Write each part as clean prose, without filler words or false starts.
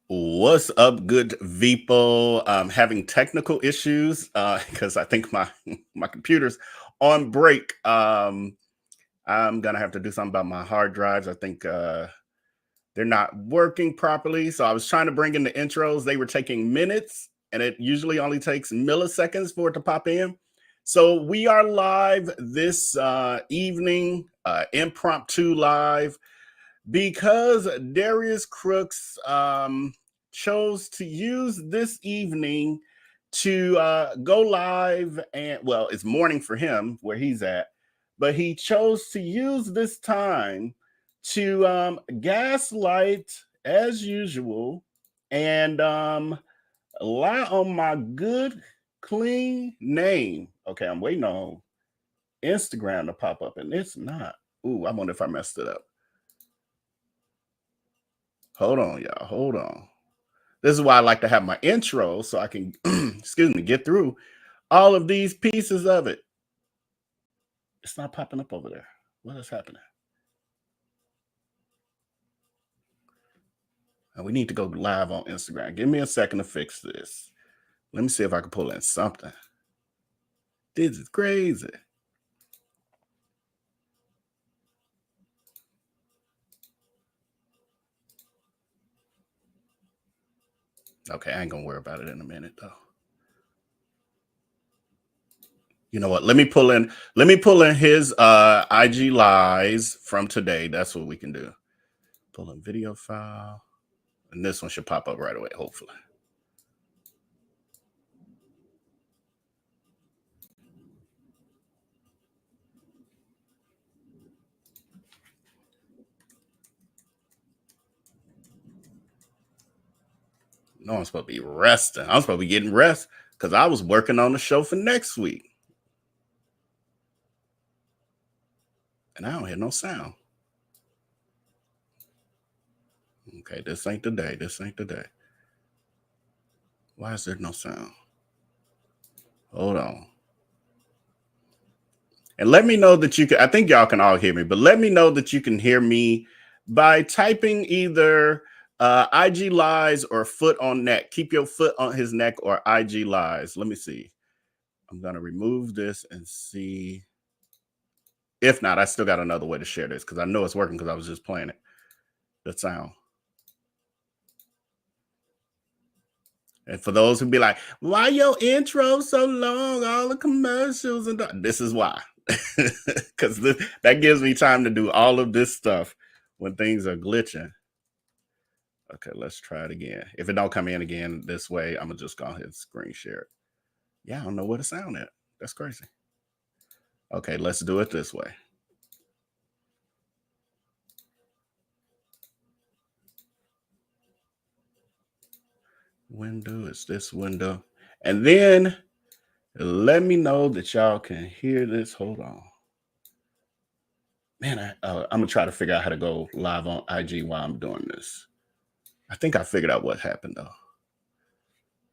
What's up, good people? Having technical issues because I think my my computer's on break. I'm gonna have to do something about my hard drives. I think they're not working properly. So I was trying to bring in the intros. They were taking minutes, and it usually only takes milliseconds for it to pop in. So we are live this evening, impromptu live because Darius Crooks chose to use this evening to go live. And well, it's morning for him where he's at, but he chose to use this time to gaslight as usual and lie on my good, clean name. Okay, I'm waiting on Instagram to pop up, and it's not. Ooh, I wonder if I messed it up. Hold on, y'all. Hold on. This is why I like to have my intro so I can, excuse me, get through all of these pieces of it. It's not popping up over there. What is happening? And we need to go live on Instagram. Give me a second to fix this. Let me see if I can pull in something. This is crazy. Okay, I ain't gonna worry about it in a minute though. You know what? Let me pull in his IG lives from today. That's what we can do. Pull in video file. And this one should pop up right away, hopefully. No, I'm supposed to be resting. I'm supposed to be getting rest because I was working on the show for next week. And I don't hear no sound. Okay, this ain't the day. This ain't the day. Why is there no sound? Hold on. And let me know that you can, I think y'all can all hear me, but let me know that you can hear me by typing either IG lies or foot on neck. Keep your foot on his neck or IG lies. Let me see. I'm going to remove this and see. If not, I still got another way to share this because I know it's working because I was just playing it. The sound. And for those who be like, why your intro so long? All the commercials and this is why. Because that gives me time to do all of this stuff when things are glitching. Okay, let's try it again. If it don't come in again this way, I'm gonna just go ahead and screen share it. Yeah, I don't know where to sound at. That's crazy. Okay, let's do it this way. Window is this window. And then let me know that y'all can hear this. Hold on. Man, I'm gonna try to figure out how to go live on IG while I'm doing this. I think I figured out what happened though.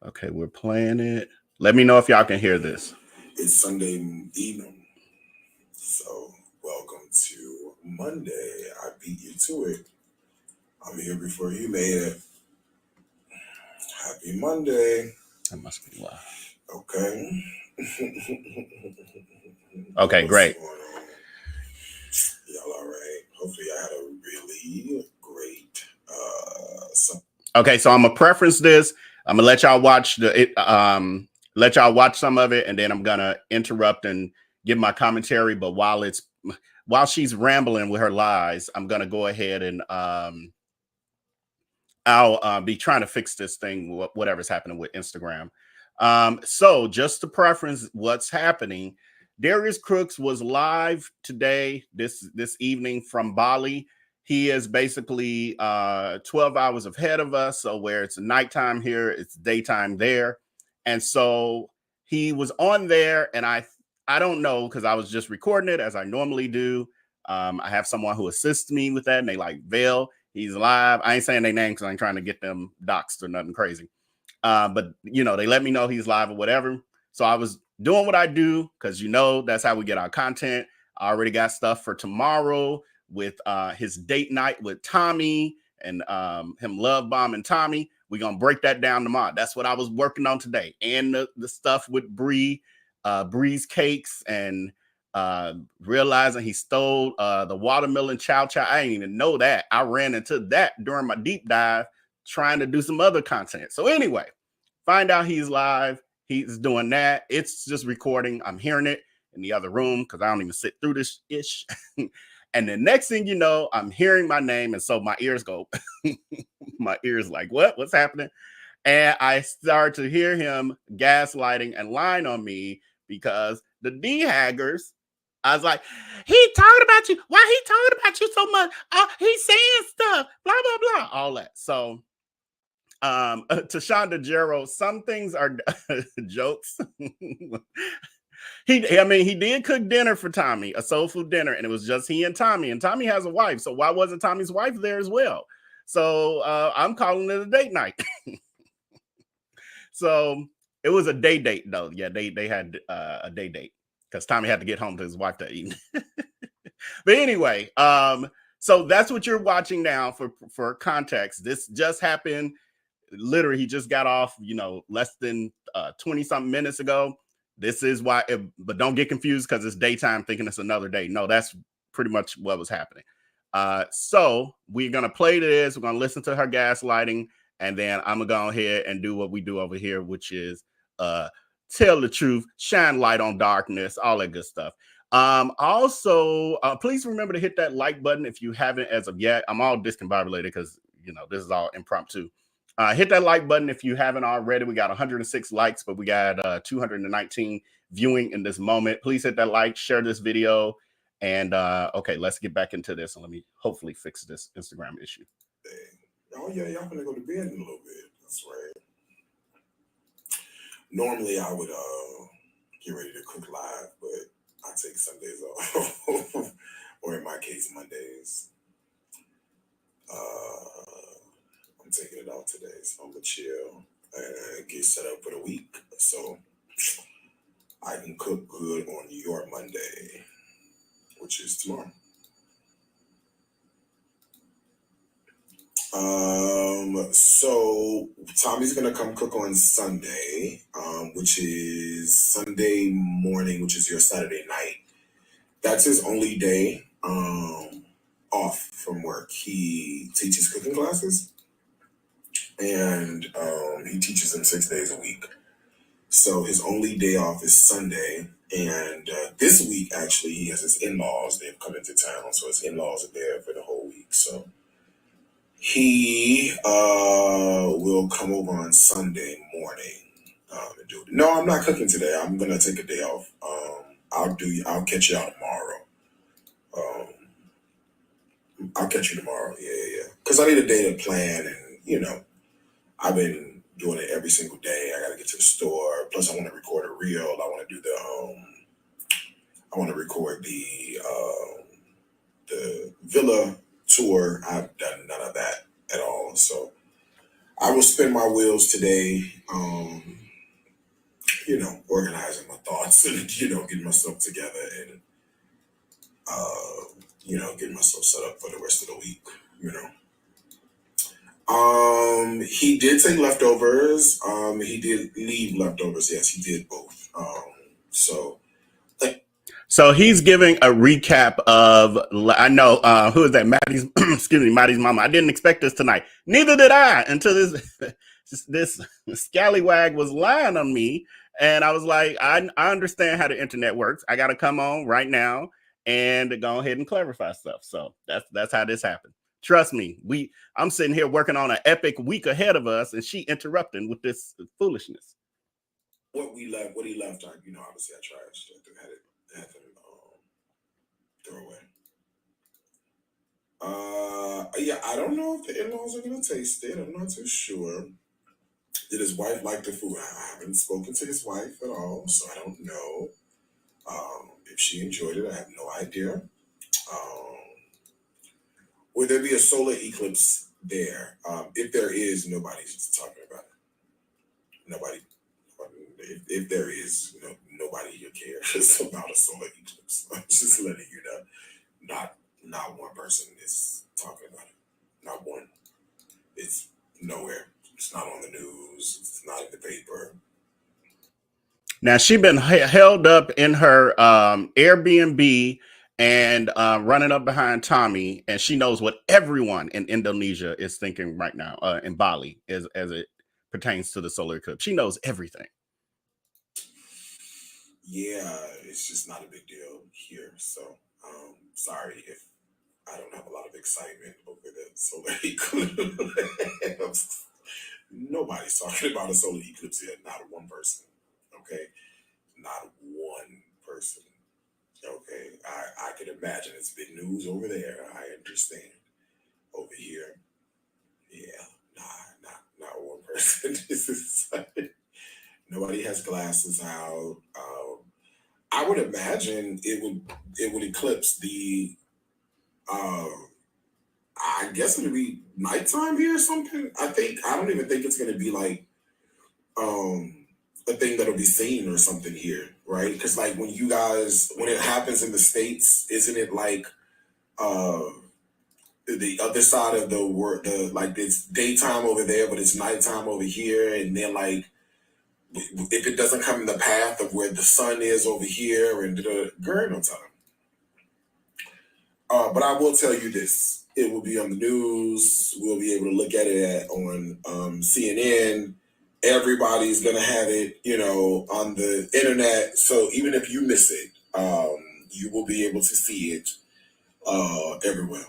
Okay, we're playing it. Let me know if y'all can hear this. It's Sunday evening, so welcome to Monday. I beat you to it. I'm here before you made it. Happy Monday. That must be why. Okay. Okay, great. Y'all all right? Hopefully I had a really great Okay, so I'm gonna preference this. I'm gonna let y'all watch let y'all watch some of it, and then I'm gonna interrupt and give my commentary. But while she's rambling with her lies, I'm gonna go ahead and I'll be trying to fix this thing, whatever's happening with Instagram. So just to preference what's happening, Darius Cooks was live today, this evening from Bali. He is basically 12 hours ahead of us. So where it's nighttime here, it's daytime there. And so he was on there, and I don't know, because I was just recording it as I normally do. I have someone who assists me with that, and they like Vell. He's live. I ain't saying their name because I ain't trying to get them doxxed or nothing crazy. But you know, they let me know he's live or whatever. So I was doing what I do because that's how we get our content. I already got stuff for tomorrow with his date night with Tommy and him love bombing Tommy. We're gonna break that down tomorrow. That's what I was working on today. And the stuff with Bree's cakes, and realizing he stole the watermelon chow chow. I didn't even know that. I ran into that during my deep dive trying to do some other content. So anyway, find out he's live. He's doing that. It's just recording. I'm hearing it in the other room because I don't even sit through this ish. And the next thing you know, I'm hearing my name. And so my ears go, my ears like, what? What's happening? And I start to hear him gaslighting and lying on me because the D-Haggers, I was like, he talking about you. Why he talking about you so much? He's saying stuff, blah, blah, blah, all that. So Tashonda Jarrow, some things are jokes. He did cook dinner for Tommy, a soul food dinner, and it was just he and Tommy has a wife. So why wasn't Tommy's wife there as well? So I'm calling it a date night. So it was a day date though. Yeah, they had a day date because Tommy had to get home to his wife that evening. But anyway, so that's what you're watching now for context. This just happened. Literally, he just got off, less than 20 something minutes ago. This is why, but don't get confused because it's daytime thinking it's another day. No, that's pretty much what was happening. So we're going to play this. We're going to listen to her gaslighting. And then I'm going to go ahead and do what we do over here, which is tell the truth, shine light on darkness, all that good stuff. Also, please remember to hit that like button if you haven't as of yet. I'm all discombobulated because, this is all impromptu. Hit that like button if you haven't already. We got 106 likes, but we got 219 viewing in this moment. Please hit that like, share this video. And okay, let's get back into this. And let me hopefully fix this Instagram issue. Oh, yeah, y'all gonna go to bed in a little bit. That's right. Normally, I would get ready to cook live, but I take Sundays off, or in my case, Mondays. I'm taking it off today, so I'm gonna chill and get set up for the week, so I can cook good on your Monday, which is tomorrow. So Tommy's gonna come cook on Sunday, which is Sunday morning, which is your Saturday night. That's his only day off from work. He teaches cooking classes, and he teaches them 6 days a week. So his only day off is Sunday. And this week, actually, he has his in-laws. They've come into town, so his in-laws are there for the whole week. So he will come over on Sunday morning and do it. No, I'm not cooking today. I'm gonna take a day off. I'll catch y'all tomorrow. I'll catch you tomorrow. Yeah. Because I need a day to plan, and I've been doing it every single day. I gotta get to the store. Plus, I want to record a reel. I want to do I want to record the villa tour. I've done none of that at all. So I will spin my wheels today, organizing my thoughts and, getting myself together and, getting myself set up for the rest of the week, He did take leftovers. He did leave leftovers. Yes, he did both. So he's giving a recap of, I know, who is that? Maddie's, excuse me, Maddie's mama. I didn't expect this tonight. Neither did I until this scallywag was lying on me. And I was like, I understand how the internet works. I got to come on right now and go ahead and clarify stuff. So that's how this happened. Trust me, I'm sitting here working on an epic week ahead of us, and she interrupting with this foolishness. What he left, obviously I trashed. I had him throw away. Yeah, I don't know if the in-laws are gonna taste it. I'm not too sure. Did his wife like the food? I haven't spoken to his wife at all, so I don't know if she enjoyed it. I have no idea. Will there be a solar eclipse there? If there is, nobody's talking about it. Nobody. If there is, nobody here cares about a solar eclipse. I'm just letting you know. Not one person is talking about it. Not one. It's nowhere. It's not on the news. It's not in the paper. Now she been held up in her Airbnb and running up behind Tommy, and she knows what everyone in Indonesia is thinking right now in Bali as it pertains to the solar eclipse. She knows everything. Yeah, it's just not a big deal here. So, sorry if I don't have a lot of excitement over the solar eclipse. Nobody's talking about a solar eclipse yet. Not one person. Okay, not one person. Okay, I can imagine it's big news over there. I understand. Over here, yeah, not one person. This is nobody has glasses out. I would imagine it would eclipse the. I guess it'll be nighttime here or something. I don't even think it's gonna be like a thing that'll be seen or something here, right? Because like when it happens in the States, isn't it like uh the other side of the world, like it's daytime over there, but it's nighttime over here, and then like if it doesn't come in the path of where the sun is over here, and girl, no time. But I will tell you this: it will be on the news. We'll be able to look at it on CNN. Everybody's gonna have it, on the internet. So even if you miss it, you will be able to see it everywhere.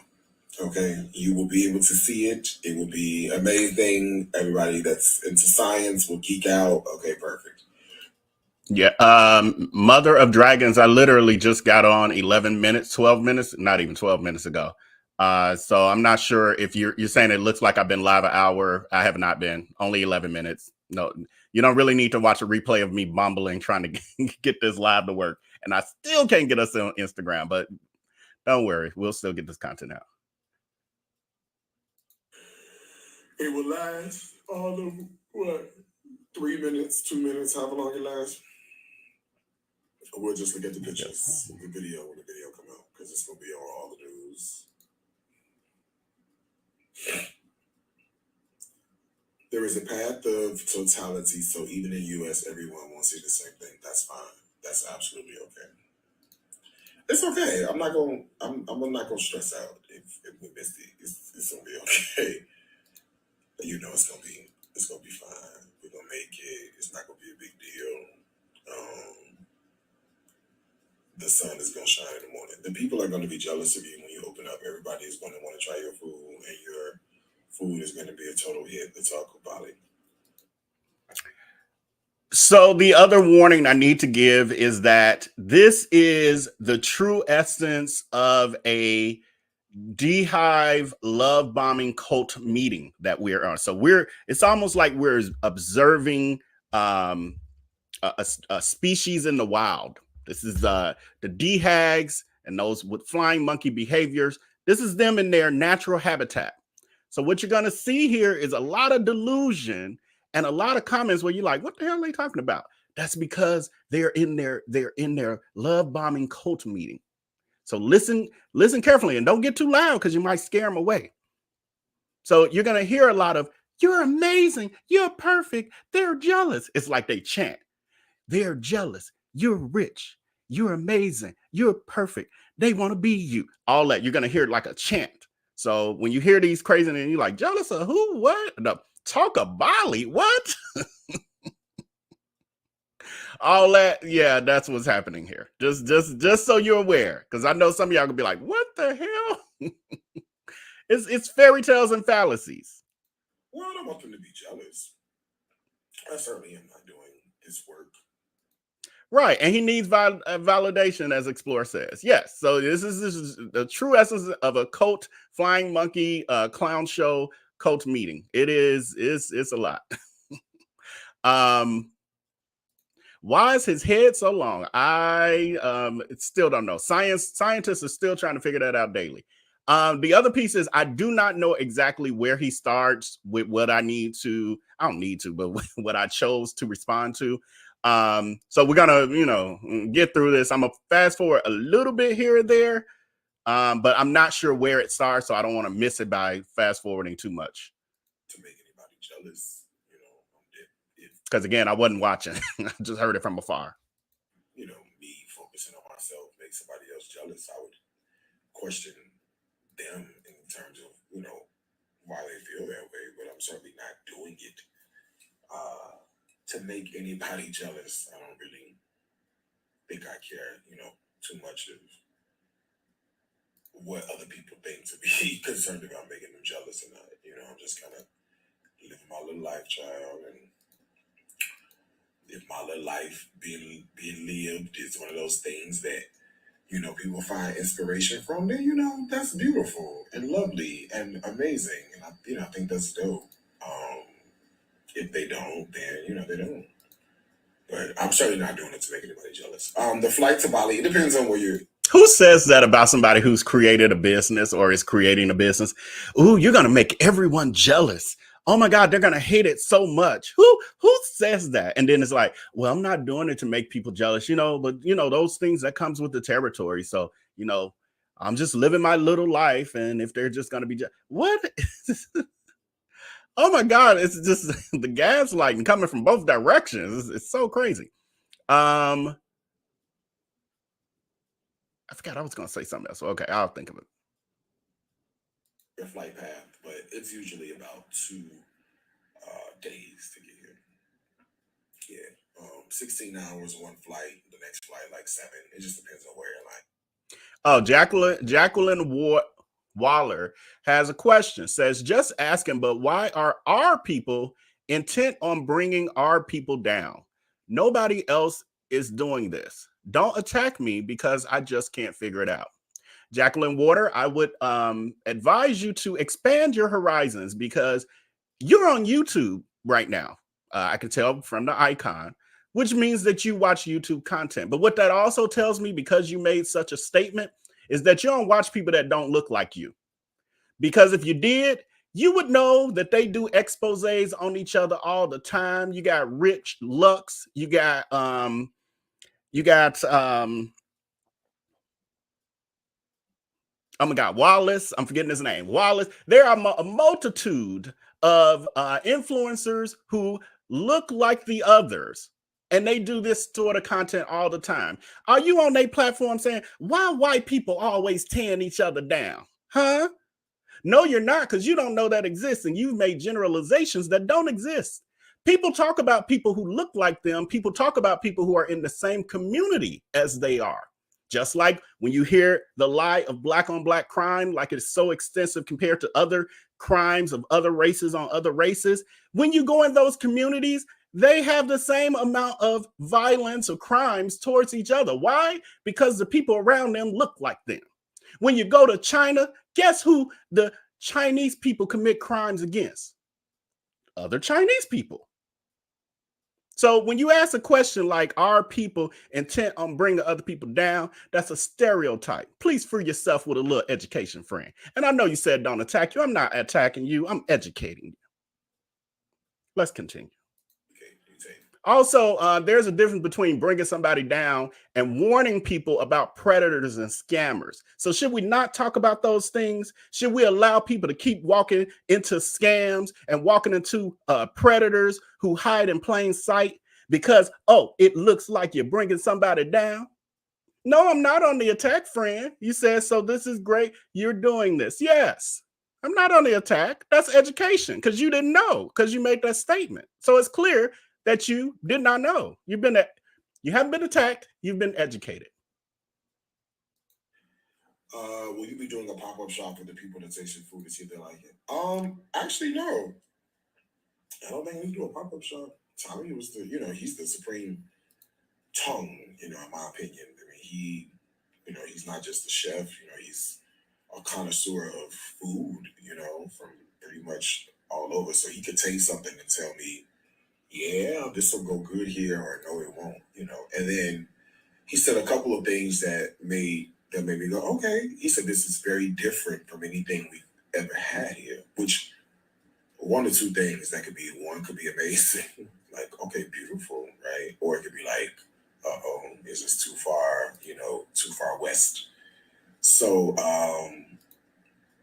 Okay, you will be able to see it. It will be amazing. Everybody that's into science will geek out. Okay, perfect. Yeah. Mother of Dragons, I literally just got on 11 minutes, 12 minutes, not even 12 minutes ago. So I'm not sure if you're saying it looks like I've been live an hour. I have not been. Only 11 minutes. No, you don't really need to watch a replay of me bumbling trying to get this live to work. And I still can't get us on Instagram, but don't worry. We'll still get this content out. It will last all of what? 3 minutes, 2 minutes, however long it lasts. We'll just look at the pictures, the video when the video come out, because it's gonna be on all the news. There is a path of totality, so even in US, everyone won't see the same thing. That's fine. That's absolutely okay. It's okay. I'm not gonna stress out if we missed it. It's gonna be okay. It's gonna be fine. We're gonna make it. It's not gonna be a big deal. The sun is gonna shine in the morning. The people are gonna be jealous of you when you open up. Everybody is gonna want to try your food, and your food is gonna be a total hit. The talk of Bali. So the other warning I need to give is that this is the true essence of a D-Hive love bombing cult meeting that we're on. So it's almost like we're observing a species in the wild. This is the D-Hags and those with flying monkey behaviors. This is them in their natural habitat. So what you're going to see here is a lot of delusion and a lot of comments where you're like, what the hell are they talking about? That's because they're in their love bombing cult meeting. So listen carefully and don't get too loud because you might scare them away. So you're going to hear a lot of, you're amazing, you're perfect, they're jealous. It's like they chant. They're jealous, you're rich, you're amazing, you're perfect, they want to be you. All that, you're going to hear it like a chant. So when you hear these crazy and you're like, jealous of who, what? No, talk of Bali, what? All that, yeah, that's what's happening here. Just so you're aware, because I know some of y'all gonna be like, what the hell? It's fairy tales and fallacies. Well, I don't want them to be jealous. I certainly am not doing this work. Right, and he needs validation, as Explorer says. Yes, so this is the true essence of a cult flying monkey clown show cult meeting. It's a lot. Why is his head so long? I still don't know. Scientists are still trying to figure that out daily. The other piece is I do not know exactly where he starts with what I don't need to, but what I chose to respond to. So we're gonna, get through this. I'm gonna fast forward a little bit here and there, but I'm not sure where it starts, so I don't want to miss it by fast forwarding too much. To make anybody jealous. Because again, I wasn't watching. I just heard it from afar. Me focusing on myself makes somebody else jealous. I would question them in terms of, why they feel that way, but I'm certainly not doing it to make anybody jealous. I don't really think I care, too much of what other people think to be concerned about making them jealous or not. I'm just kind of living my little life, child, and if my little life being lived is one of those things that people find inspiration from, then that's beautiful and lovely and amazing, and I think that's dope. If they don't, then they don't. But I'm certainly not doing it to make anybody jealous. The flight to Bali, it depends on where you're. Who says that about somebody who's created a business or is creating a business? Ooh, you're gonna make everyone jealous. Oh my God, they're gonna hate it so much. Who says that? And then it's like, well, I'm not doing it to make people jealous, but those things that comes with the territory. So, I'm just living my little life. And if they're just gonna be what? Oh my God, it's just the gaslighting coming from both directions. It's so crazy. I forgot I was gonna say something else. Okay, I'll think of it. Your flight path, but it's usually about 2 days to get here. Yeah, 16 hours one flight. The next flight like 7. It just depends on where you're like. Oh, Jacqueline Waller has a question. Says, just asking, but why are our people intent on bringing our people down? Nobody else is doing this. Don't attack me because I just can't figure it out. Jacqueline Water, I would advise you to expand your horizons because you're on YouTube right now. I can tell from the icon, which means that you watch YouTube content. But what that also tells me, because you made such a statement, is that you don't watch people that don't look like you. Because if you did, you would know that they do exposés on each other all the time. You got Rich Lux, you got oh my God, Wallace. I'm forgetting his name. Wallace. There are a multitude of influencers who look like the others, and they do this sort of content all the time. Are you on their platform saying, why white people always tearing each other down? Huh? No, you're not, because you don't know that exists, and you've made generalizations that don't exist. People talk about people who look like them. People talk about people who are in the same community as they are. Just like when you hear the lie of black on black crime, like it's so extensive compared to other crimes of other races on other races. When you go in those communities, they have the same amount of violence or crimes towards each other. Why? Because the people around them look like them. When you go to China, guess who the Chinese people commit crimes against? Other Chinese people. So when you ask a question like, are people intent on bringing other people down? That's a stereotype. Please free yourself with a little education, friend. And I know you said don't attack you. I'm not attacking you. I'm educating you. Let's continue. Also, there's a difference between bringing somebody down and warning people about predators and scammers. So should we not talk about those things? Should we allow people to keep walking into scams and walking into predators who hide in plain sight because, oh, it looks like you're bringing somebody down? No, I'm not on the attack, friend. You said, so this is great. You're doing this. Yes. I'm not on the attack. That's education because you didn't know because you made that statement. So it's clear that you did not know. You haven't been attacked. You've been educated. Will you be doing a pop-up shop for the people that taste your food to see if they like it? Actually, no. I don't think we do a pop-up shop. Tommy was he's the supreme tongue, in my opinion. I mean, he's not just a chef, he's a connoisseur of food, from pretty much all over. So he could taste something and tell me, yeah, this will go good here, or no, it won't, And then he said a couple of things that made me go, okay. He said this is very different from anything we've ever had here, which one or two things that could be. One could be amazing, like, okay, beautiful, right? Or it could be like, uh-oh, is this too far, too far west? So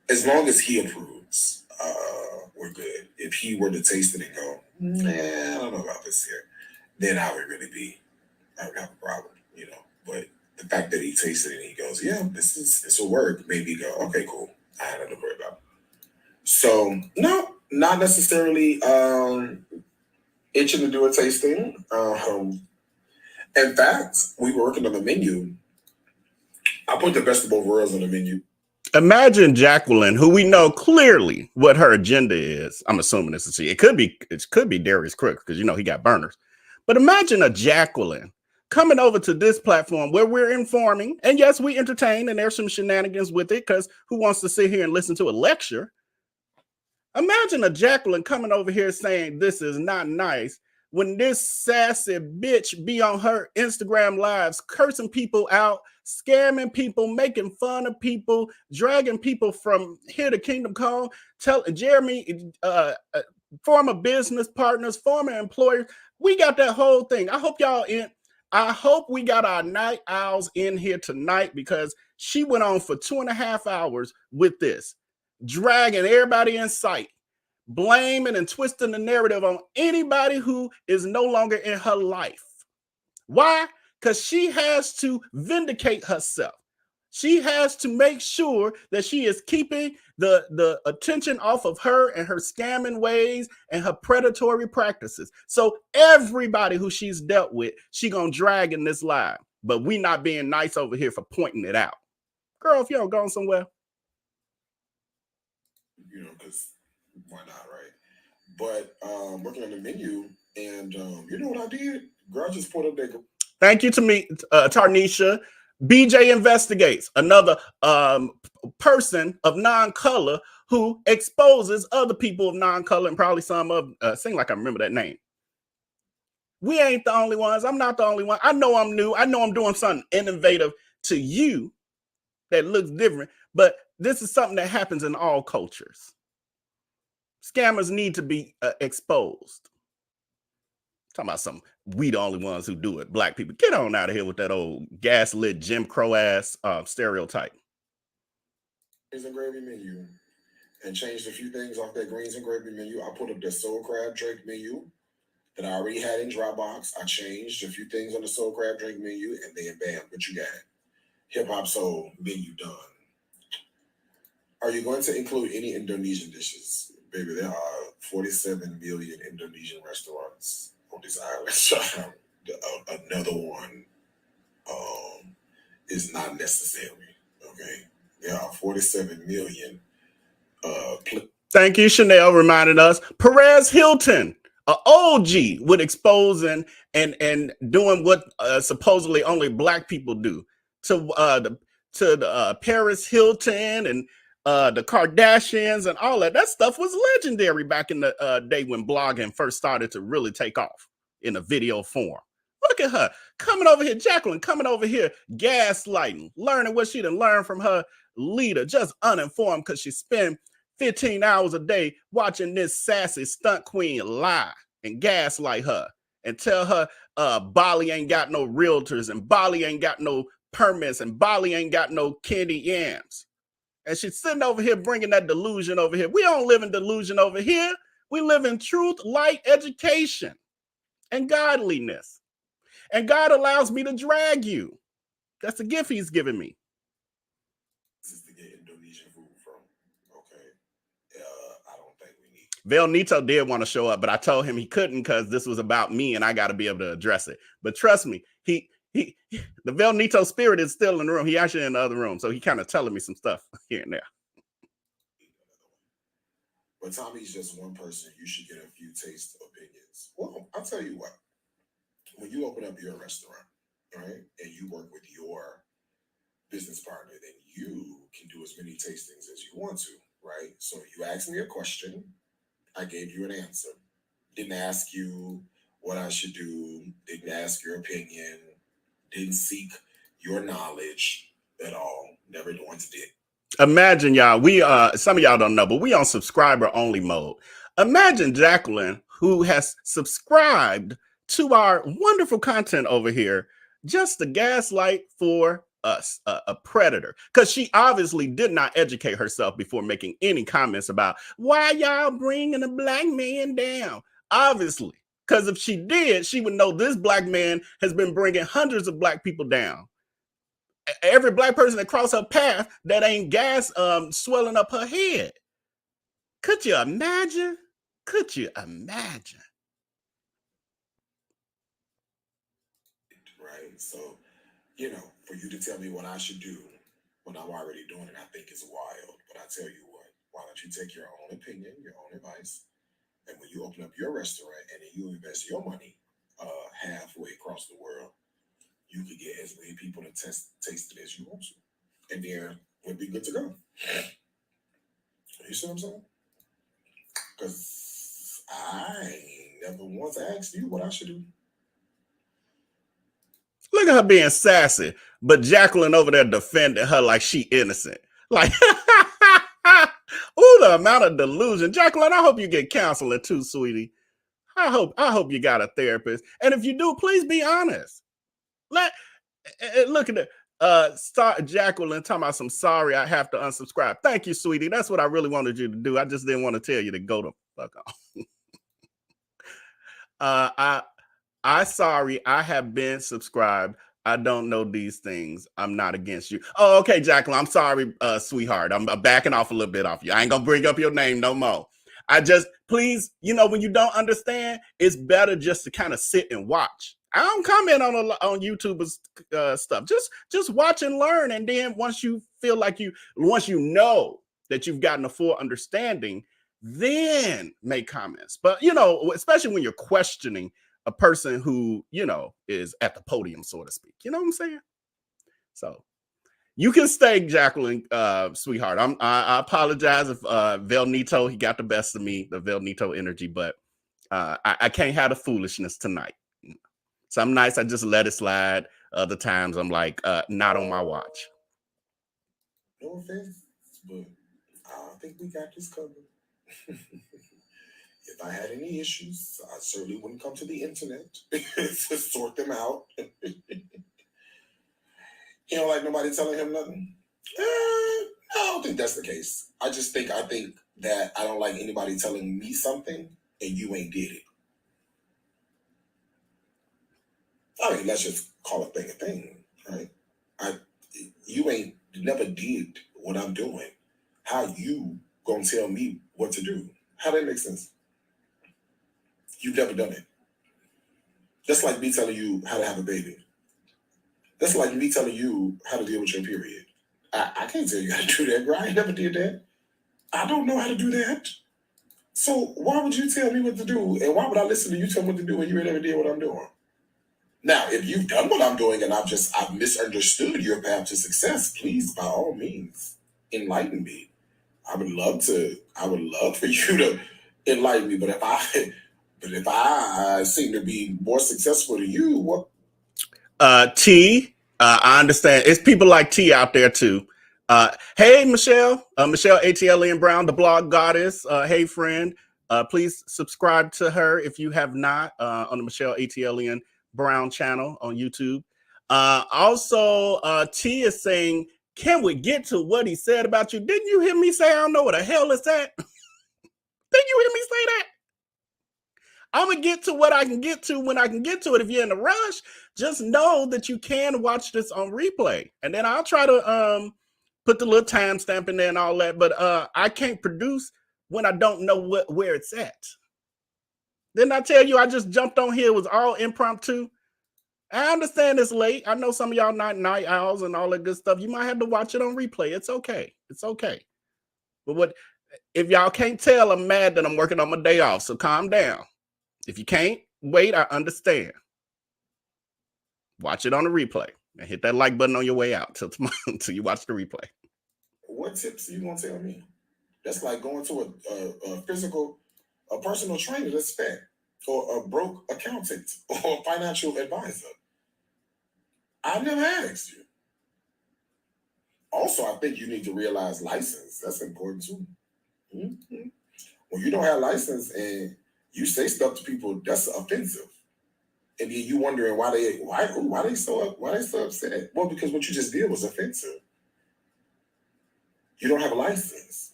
as long as he approves, we're good. If he were to taste it and go, nah, I don't know about this here, then I would have a problem, But the fact that he tasted it and he goes, yeah, this will work, maybe go, okay, cool. I had nothing to worry about. So no, not necessarily itching to do a tasting. In fact, we were working on the menu. I put the best of both worlds on the menu. Imagine Jacqueline, who we know clearly what her agenda is. I'm assuming this is she. It could be Darius Cooks because he got burners. But imagine a Jacqueline coming over to this platform where we're informing, and yes, we entertain, and there's some shenanigans with it because who wants to sit here and listen to a lecture? Imagine a Jacqueline coming over here saying this is not nice when this sassy bitch be on her Instagram lives cursing people out, scamming people, making fun of people, dragging people from here to Kingdom Come, Jeremy, former business partners, former employers. We got that whole thing. I hope we got our night owls in here tonight because she went on for 2.5 hours with this, dragging everybody in sight, blaming and twisting the narrative on anybody who is no longer in her life. Why? Because she has to vindicate herself. She has to make sure that she is keeping the attention off of her and her scamming ways and her predatory practices. So everybody who she's dealt with, she gonna drag in this live. But we not being nice over here for pointing it out. Girl, if you don't go somewhere. Because why not, right? But working on the menu, and you know what I did? Girl, I just pulled up that. Thank you to me, Tarnisha. BJ Investigates, another person of non-color who exposes other people of non-color, and probably some of seem like I remember that name. We ain't the only ones. I'm not the only one. I know I'm new. I know I'm doing something innovative to you that looks different, but this is something that happens in all cultures. Scammers need to be exposed. Talking about something, we the only ones who do it. Black people, get on out of here with that old gaslit Jim Crow ass stereotype. Greens and gravy menu, and changed a few things off that greens and gravy menu. I put up the soul crab drink menu that I already had in Dropbox. I changed a few things on the soul crab drink menu, and then bam, what you got? Hip hop soul menu done. Are you going to include any Indonesian dishes? Baby, there are 47 million Indonesian restaurants on this island. So another one is not necessary. Okay, there are 47 million. Thank you, Chanel, reminding us. Perez Hilton, an OG, with exposing and doing what supposedly only Black people do to Paris Hilton and the Kardashians and all that. That stuff was legendary back in the day when blogging first started to really take off in a video form. Look at her coming over here, Jacqueline coming over here, gaslighting, learning what she done learned from her leader, just uninformed because she spent 15 hours a day watching this sassy stunt queen lie and gaslight her and tell her Bali ain't got no realtors and Bali ain't got no permits and Bali ain't got no candy yams. And she's sitting over here bringing that delusion over here. We don't live in delusion over here. We live in truth, light, education, and godliness. And God allows me to drag you. That's a gift he's given me. This is to get Indonesian food from. Okay. I don't think we need. Vell Nito did want to show up, but I told him he couldn't because this was about me and I got to be able to address it. But trust me, the Vell Nito spirit is still in the room. He actually in the other room. So he kind of telling me some stuff here and there. But Tommy's just one person. You should get a few taste opinions. Well, I'll tell you what. When you open up your restaurant, right, and you work with your business partner, then you can do as many tastings as you want to, right? So you asked me a question. I gave you an answer. Didn't ask you what I should do. Didn't ask your opinion. Didn't seek your knowledge at all. Never once did. Imagine y'all, some of y'all don't know, but we on subscriber only mode. Imagine Jacqueline, who has subscribed to our wonderful content over here, just to gaslight for us a predator, because she obviously did not educate herself before making any comments about why y'all bringing a black man down. Obviously, because if she did, she would know this black man has been bringing hundreds of black people down. Every black person that crossed her path, that ain't gas swelling up her head. Could you imagine? Could you imagine? Right. So, you know, for you to tell me what I should do when I'm already doing it, I think is wild. But I tell you what, why don't you take your own opinion, your own advice, and when you open up your restaurant and then you invest your money halfway across the world, you could get as many people to taste it as you want to. And then we'll be good to go. You see what I'm saying? Because I ain't never once asked you what I should do. Look at her being sassy, but Jacqueline over there defending her like she innocent. Like, ooh, the amount of delusion. Jacqueline, I hope you get counseling too, sweetie. I hope you got a therapist. And if you do, please be honest. Look at it. Jacqueline talking about some sorry, I have to unsubscribe. Thank you, sweetie. That's what I really wanted you to do. I just didn't want to tell you to go to fuck off. I sorry, I have been subscribed. I don't know these things. I'm not against you. Oh, okay, Jacqueline. I'm sorry, sweetheart. I'm backing off a little bit off you. I ain't gonna bring up your name no more. I just, please, you know, when you don't understand, it's better just to kind of sit and watch. I don't comment on YouTubers stuff. Just watch and learn, and then once you know that you've gotten a full understanding, then make comments. But you know, especially when you're questioning a person who, you know, is at the podium, so to speak. You know what I'm saying? So you can stay, Jacqueline, sweetheart. I apologize if Vell Nito, he got the best of me, the Vell Nito energy, but I can't have the foolishness tonight. Some nights I just let it slide. Other times I'm like, not on my watch. No offense, but I think we got this covered. If I had any issues, I certainly wouldn't come to the internet to sort them out. He don't like nobody telling him nothing. I don't think that's the case. I think that I don't like anybody telling me something and you ain't did it. I mean, let's just call a thing, right? You ain't never did what I'm doing. How you gonna tell me what to do? How that make sense? You've never done it. That's like me telling you how to have a baby. That's like me telling you how to deal with your period. I can't tell you how to do that, bro. I never did that. I don't know how to do that. So why would you tell me what to do? And why would I listen to you tell me what to do when you never did what I'm doing? Now, if you've done what I'm doing and I've misunderstood your path to success, please, by all means, enlighten me. I would love for you to enlighten me. But if I seem to be more successful than you, what? I understand. It's people like T out there too. Hey, Michelle ATLN Brown, the blog goddess. Hey, friend. Please subscribe to her if you have not on the Michelle ATLN Brown channel on YouTube. Also, T is saying, can we get to what he said about you? Didn't you hear me say I don't know what the hell is that? Didn't you hear me say that? I'm gonna get to what I can get to when I can get to it. If you're in a rush, just know that you can watch this on replay, and then I'll try to put the little timestamp in there and all that. But I can't produce when I don't know where it's at. Didn't I tell you I just jumped on here? It was all impromptu. I understand it's late. I know some of y'all not night owls and all that good stuff. You might have to watch it on replay. It's okay. It's okay. But if y'all can't tell, I'm mad that I'm working on my day off. So calm down. If you can't wait, I understand. Watch it on the replay and hit that like button on your way out till tomorrow until you watch the replay. What tips are you gonna tell me? That's like going to a personal trainer that's fat, or a broke accountant, or a financial advisor. I never asked you. Also, I think you need to realize license. That's important too. Mm-hmm. When you don't have license and you say stuff to people, that's offensive. And then you wondering why they so upset. Well, because what you just did was offensive. You don't have a license.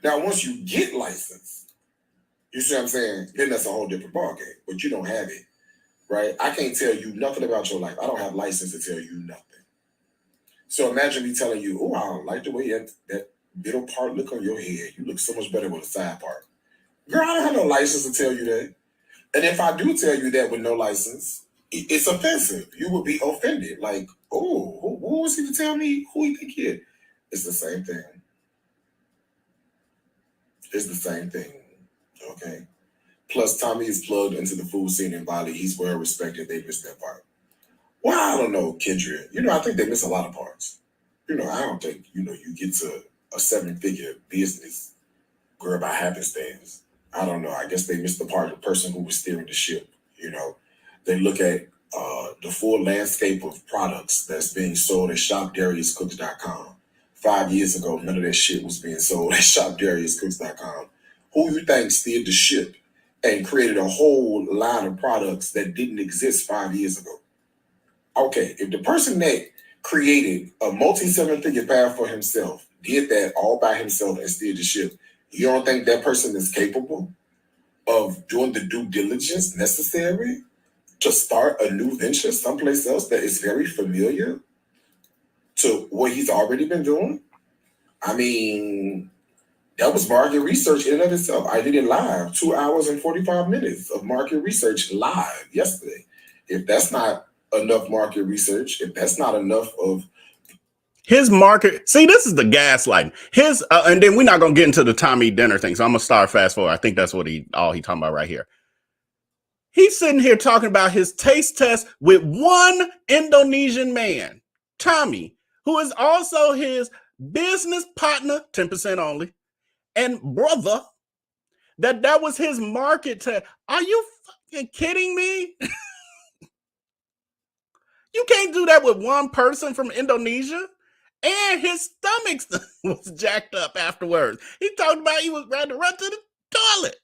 Now once you get licensed, you see what I'm saying? Then that's a whole different ballgame. But you don't have it, right? I can't tell you nothing about your life. I don't have license to tell you nothing. So imagine me telling you, "Oh, I don't like the way that middle part look on your head. You look so much better with the side part." Girl, I don't have no license to tell you that. And if I do tell you that with no license, it's offensive. You would be offended. Like, oh, who was he to tell me who he think he is? It's the same thing. It's the same thing. Okay. Plus, Tommy is plugged into the food scene in Bali. He's well respected. They missed that part. Well, I don't know, Kendra. I think they miss a lot of parts. I don't think, you get to a 7-figure business, girl, by happenstance. I don't know. I guess they missed the part of the person who was steering the ship. They look at the full landscape of products that's being sold at shopdariuscooks.com. 5 years ago, none of that shit was being sold at shopdariuscooks.com. Who you think steered the ship and created a whole line of products that didn't exist 5 years ago? Okay, if the person that created a multi-7-figure path for himself did that all by himself and steered the ship, you don't think that person is capable of doing the due diligence necessary to start a new venture someplace else that is very familiar to what he's already been doing? I mean, that was market research in and of itself. I did it live, 2 hours and 45 minutes of market research live yesterday. If that's not enough market research, if that's not enough of his market, see, this is the gaslighting. And then we're not gonna get into the Tommy dinner thing, so I'm gonna start fast forward. I think that's what he talking about right here. He's sitting here talking about his taste test with one Indonesian man, Tommy, who is also his business partner, 10% only, and brother. That was his market test. Are you fucking kidding me? You can't do that with one person from Indonesia. And his stomach was jacked up afterwards. He talked about he was ready to run to the toilet.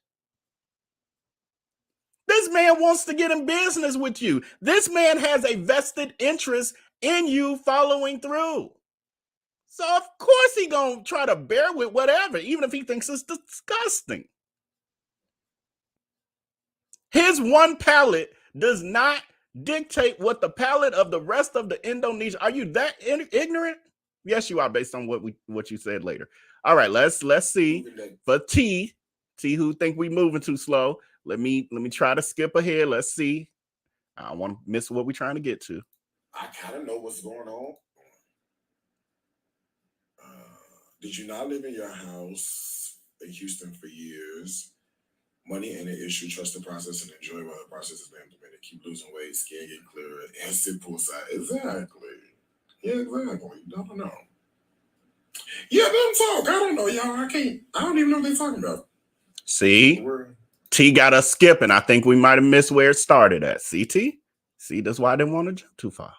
This man wants to get in business with you. This man has a vested interest in you following through. So of course he gonna try to bear with whatever, even if he thinks it's disgusting. His one palate does not dictate what the palate of the rest of the Indonesia. Are you that ignorant? Yes, you are, based on what you said later. All right, let's see. For T, who think we moving too slow. Let me try to skip ahead. Let's see. I don't want to miss what we're trying to get to. I kind of know what's going on. Did you not live in your house in Houston for years? Money ain't an issue. Trust the process and enjoy while the process is being implemented. Keep losing weight, skin getting clearer, and sit poolside. Exactly. Yeah, exactly. Don't know. Yeah, them talk. I don't know, y'all. I don't even know what they're talking about. See? T got us skipping. I think we might have missed where it started at. See, T? See, that's why I didn't want to jump too far.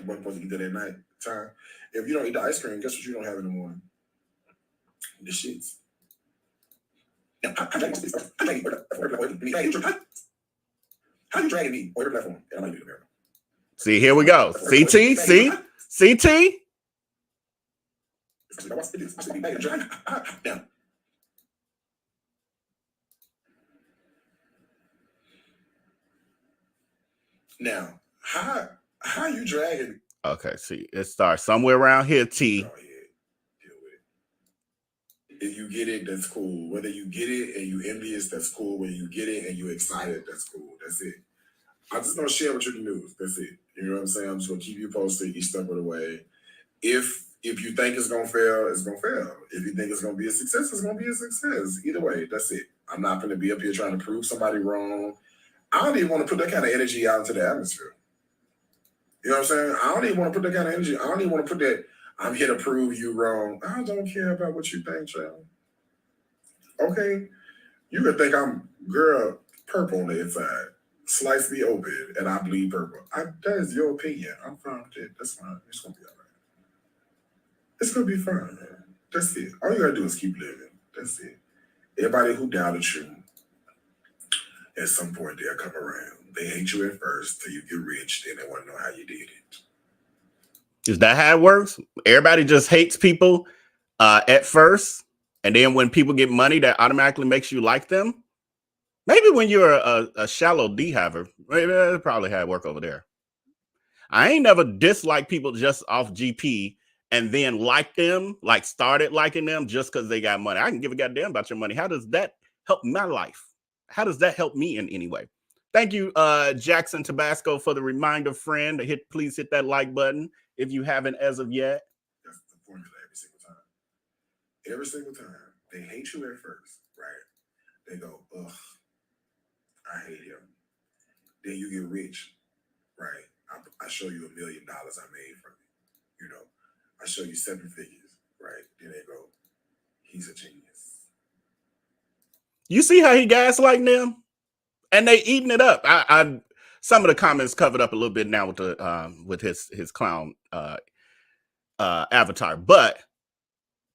We're supposed to eat that at night time. If you don't eat the ice cream, guess what you don't have in the morning? The shits. How you dragging me on your platform? And I'm not even See, here we go. CT, see? CT? Now, how you dragging? Okay, see, it starts somewhere around here, T. If you get it, that's cool. Whether you get it and you envious, that's cool. Whether you get it and you excited, that's cool. That's it. I'm just gonna share with you the news. That's it. You know what I'm saying? I'm just gonna keep you posted each step of the way. If you think it's gonna fail, it's gonna fail. If you think it's gonna be a success, it's gonna be a success. Either way, that's it. I'm not gonna be up here trying to prove somebody wrong. I don't even want to put that kind of energy out into the atmosphere. You know what I'm saying? I don't even want to put that kind of energy. I don't even want to put that I'm here to prove you wrong. I don't care about what you think, child. Okay? You could think I'm, girl, purple on the inside. Slice me open and I bleed purple. That is your opinion. I'm fine with it. That's fine. It's going to be all right. It's going to be fine, man. That's it. All you got to do is keep living. That's it. Everybody who doubted you, At some point, they'll come around. They hate you at first till you get rich, then they want to know how you did it. Is that how it works? Everybody just hates people at first, and then when people get money, that automatically makes you like them? Maybe when you're a shallow D-Hiver, maybe that's probably how it work over there. I ain't never disliked people just off GP and then like them, like started liking them just because they got money. I can give a goddamn about your money. How does that help my life? How does that help me in any way? Thank you, Jackson Tabasco, for the reminder, friend. Please hit that like button if you haven't as of yet. That's the formula every single time. Every single time. They hate you at first, right? They go, ugh, I hate him. Then you get rich, right? I show you $1 million I made from it. You know, I show you 7 figures, right? Then they go, he's a genius. You see how he gaslighting them? And they eating it up. I some of the comments covered up a little bit now with the with his clown avatar, but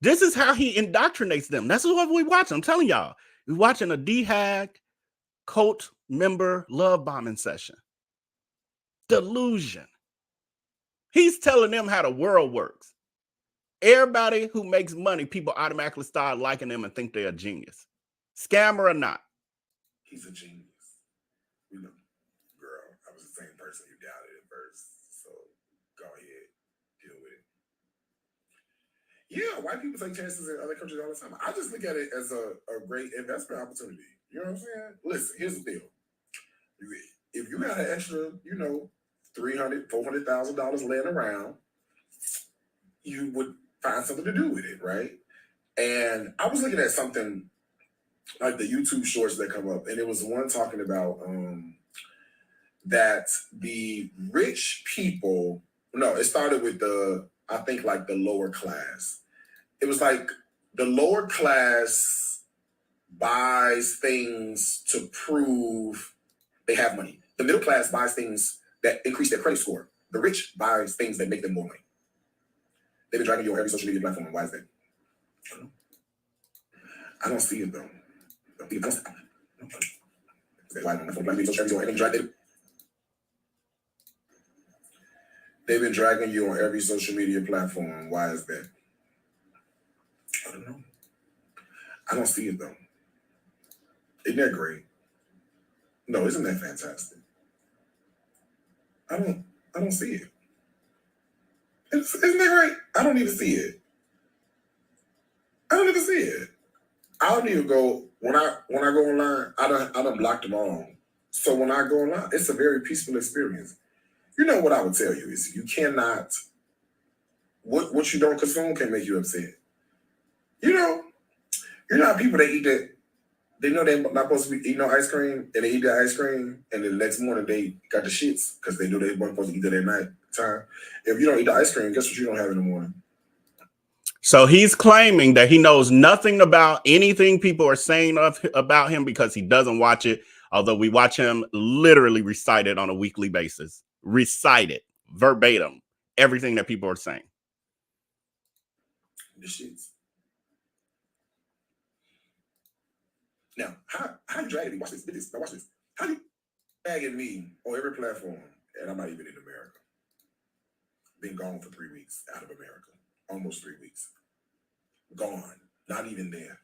this is how he indoctrinates them. That's what we watch. I'm telling y'all, we're watching a D-Hive cult member love bombing session. Delusion. He's telling them how the world works. Everybody who makes money, people automatically start liking them and think they're a genius. Scammer or not. He's a genius. You know, girl, I was the same person you doubted at first. So go ahead, deal with it. Yeah, white people take chances in other countries all the time. I just look at it as a great investment opportunity. You know what I'm saying? Listen, here's the deal. If you got an extra, $300,000, $400,000 laying around, you would find something to do with it, right? And I was looking at something like the YouTube shorts that come up, and it was one talking about that the rich people, it started with the lower class. It was like the lower class buys things to prove they have money. The middle class buys things that increase their credit score. The rich buys things that make them more money. They've been dragging you on every social media platform. Why is that? I don't see it though. They've been dragging you on every social media platform. Why is that? I don't know. I don't see it though. Isn't that great? No, isn't that fantastic? I don't see it. Isn't that great? I don't even see it. I don't even see it. I don't even go when I go online. I done blocked them all. So when I go online, it's a very peaceful experience. You know what I would tell you is you cannot. What you don't consume can make you upset. You're not people that eat that. They know they're not supposed to be eating no ice cream, and they eat the ice cream, and then the next morning they got the shits because they knew they weren't supposed to eat it at night time. If you don't eat the ice cream, guess what you don't have in the morning? So he's claiming that he knows nothing about anything people are saying about him because he doesn't watch it, although we watch him literally recite it on a weekly basis. Recite it verbatim, everything that people are saying. The shits. Now, how you dragging me? Watch this. Now watch this. How you dragging me on every platform, and I'm not even in America? Been gone for 3 weeks out of America. Almost 3 weeks. Gone. Not even there.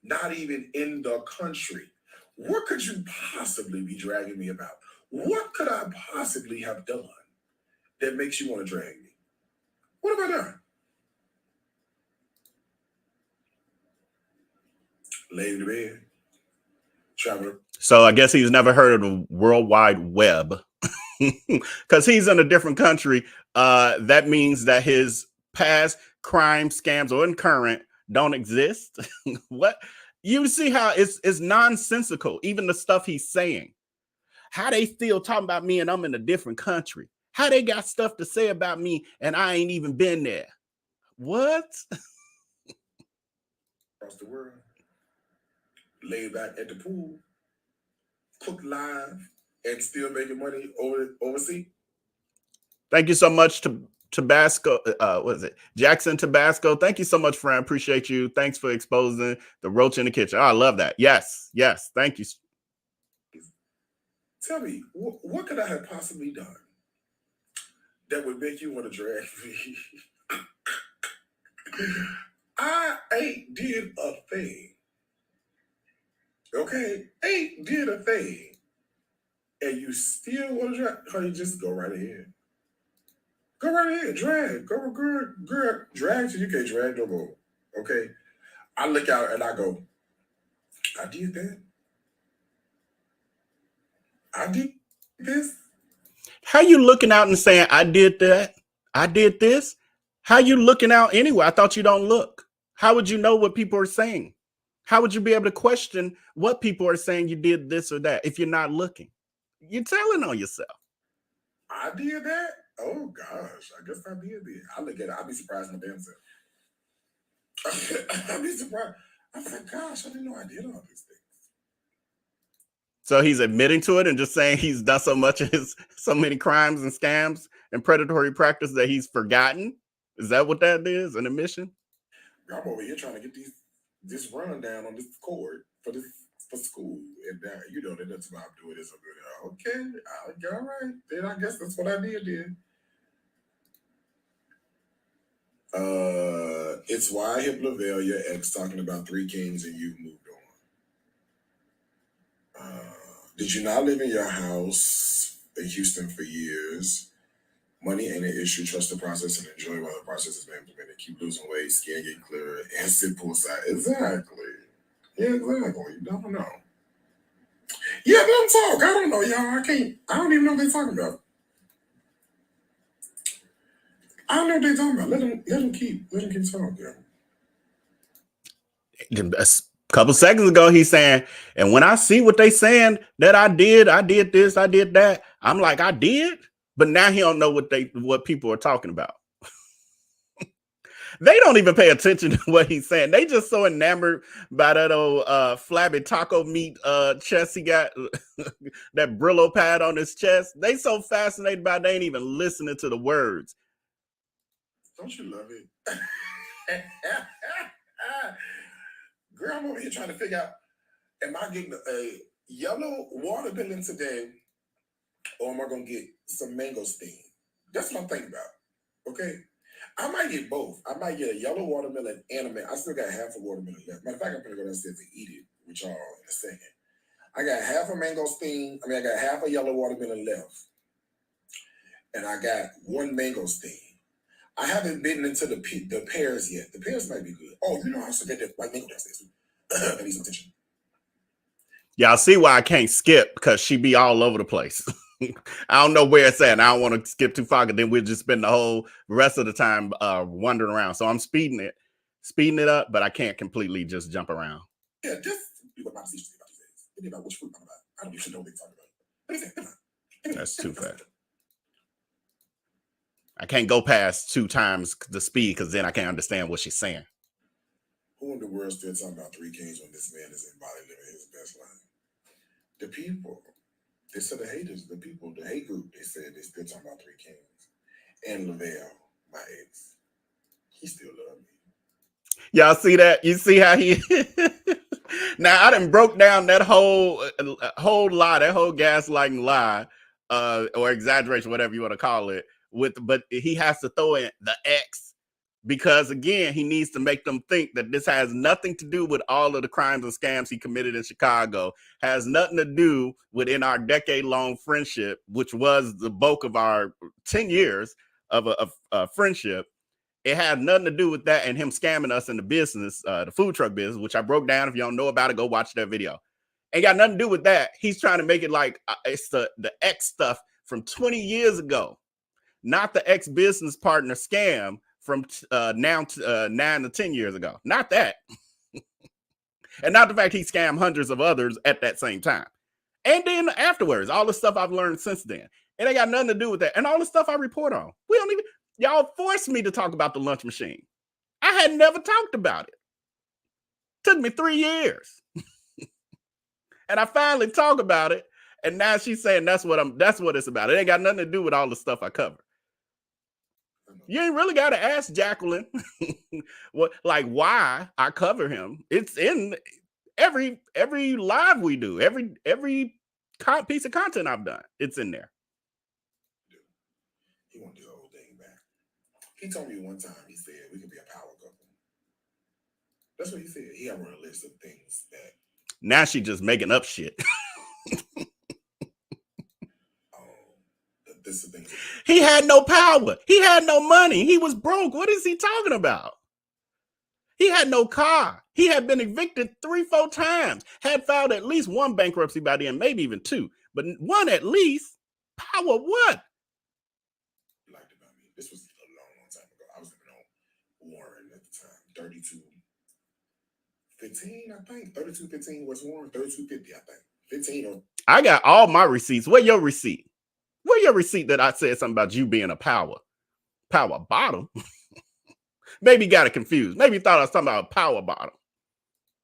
Not even in the country. What could you possibly be dragging me about? What could I possibly have done that makes you want to drag me? What have I done? Lay in the bed. Traveler. So I guess he's never heard of the World Wide Web because he's in a different country. That means that his past crime, scams, or current don't exist. What? You see how it's nonsensical, even the stuff he's saying. How they still talking about me and I'm in a different country. How they got stuff to say about me and I ain't even been there. What? Across the world. Lay back at the pool. Cook live and still making money overseas. Thank you so much to Tabasco. What is it? Jackson Tabasco. Thank you so much, friend. Appreciate you. Thanks for exposing the roach in the kitchen. Oh, I love that. Yes. Thank you. Tell me, what could I have possibly done that would make you want to drag me? I ain't did a thing. Okay? Ain't did a thing. And you still want to drag? Honey, just go right ahead. Go right ahead. Drag. Go, girl. Drag till you can't drag no more. Okay? I look out and I go, I did that. I did this. How you looking out and saying, I did that? I did this? How you looking out anyway? I thought you don't look. How would you know what people are saying? How would you be able to question what people are saying you did this or that if you're not looking? You're telling on yourself. I did that? Oh, gosh. I guess I did it. I look at it. I'd be surprised my damn self. I'd be surprised. I was like, gosh, I didn't know I did all these things. So he's admitting to it and just saying he's done so many crimes and scams and predatory practice that he's forgotten. Is that what that is? An admission? I'm over here trying to get this rundown on this cord for school, and you know that's why I'm doing this. Okay, all right. Then I guess that's what I did then. It's why Vell, your ex, talking about 3 kings and you've moved on. Did you not live in your house in Houston for years? Money ain't an issue. Trust the process and enjoy while the process is being implemented. Keep losing weight, skin getting clearer, and sit poolside. Exactly. Yeah, exactly. You don't know. Yeah, let them talk. I don't know, y'all. I don't even know what they're talking about. I don't know what they're talking about. Let them keep talking. A couple seconds ago, he's saying, and when I see what they saying that I did this, I did that. I'm like, I did, but now he don't know what people are talking about. They don't even pay attention to what he's saying. They just so enamored by that old flabby taco meat chest he got, that Brillo pad on his chest. They so fascinated by it, they ain't even listening to the words. Don't you love it? Girl, I'm over here trying to figure out, am I getting a yellow watermelon today, or am I going to get some mangosteen? That's what I'm thinking about, okay? I might get both. I might get a yellow watermelon and a mango. I still got half a watermelon left. Matter of fact, I'm going to go downstairs and eat it with y'all in a second. I got half a mangosteen. I got half a yellow watermelon left. And I got 1 mangosteen. I haven't bitten into the pears yet. The pears might be good. Oh, you know, I also got that white mango downstairs. I need some attention. Y'all see why I can't skip, because she be all over the place. I don't know where it's at. And I don't want to skip too far, because then we'll just spend the whole rest of the time wandering around. So I'm speeding it up, but I can't completely just jump around. Yeah, just be what my decisions about these days. Think about which fruit I'm about. I don't even know what they're talking about. That's too fast. I can't go past 2 times the speed, because then I can't understand what she's saying. Who in the world still talking about 3 kings when this man is in Bali living his best life? The people. They said the haters, the people, the hate group, they said they still talking about 3 kings. And Lavelle, my ex, he still love me. Y'all see that? You see how he... Now, I done broke down that whole lie, that whole gaslighting lie, or exaggeration, whatever you want to call it, but he has to throw in the X, because again, he needs to make them think that this has nothing to do with all of the crimes and scams he committed in Chicago, has nothing to do within our decade-long friendship, which was the bulk of our 10 years of a friendship. It had nothing to do with that and him scamming us in the business, the food truck business, which I broke down. If you don't know about it, go watch that video. Ain't got nothing to do with that. He's trying to make it like it's the X stuff from 20 years ago, not the ex-business partner scam from 9 to 10 years ago. Not that. And not the fact he scammed hundreds of others at that same time. And then afterwards, all the stuff I've learned since then. It ain't got nothing to do with that. And all the stuff I report on. We don't even... Y'all forced me to talk about the lunch machine. I had never talked about it. Took me 3 years. And I finally talk about it. And now she's saying that's what it's about. It ain't got nothing to do with all the stuff I cover. You ain't really got to ask Jacqueline why I cover him. It's in every live we do, every piece of content I've done. It's in there. He wanted his old thing back. He told me one time, he said, we could be a power couple. That's what he said. He had run a list of things that. Now she just making up shit. This is the thing. He had no power. He had no money. He was broke. What is he talking about? He had no car. He had been evicted 3-4 times. Had filed at least one bankruptcy by then, maybe even 2. But one at least. Power what? You liked about me. This was a long time ago. I was living on Warren at the time. 3215, I think. 3215 West Warren. 3250, I think. 15 or. I got all my receipts. Where your receipt? Where your receipt that I said something about you being a power bottom? Maybe got it confused. Maybe thought I was talking about a power bottom.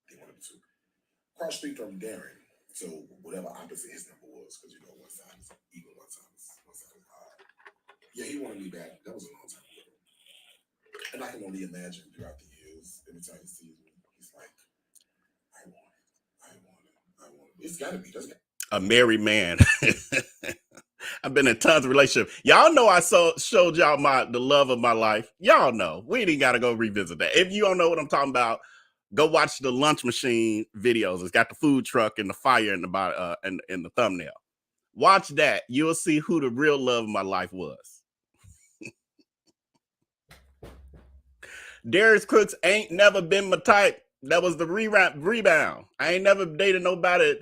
They wanted to cross street from Darren. So whatever opposite his number was, because you know one side is even, one side is odd. Yeah, he wanted me back. That was a long time ago. And I can only imagine throughout the years, every time he sees me, he's like, I want it. It's gotta be, doesn't it? A married man. I've been in tons of relationships. Y'all know I showed y'all the love of my life. Y'all know. We ain't got to go revisit that. If you don't know what I'm talking about, go watch the lunch machine videos. It's got the food truck and the fire in the in the thumbnail. Watch that. You'll see who the real love of my life was. Darius Cooks ain't never been my type. That was the rebound. I ain't never dated nobody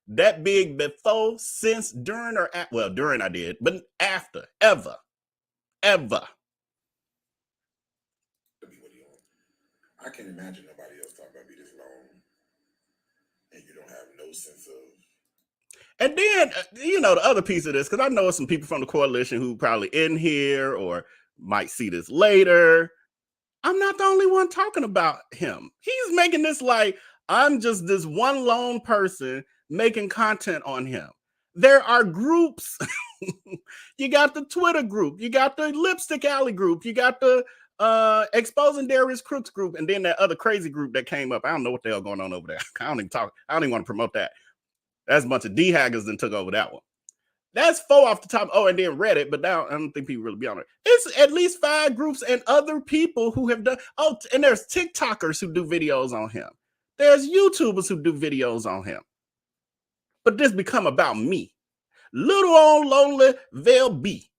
that big before, since, during, or at, well, during I did, but after, ever. I can't imagine nobody else talking about me this long, and you don't have no sense of. And then, you know, the other piece of this, because I know some people from the coalition who probably in here or might see this later. I'm not the only one talking about him. He's making this like I'm just this one lone person making content on him. There are groups. You got the Twitter group. You got the Lipstick Alley group. You got the Exposing Darius Cooks group. And then that other crazy group that came up. I don't know what the hell going on over there. I don't even want to promote that. That's a bunch of D-Haggers that took over that one. That's 4 off the top. Oh, and then Reddit, but now I don't think people really be on it. It's at least 5 groups and other people who have done. Oh, and there's TikTokers who do videos on him. There's YouTubers who do videos on him. But this become about me. Little old lonely Vell B.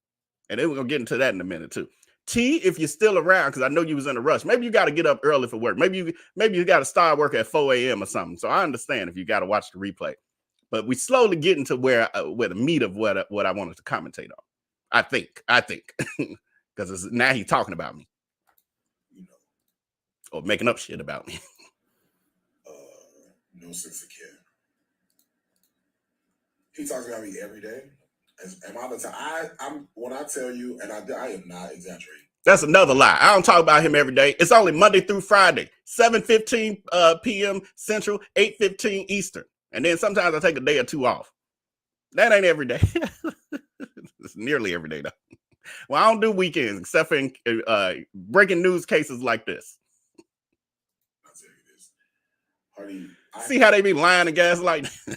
And then we're going to get into that in a minute too. T, if you're still around, because I know you was in a rush. Maybe you got to get up early for work. Maybe you got to start work at 4 a.m. or something. So I understand if you got to watch the replay. But we slowly getting to where the meat of what I wanted to commentate on. I think. Because now he's talking about me. You know. Or making up shit about me. No sense of care. He talks about me every day. Am I the time? When I tell you, and I am not exaggerating. That's another lie. I don't talk about him every day. It's only Monday through Friday, 7:15 p.m. Central, 8:15 Eastern. And then sometimes I take a day or 2 off. That ain't every day. It's nearly every day, though. Well, I don't do weekends except for in, breaking news cases like this. I'll tell you this. Hardy, see how they be lying and gaslighting?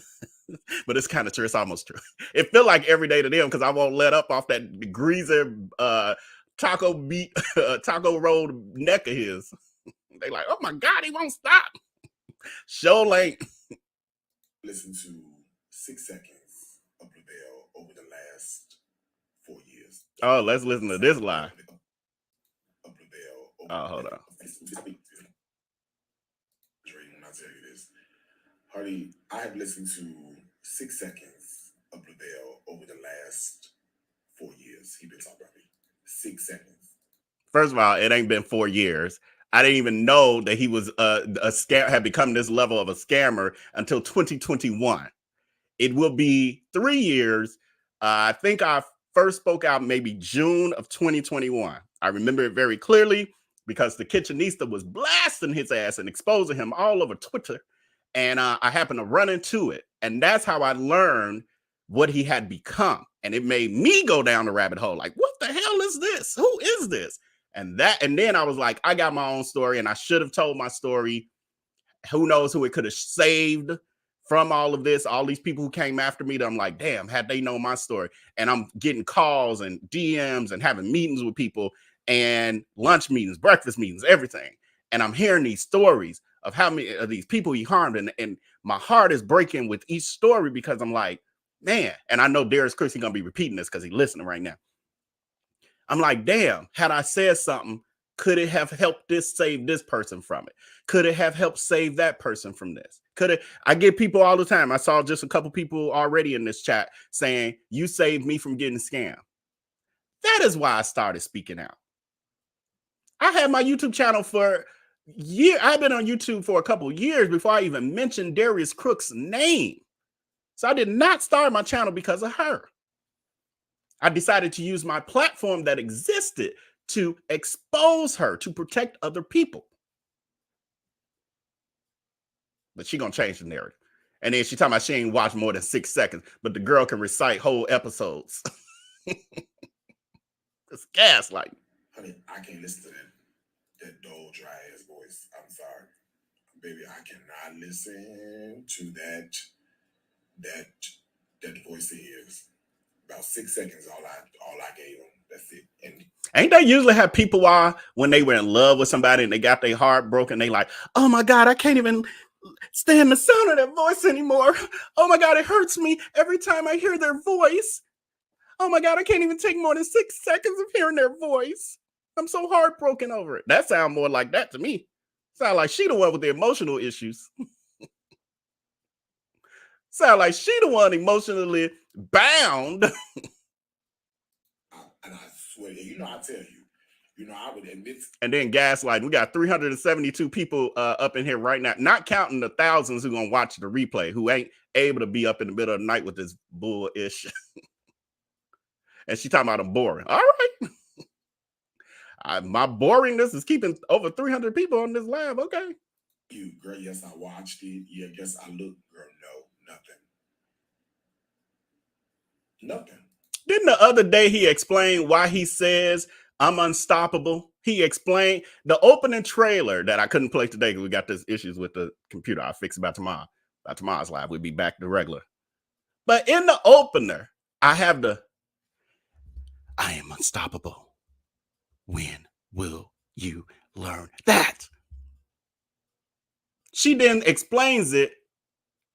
But it's kind of true. It's almost true. It feel like every day to them because I won't let up off that greasy taco roll neck of his. They like, oh my God, he won't stop. Show ain't. Listen to 6 seconds of Bell over the last 4 years. Oh, let's listen to this lie. Oh, hold on. When I tell you this, Hardy, I have listened to 6 seconds of Bell over the last 4 years. He been talking about me. 6 seconds. First of all, it ain't been 4 years. I didn't even know that he was a scam, had become this level of a scammer until 2021. It will be 3 years. I think I first spoke out maybe June of 2021. I remember it very clearly because the Kitchenista was blasting his ass and exposing him all over Twitter. And I happened to run into it. And that's how I learned what he had become. And it made me go down the rabbit hole. Like, what the hell is this? Who is this? And then I was like, I got my own story and I should have told my story. Who knows who it could have saved from all of this, all these people who came after me, that I'm like, damn, had they known my story. And I'm getting calls and DMs and having meetings with people and lunch meetings, breakfast meetings, everything. And I'm hearing these stories of how many of these people he harmed. And my heart is breaking with each story because I'm like, man, and I know Darius Cooks, he's going to be repeating this because he's listening right now. I'm like, damn, had I said something, could it have helped save this person from it? Could it have helped save that person from this? Could it? I get people all the time. I saw just a couple people already in this chat saying, you saved me from getting scammed. That is why I started speaking out. I had my YouTube channel for years. I've been on YouTube for a couple of years before I even mentioned Darius Cooks' name. So I did not start my channel because of her. I decided to use my platform that existed to expose her, to protect other people. But she gonna change the narrative. And then she talking about she ain't watched more than 6 seconds, but the girl can recite whole episodes. It's gaslighting. Honey, I can't listen to that dull, dry ass voice. I'm sorry. Baby, I cannot listen to that voice of his. About 6 seconds, all I gave him. That's it. And ain't they usually have people when they were in love with somebody and they got their heart broken, they like, oh my God, I can't even stand the sound of that voice anymore. Oh my God, it hurts me every time I hear their voice. Oh my God, I can't even take more than 6 seconds of hearing their voice. I'm so heartbroken over it. That sounds more like that to me. Sound like she the one with the emotional issues. Sound like she the one emotionally bound. And I swear, I tell you, I would admit. And then gaslighting. We got 372 people up in here right now, not counting the thousands who gonna watch the replay, who ain't able to be up in the middle of the night with this bullish. And she talking about I'm boring. All right. My boringness is keeping over 300 people on this live. Okay. You, girl, yes, I watched it. Yeah, yes, I looked, girl, no, nothing. Didn't the other day he explained why he says I'm unstoppable? He explained the opening trailer that I couldn't play today because we got this issues with the computer. I'll fix it by tomorrow. By tomorrow's live, we'll be back to regular. But in the opener, I have I am unstoppable. When will you learn that? She then explains it,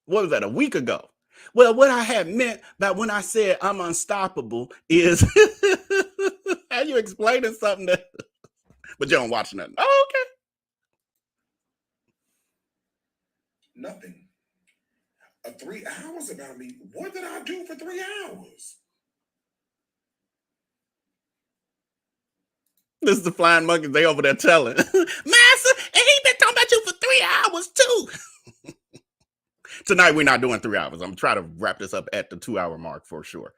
what was that, a week ago? Well, what I had meant by when I said I'm unstoppable is how you explaining something that, but you don't watch nothing. Oh, okay. Nothing. 3 hours about me. What did I do for 3 hours? This is the flying monkeys. They over there telling. Master, and he been talking about you for 3 hours too. Tonight we're not doing 3 hours. I'm trying to wrap this up at the 2 hour mark for sure.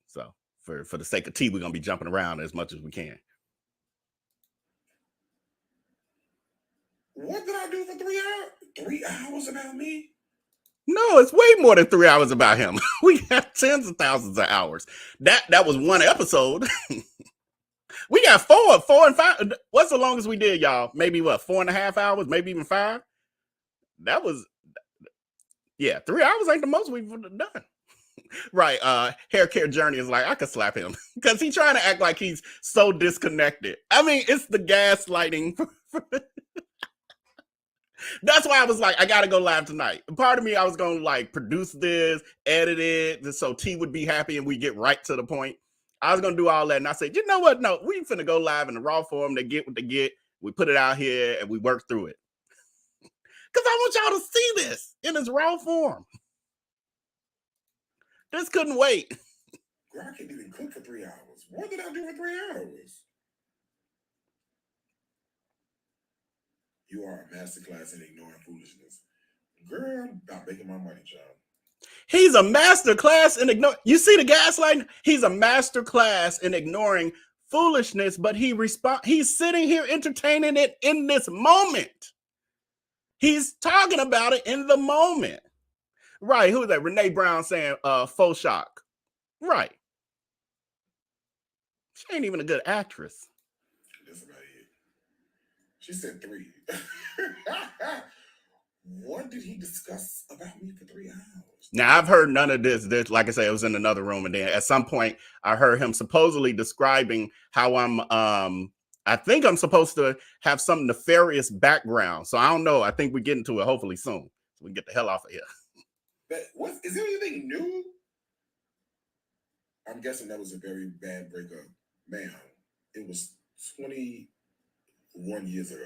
So for the sake of tea, we're gonna be jumping around as much as we can. What did I do for 3 hours? 3 hours about me? No, it's way more than 3 hours about him. We have tens of thousands of hours. That was one episode. We got four and five. What's the longest we did, y'all? Maybe what, 4.5 hours, maybe even 5. That was, yeah, 3 hours ain't the most we've done. Right. Hair care journey is like, I could slap him because he's trying to act like he's so disconnected. I mean, it's the gaslighting. That's why I was like, I gotta go live tonight. Part of me, I was gonna like produce this, edit it, so T would be happy and we get right to the point. I was gonna do all that, and I said, you know what? No, we finna go live in the raw form. They get what they get. We put it out here and we work through it. Because I want y'all to see this in its raw form. This couldn't wait. Girl, I can't even cook for 3 hours. What did I do for 3 hours? You are a masterclass in ignoring foolishness. Girl, I'm making my money, child. He's a masterclass in ignoring. You see the gaslighting? He's a masterclass in ignoring foolishness, but he's sitting here entertaining it in this moment. He's talking about it in the moment. Right. Who is that? Renee Brown saying faux shock. Right. She ain't even a good actress. That's about it. She said 3. what did he discuss about me for 3 hours? Now I've heard none of this. Like I said, it was in another room, and then at some point I heard him supposedly describing how I think I'm supposed to have some nefarious background. So I don't know. I think we get into it hopefully soon. So we can get the hell off of here. But what is there anything new? I'm guessing that was a very bad breakup. Ma'am, it was 21 years ago.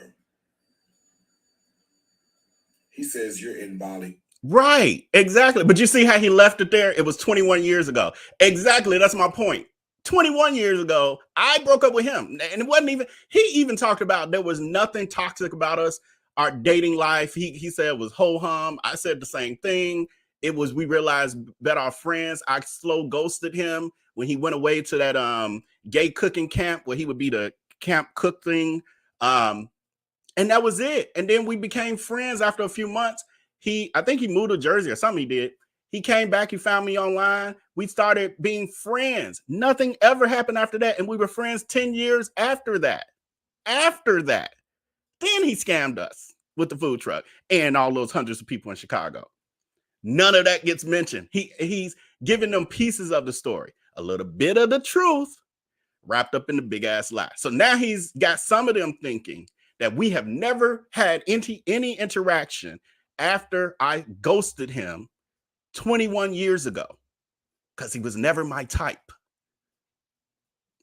He says you're in Bali. Right, exactly. But you see how he left it there? It was 21 years ago. Exactly. That's my point. 21 years ago, I broke up with him. And it wasn't even, he even talked about there was nothing toxic about us, our dating life. He said it was ho-hum. I said the same thing. It was, we realized that our friends. I slow ghosted him when he went away to that gay cooking camp where he would be the camp cook thing. And that was it. And then we became friends after a few months. I think he moved to Jersey or something he did. He came back, he found me online. We started being friends. Nothing ever happened after that. And we were friends 10 years after that. After that. Then he scammed us with the food truck and all those hundreds of people in Chicago. None of that gets mentioned. He's giving them pieces of the story, a little bit of the truth wrapped up in the big ass lie. So now he's got some of them thinking that we have never had any interaction after I ghosted him 21 years ago because he was never my type.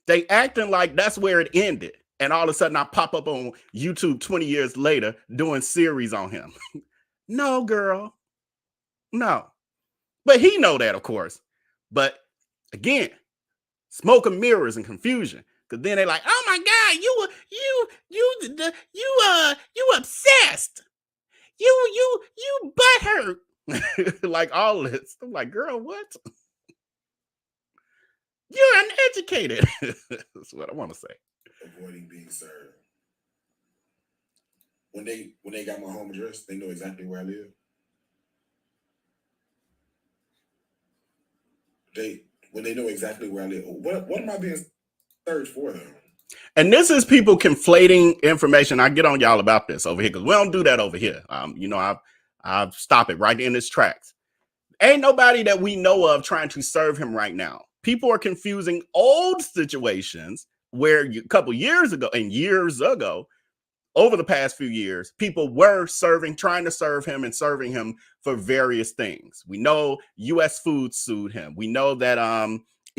They acting like that's where it ended. And all of a sudden I pop up on YouTube 20 years later doing series on him. No, girl. No. But he know that, of course. But again, smoke and mirrors and confusion. Because then they like, oh my God, you obsessed. You butthurt. Like all this. I'm like, girl, what? You're uneducated. That's what I want to say. Avoiding being served. When they got my home address, they know exactly where I live. When they know exactly where I live, what am I being searched for them? And this is people conflating information. I get on y'all about this over here because we don't do that over here. I've stopped it right in its tracks. Ain't nobody that we know of trying to serve him right now. People are confusing old situations where a couple years ago and years ago, over the past few years, people were trying to serve him and serving him for various things. We know U.S. Foods sued him. We know that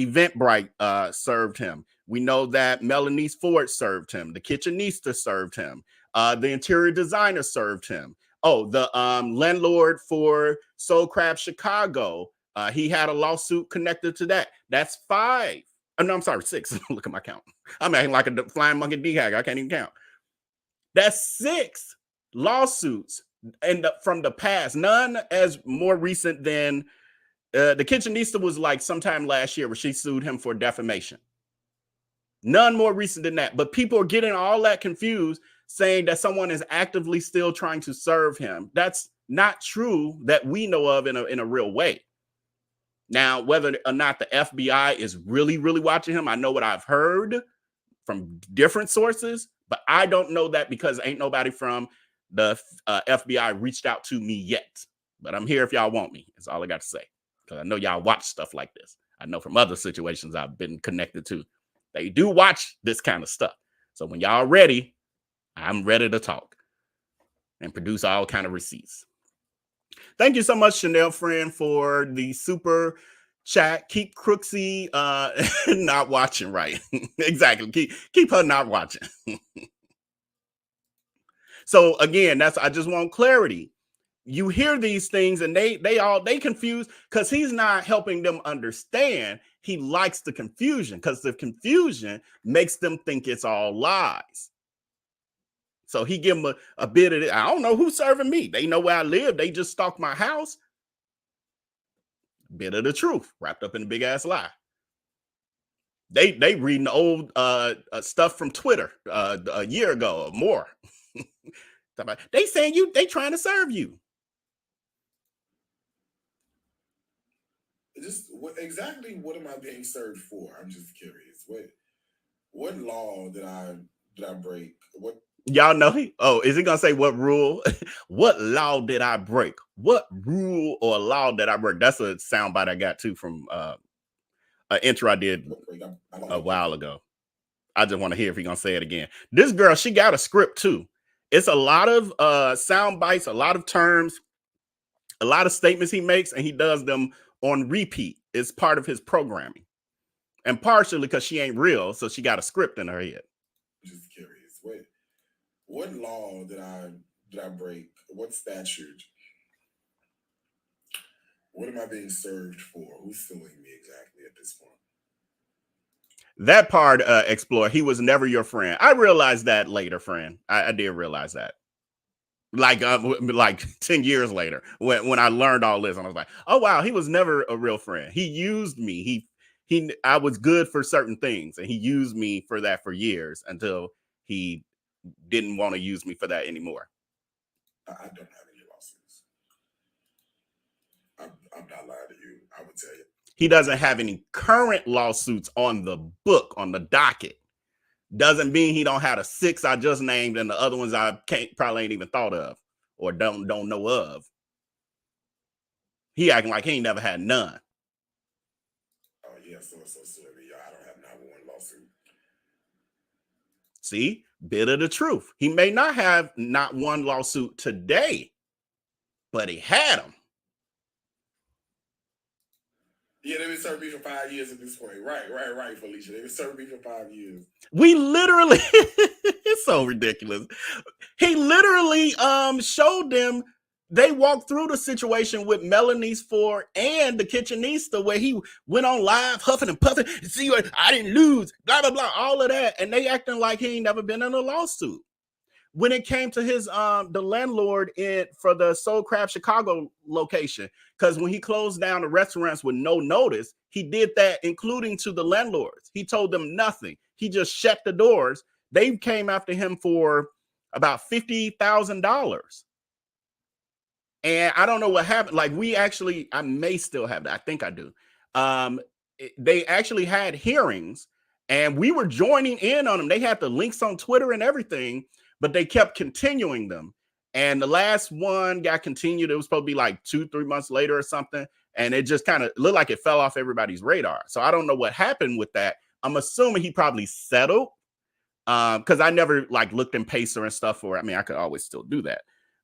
Eventbrite served him. We know that Melanie Ford served him. The Kitchenista served him. The interior designer served him. Oh, the landlord for Soul Crab Chicago, he had a lawsuit connected to that. That's 5. Oh, no, I'm sorry, 6. Look at my count. I'm acting like a flying monkey D-Hive. I can't even count. That's 6 lawsuits from the past. None as more recent than the Kitchenista was like sometime last year where she sued him for defamation. None more recent than that. But people are getting all that confused, saying that someone is actively still trying to serve him. That's not true that we know of in a real way. Now, whether or not the FBI is really, really watching him, I know what I've heard from different sources, but I don't know that because ain't nobody from the FBI reached out to me yet. But I'm here if y'all want me. That's all I got to say. Because I know y'all watch stuff like this. I know from other situations I've been connected to. They do watch this kind of stuff. So when y'all ready, I'm ready to talk and produce all kind of receipts. Thank you so much, Chanel friend, for the super chat. Keep Crooksy not watching, right? Exactly. Keep her not watching. So again, I just want clarity. You hear these things and they confuse because he's not helping them understand. He likes the confusion because the confusion makes them think it's all lies. So he give them a bit of it. I don't know who's serving me. They know where I live. They just stalked my house. Bit of the truth wrapped up in a big ass lie. They reading the old stuff from Twitter a year ago or more. They saying they trying to serve you. Just exactly what am I being served for? I'm just curious. What law did I break? What Y'all know is he gonna say what rule? What law did I break? What rule or law did I break? That's a soundbite I got too from an intro I did a while ago. I just want to hear if he's gonna say it again. This girl, she got a script too. It's a lot of sound bites, a lot of terms, a lot of statements he makes, and he does them on repeat. It's part of his programming. And partially because she ain't real, so she got a script in her head. I'm just curious. What law did I break? What statute? What am I being served for? Who's suing me exactly at this point? That part, Explore, he was never your friend. I realized that later, friend. I did realize that. Like 10 years later, when I learned all this, and I was like, oh wow, he was never a real friend. He used me. I was good for certain things, and he used me for that for years until he didn't want to use me for that anymore. I don't have any lawsuits. I'm not lying to you. I would tell you. He doesn't have any current lawsuits on the book, on the docket. Doesn't mean he don't have the 6 I just named and the other ones I probably ain't even thought of or don't know of. He acting like he ain't never had none. Oh yeah, so silly. I don't have not one lawsuit. See, bit of the truth. He may not have not one lawsuit today, but he had them. Yeah, they've been serving me for 5 years at this point. Right, Felicia. They've been serving me for 5 years. We literally, it's so ridiculous. He literally showed them. They walked through the situation with Melanie's 4 and the kitchenista where he went on live huffing and puffing. See, I didn't lose, blah, blah, blah, all of that. And they acting like he ain't never been in a lawsuit. When it came to his the landlord for the Soul Crab Chicago location, because when he closed down the restaurants with no notice, he did that including to the landlords. He told them nothing. He just shut the doors. They came after him for about $50,000. And I don't know what happened. Like I may still have that. I think I do. They actually had hearings and we were joining in on them. They had the links on Twitter and everything, but they kept continuing them. And the last one got continued. It was supposed to be like 2-3 months later or something. And it just kind of looked like it fell off everybody's radar. So I don't know what happened with that. I'm assuming he probably settled because I never like looked in Pacer and stuff for it. I mean, I could always still do that.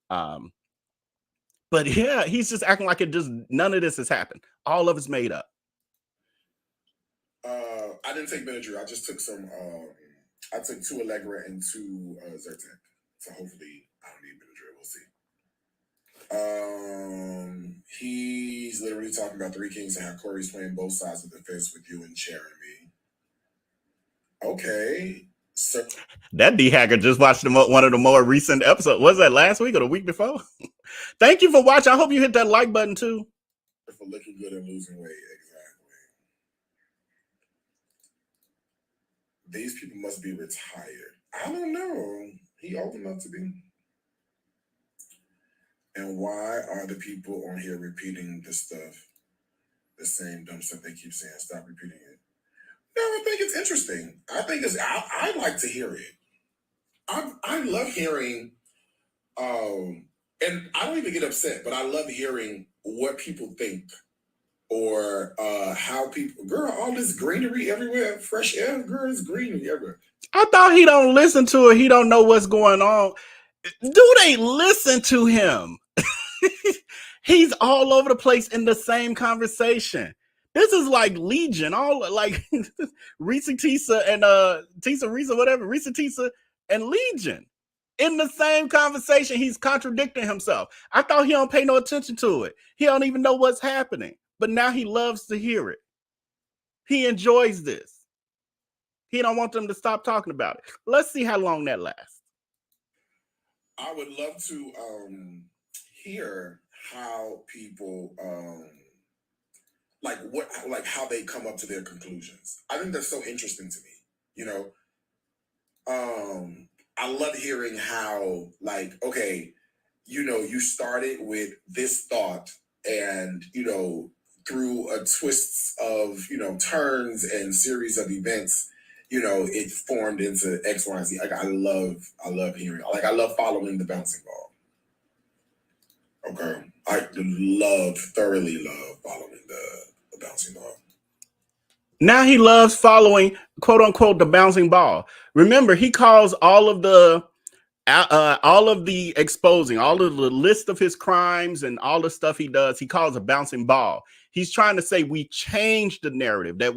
But yeah, he's just acting like none of this has happened. All of it's made up. I didn't take Benadryl. I just took some. I took 2 Allegra and 2 Zyrtec. So hopefully I don't need Benadryl. We'll see. He's literally talking about 3 Kings and how Corey's playing both sides of the fence with you and sharing me. Okay. So that D-Hacker just watched one of the more recent episodes. Was that last week or the week before? Thank you for watching. I hope you hit that like button too. For looking good and losing weight. Exactly. These people must be retired. I don't know. He old enough to be. And why are the people on here repeating the stuff, the same dumb stuff they keep saying? Stop repeating it. No, I think it's interesting. I like to hear it. I love hearing, and I don't even get upset, but I love hearing what people think or how people, girl, all this greenery everywhere, fresh air, girl, it's greenery everywhere. I thought he don't listen to it. He don't know what's going on. Do they listen to him? He's all over the place in the same conversation. This is like Legion, all like Risa Tisa and Tisa Risa, whatever, Risa Tisa and Legion. In the same conversation, he's contradicting himself. I thought he don't pay no attention to it. He don't even know what's happening. But now he loves to hear it. He enjoys this. He don't want them to stop talking about it. Let's see how long that lasts. I would love to hear how people like how they come up to their conclusions. I think that's so interesting to me. You know, I love hearing how, like, okay, you know, you started with this thought and, you know, through a twists of, you know, turns and series of events, it formed into X, Y, and Z. Like I love hearing. Like I love following the bouncing ball. Okay, I thoroughly love following the bouncing ball. Now he loves following, quote unquote, the bouncing ball. Remember, he calls all of the exposing, all of the list of his crimes and all the stuff he does, he calls a bouncing ball. He's trying to say we change the narrative, that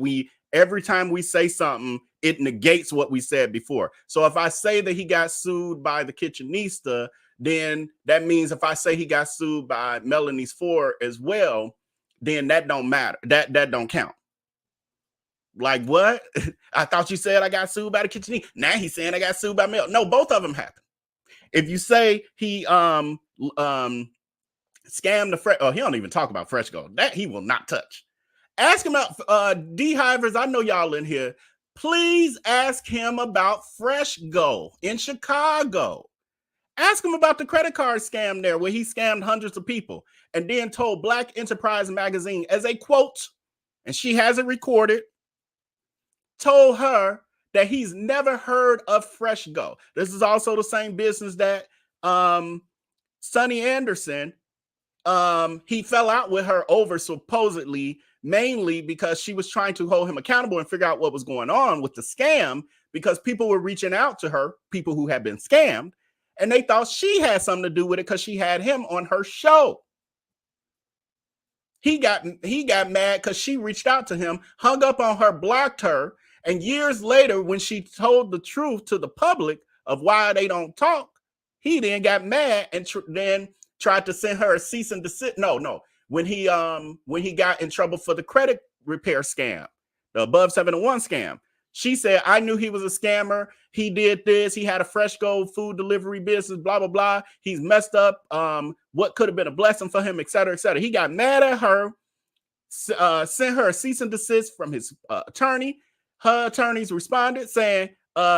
every time we say something, it negates what we said before. So if I say that he got sued by the Kitchenista, then that means if I say he got sued by Melanie's 4 as well, then that don't matter. That don't count. Like what? I thought you said I got sued by the Kitchenista. Now he's saying I got sued by Mel. No, both of them happen. If you say he scammed the fresh, he don't even talk about Fresh Go. That he will not touch. Ask him about D-Hivers. I know y'all in here. Please ask him about Fresh Go in Chicago. Ask him about the credit card scam there, where he scammed hundreds of people and then told Black Enterprise Magazine as a quote, and she has it recorded, told her that he's never heard of Fresh Go. This is also the same business that Sonny Anderson, he fell out with her over, supposedly, mainly because she was trying to hold him accountable and figure out what was going on with the scam, because people were reaching out to her, people who had been scammed, and they thought she had something to do with it because she had him on her show. He got mad because she reached out to him, hung up on her, blocked her, and years later, when she told the truth to the public of why they don't talk, he then got mad and then tried to send her a cease and desist. No. When he got in trouble for the credit repair scam, the above 701 scam, she said, I knew he was a scammer. He did this. He had a Fresh Go food delivery business, blah, blah, blah. He's messed up. What could have been a blessing for him, et cetera, et cetera. He got mad at her, sent her a cease and desist from his attorney. Her attorneys responded saying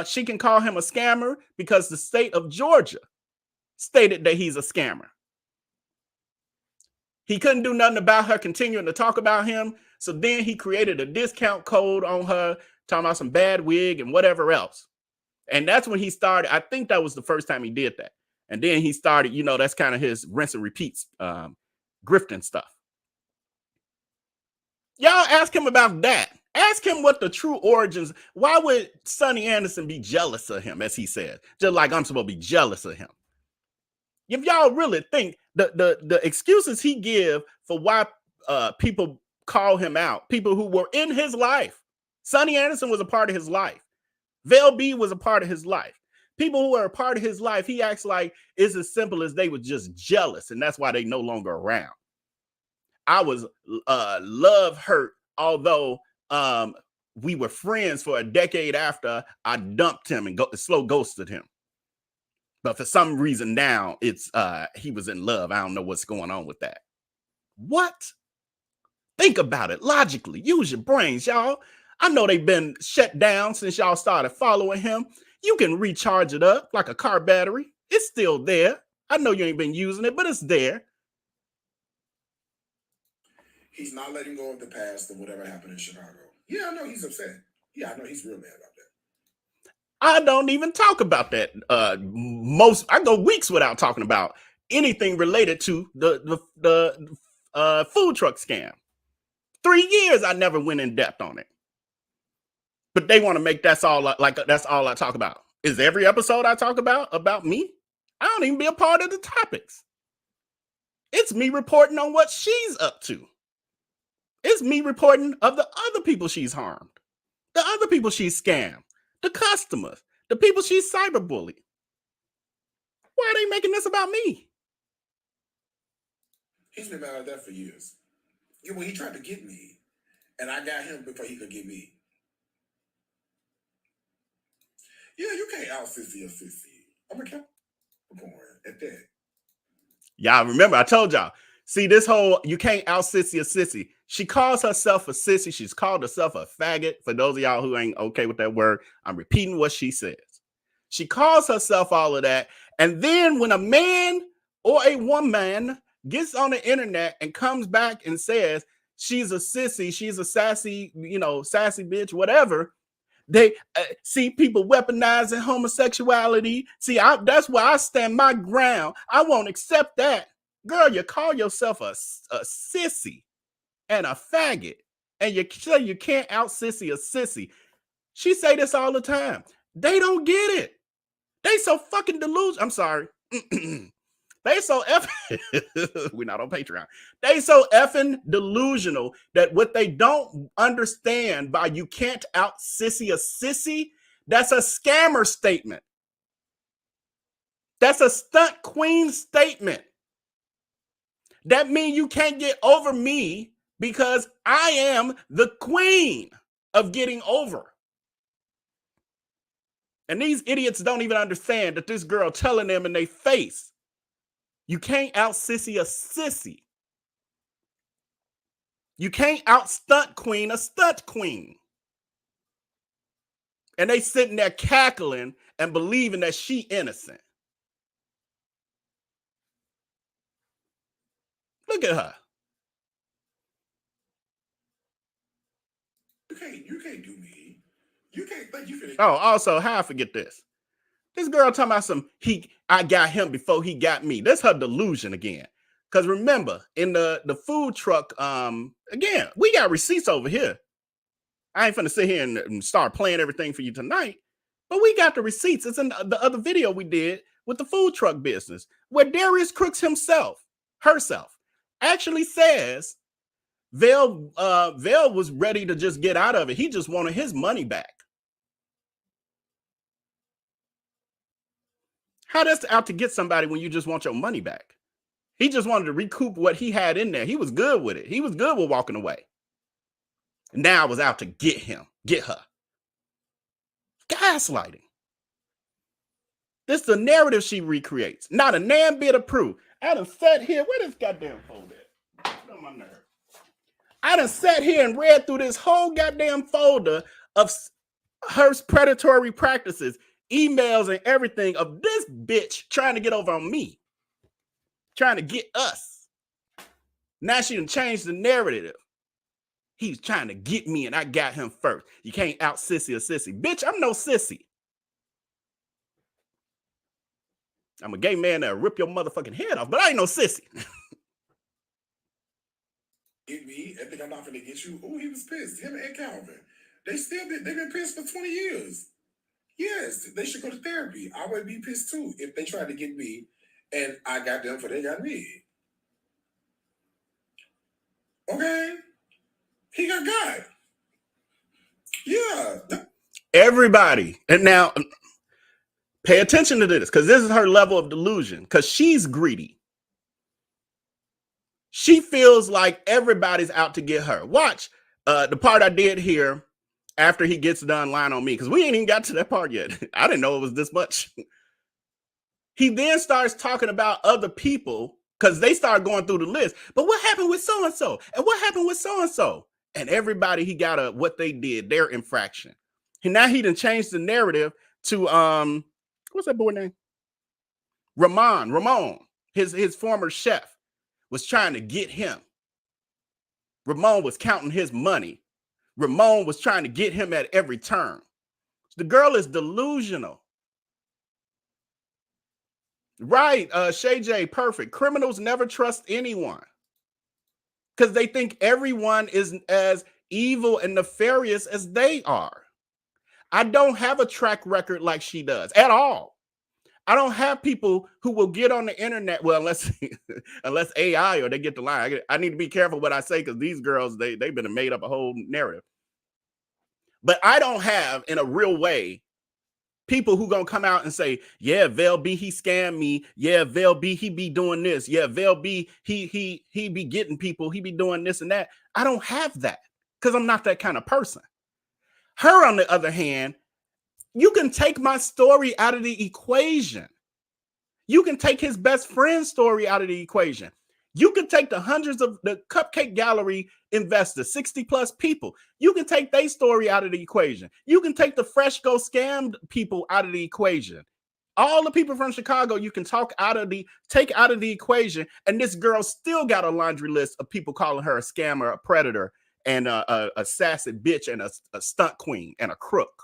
she can call him a scammer because the state of Georgia stated that he's a scammer. He couldn't do nothing about her continuing to talk about him. So then he created a discount code on her, talking about some bad wig and whatever else. And that's when he started. I think that was the first time he did that. And then he started, that's kind of his rinse and repeats, grifting stuff. Y'all ask him about that. Ask him what the true origins. Why would Sonny Anderson be jealous of him, as he said? Just like I'm supposed to be jealous of him. If y'all really think the excuses he give for why people call him out, people who were in his life. Sonny Anderson was a part of his life. Vell B was a part of his life. People who are a part of his life, he acts like it's as simple as they were just jealous, and that's why they no longer around. I was love hurt, although we were friends for a decade after I dumped him and slow ghosted him. But for some reason now it's he was in love. I don't know what's going on with that. What? Think about it logically. Use your brains, y'all. I know they've been shut down since y'all started following him. You can recharge it up like a car battery. It's still there. I know you ain't been using it, but it's there. He's not letting go of the past of whatever happened in Chicago. Yeah, I know he's upset. Yeah, I know he's real mad about that. I don't even talk about that. I go weeks without talking about anything related to the food truck scam. 3 years I never went in depth on it. But they want to make that's all I talk about. Is every episode I talk about me? I don't even be a part of the topics. It's me reporting on what she's up to. It's me reporting of the other people she's harmed, the other people she's scammed, the customers, the people she's cyberbullied. Why are they making this about me? He's been mad at that for years. When he tried to get me, and I got him before he could get me. Yeah, you can't out sissy a sissy. I'm a Capricorn at that. Y'all remember, I told y'all. See, this whole you can't out sissy a sissy. She calls herself a sissy. She's called herself a faggot. For those of y'all who ain't okay with that word, I'm repeating what she says. She calls herself all of that. And then when a man or a woman gets on the internet and comes back and says she's a sissy, she's a sassy, sassy bitch, whatever, They see people weaponizing homosexuality. See, that's where I stand my ground. I won't accept that. Girl, you call yourself a sissy and a faggot, and you say you can't out sissy a sissy. She say this all the time. They don't get it. They so fucking delusional. I'm sorry. They so effing, we're not on Patreon. They so effing delusional that what they don't understand by you can't out sissy a sissy, that's a scammer statement. That's a stunt queen statement. That means you can't get over me because I am the queen of getting over. And these idiots don't even understand that this girl telling them in their face, you can't out sissy a sissy. You can't out stunt queen a stunt queen. And they sitting there cackling and believing that she innocent. Look at her. You can't do me. You can't think you can. Oh, also, how I forget this? This girl talking about I got him before he got me. That's her delusion again. Because remember, in the food truck, again, we got receipts over here. I ain't finna sit here and start playing everything for you tonight, but we got the receipts. It's in the other video we did with the food truck business, where Darius Cooks herself, actually says Vell was ready to just get out of it. He just wanted his money back. How that's out to get somebody when you just want your money back? He just wanted to recoup what he had in there. He was good with it. He was good with walking away. Now I was out to get her. Gaslighting. This is the narrative she recreates. Not a damn bit of proof. I done sat here. Where this goddamn folder at? Get on my nerve. I done sat here and read through this whole goddamn folder of her predatory practices, emails and everything of this bitch trying to get over on me. Trying to get us. Now she done changed the narrative. He's trying to get me and I got him first. You can't out sissy a sissy. Bitch, I'm no sissy. I'm a gay man that'll rip your motherfucking head off, but I ain't no sissy. Get me and think I'm not gonna get you. Oh, he was pissed. Him and Calvin. They've been pissed for 20 years. Yes, they should go to therapy. I would be pissed too if they tried to get me and I got them for they got me. Okay. He got. Yeah. Everybody. And now pay attention to this, because this is her level of delusion, because she's greedy. She feels like everybody's out to get her. Watch the part I did here after he gets done lying on me, because we ain't even got to that part yet. I didn't know it was this much. He then starts talking about other people because they start going through the list. But what happened with so-and-so? And what happened with so-and-so? And everybody, he got what they did, their infraction. And now he done changed the narrative to, what's that boy name? Ramon, his former chef, was trying to get him. Ramon was counting his money. Ramon was trying to get him at every turn. The girl is delusional. Right, Shay J, perfect. Criminals never trust anyone because they think everyone is as evil and nefarious as they are. I don't have a track record like she does at all. I don't have people who will get on the internet. Well, unless AI or they get the line. I need to be careful what I say because these girls, they've been made up a whole narrative. But I don't have, in a real way, people who gonna come out and say, yeah, Vell B, he scammed me. Yeah, Vell B, he be doing this. Yeah, Vell B, he be getting people. He be doing this and that. I don't have that because I'm not that kind of person. Her, on the other hand, you can take my story out of the equation. You can take his best friend's story out of the equation. You can take the hundreds of the Cupcake Gallery investors, 60 plus people. You can take their story out of the equation. You can take the Fresh Go scammed people out of the equation. All the people from Chicago, you can take out of the equation. And this girl still got a laundry list of people calling her a scammer, a predator, and a sassy bitch, and a stunt queen, and a crook.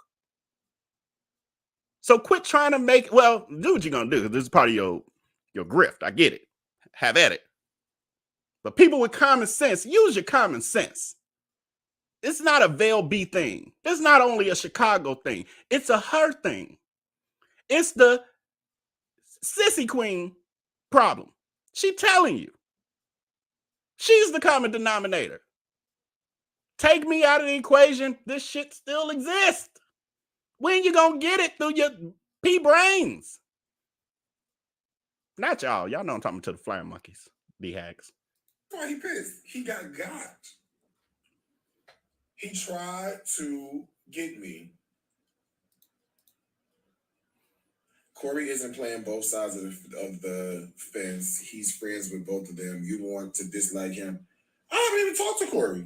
So quit trying to make, well, do what you're going to do. This is part of your grift. I get it. Have at it. But people with common sense, use your common sense. It's not a Vell B thing. It's not only a Chicago thing. It's a her thing. It's the sissy queen problem. She telling you. She's the common denominator. Take me out of the equation. This shit still exists. When you gonna get it through your pea brains? Not y'all. Y'all know I'm talking to the flying monkeys. D-Hags. Why he pissed? He got. He tried to get me. Corey isn't playing both sides of the fence. He's friends with both of them. You want to dislike him. I haven't even talked to Corey.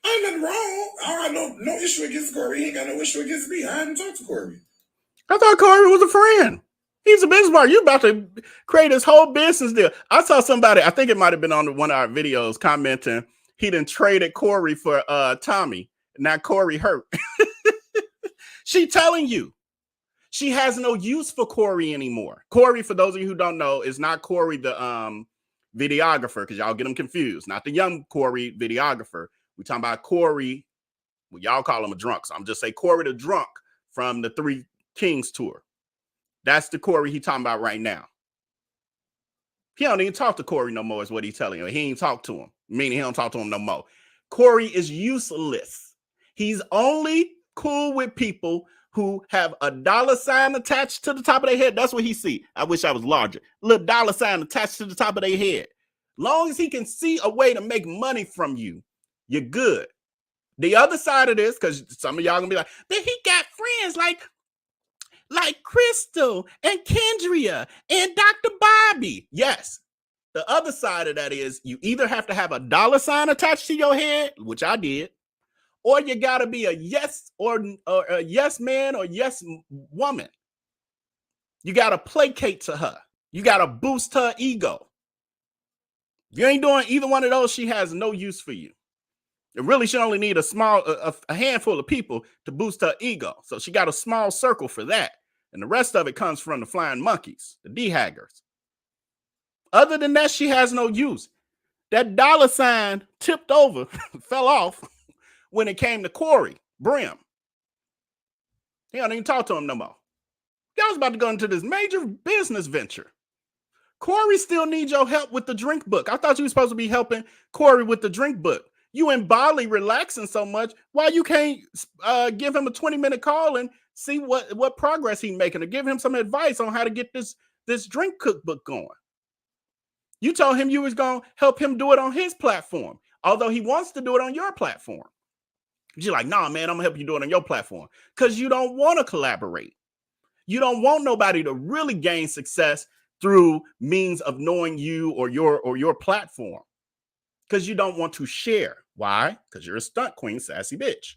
I ain't nothing wrong. I got no issue against Corey. He ain't got no issue against me. I haven't talked to Corey. I thought Corey was a friend. He's a business partner. You about to create this whole business deal. I saw somebody, I think it might have been on one of our videos, commenting he done traded Corey for Tommy. Now Corey hurt. She telling you. She has no use for Corey anymore. Corey, for those of you who don't know, is not Corey the videographer, because y'all get him confused. Not the young Corey videographer. We're talking about Corey, well, y'all call him a drunk. So I'm just say Corey the drunk from the Three Kings tour. That's the Corey he talking about right now. He don't even talk to Corey no more, is what he's telling you. He ain't talk to him, meaning he don't talk to him no more. Corey is useless. He's only cool with people who have a $sign attached to the top of their head. That's what he see. I wish I was larger. Little $sign attached to the top of their head. Long as he can see a way to make money from you, you're good. The other side of this, because some of y'all gonna be like, then he got friends like Crystal and Kendria and Dr. Bobby. Yes. The other side of that is you either have to have a $sign attached to your head, which I did, or you got to be a yes or a yes man or yes woman. You got to placate to her. You got to boost her ego. You ain't doing either one of those, she has no use for you. It really should only need a handful of people to boost her ego. So she got a small circle for that. And the rest of it comes from the flying monkeys, the D-Haggers. Other than that, she has no use. That $sign tipped over, fell off when it came to Corey Brim. He don't even talk to him no more. Y'all was about to go into this major business venture. Corey still needs your help with the drink book. I thought you were supposed to be helping Corey with the drink book. You in Bali relaxing so much, why you can't give him a 20-minute call and see what progress he's making, or give him some advice on how to get this drink cookbook going? You told him you was going to help him do it on his platform, although he wants to do it on your platform. You're like, nah, man, I'm going to help you do it on your platform, because you don't want to collaborate. You don't want nobody to really gain success through means of knowing you or your platform, because you don't want to share. Why? Because you're a stunt queen, sassy bitch.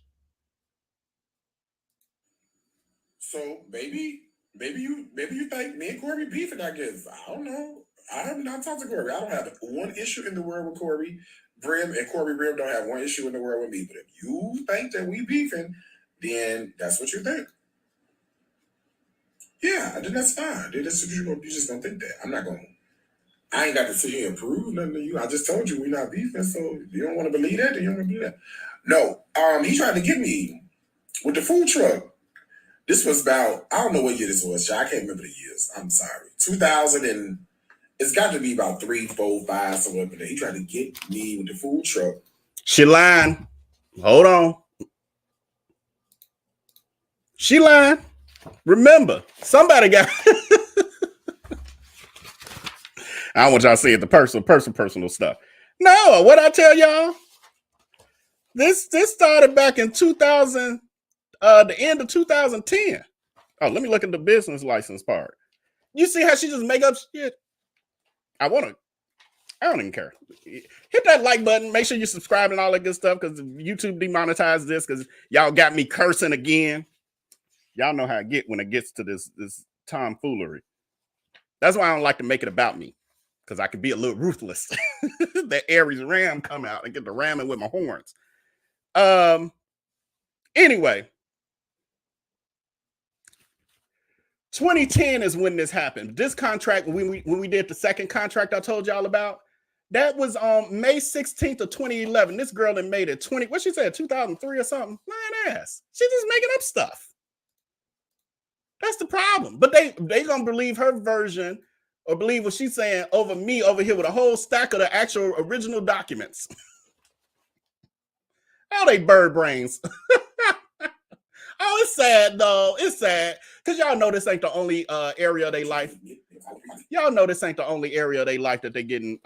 So maybe you think me and Corey beefing, I guess. I don't know. I have not talked to Corey. I don't have one issue in the world with Corey Brim, and Corey Brim don't have one issue in the world with me. But if you think that we beefing, then that's what you think. Yeah, then that's fine. Then that's what you just gonna think that. I'm not gonna. I ain't got to sit here and prove nothing to you. I just told you we're not beefing, so if you don't want to believe that, then you don't want to believe that. No, he tried to get me with the food truck. This was about, I don't know what year this was, I can't remember the years. I'm sorry. 2000 and it's got to be about 3, 4, 5, somewhere up in there. He tried to get me with the food truck. She lying. Hold on. She lying. Remember, somebody got... I don't want y'all to see it, the personal stuff. No, what I tell y'all? This started back in 2000, the end of 2010. Oh, let me look at the business license part. You see how she just make up shit? I don't even care. Hit that like button. Make sure you subscribe and all that good stuff, because YouTube demonetized this because y'all got me cursing again. Y'all know how I get when it gets to this tomfoolery. That's why I don't like to make it about me, because I could be a little ruthless. That Aries ram come out and get the ramming with my horns. Anyway, 2010 is when this happened. This contract, when we did the second contract I told y'all about, that was on May 16th of 2011. This girl that made it 20, what she said, 2003 or something? Lying ass. She's just making up stuff. That's the problem. But they gonna believe her version or believe what she's saying over me over here with a whole stack of the actual original documents. How they bird brains. Oh, it's sad though. It's sad because y'all know this ain't the only area of their life. Y'all know this ain't the only area of their life that they getting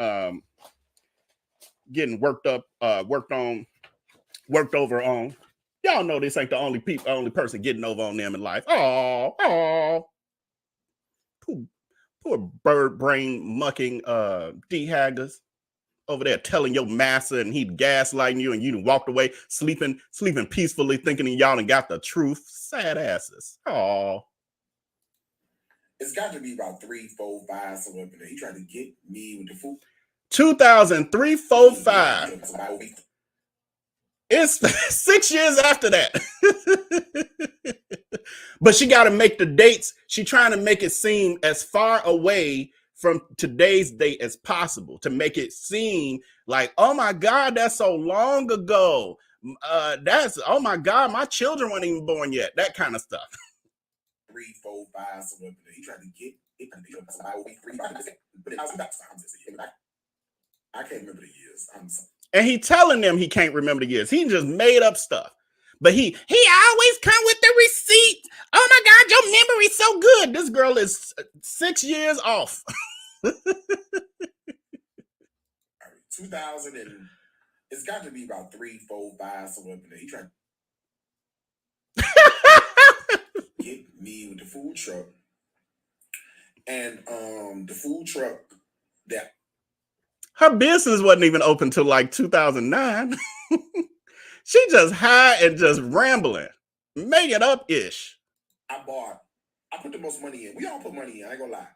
worked up, worked over on. Y'all know this ain't the only person getting over on them in life. Oh, poor bird brain mucking D-Haggers over there telling your master and he gaslighting you and you walked away sleeping peacefully thinking y'all done got the truth. Sad asses. Oh. It's got to be about 3, 4, 5 somewhere up in there. He tried to get me with the food. 2003, 4, 5. It's 6 years after that. But she got to make the dates. She trying to make it seem as far away from today's date as possible to make it seem like, oh my God, that's so long ago. Oh my God, my children weren't even born yet. That kind of stuff. 3, 4, 5, somewhere. He tried to get it. I can't remember the years. I'm sorry. And he telling them he can't remember the years. He just made up stuff. But he always come with the receipt. Oh my God, your memory's so good. This girl is 6 years off. 2000 and it's got to be about 3, 4, 5 somewhere up in there. He tried to get me with the food truck. And the food truck that her business wasn't even open till like 2009. She just high and just rambling, making up ish. I put the most money in. We all put money in. I ain't gonna lie.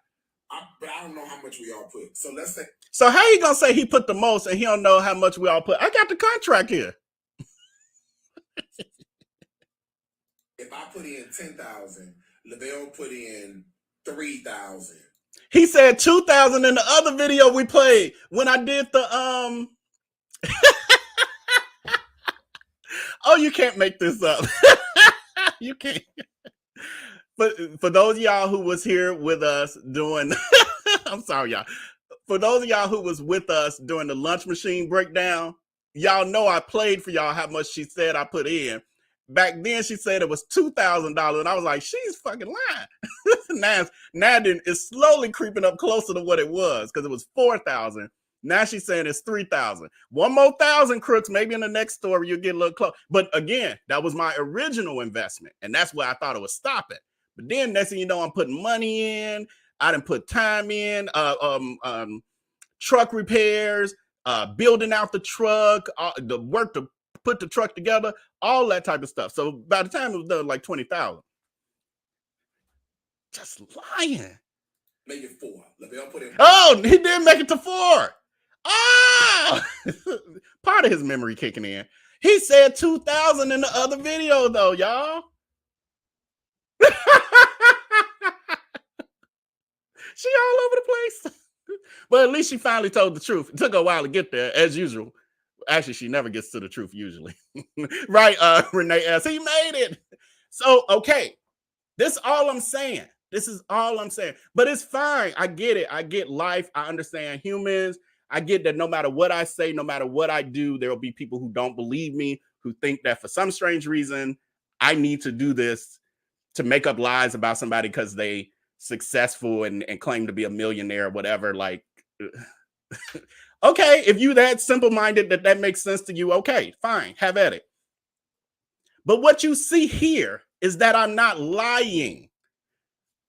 But I don't know how much we all put. So let's say. So how you gonna say he put the most and he don't know how much we all put? I got the contract here. If I put in 10,000, Lavelle put in 3,000. He said 2,000 in the other video we played when I did the Oh, you can't make this up. You can't. But for those of y'all who was here with us doing, I'm sorry, y'all. For those of y'all who was with us during the lunch machine breakdown, y'all know I played for y'all how much she said I put in. Back then, she said it was $2,000, and I was like, she's fucking lying. now it's slowly creeping up closer to what it was because it was 4,000. Now she's saying it's 3,000. One more 1,000, Crooks. Maybe in the next story you'll get a little close. But again, that was my original investment, and that's where I thought it was stopping. But then next thing you know, I'm putting money in. I didn't put time in. Truck repairs, building out the truck, the work to put the truck together, all that type of stuff. So by the time it was done, like 20,000. Just lying. Make it 4. Lavelle put in. Oh, he did make it to 4. Oh, part of his memory kicking in. He said 2,000 in the other video, though, y'all. She all over the place. But at least she finally told the truth. It took her a while to get there, as usual. Actually, she never gets to the truth usually. Right, Renee S. He made it. So, okay. This is all I'm saying. This is all I'm saying. But it's fine. I get it. I get life. I understand humans. I get that no matter what I say, no matter what I do, there will be people who don't believe me, who think that for some strange reason, I need to do this to make up lies about somebody because they successful and claim to be a millionaire or whatever. Like, okay, if you that simple-minded that makes sense to you, okay, fine, have at it. But what you see here is that I'm not lying.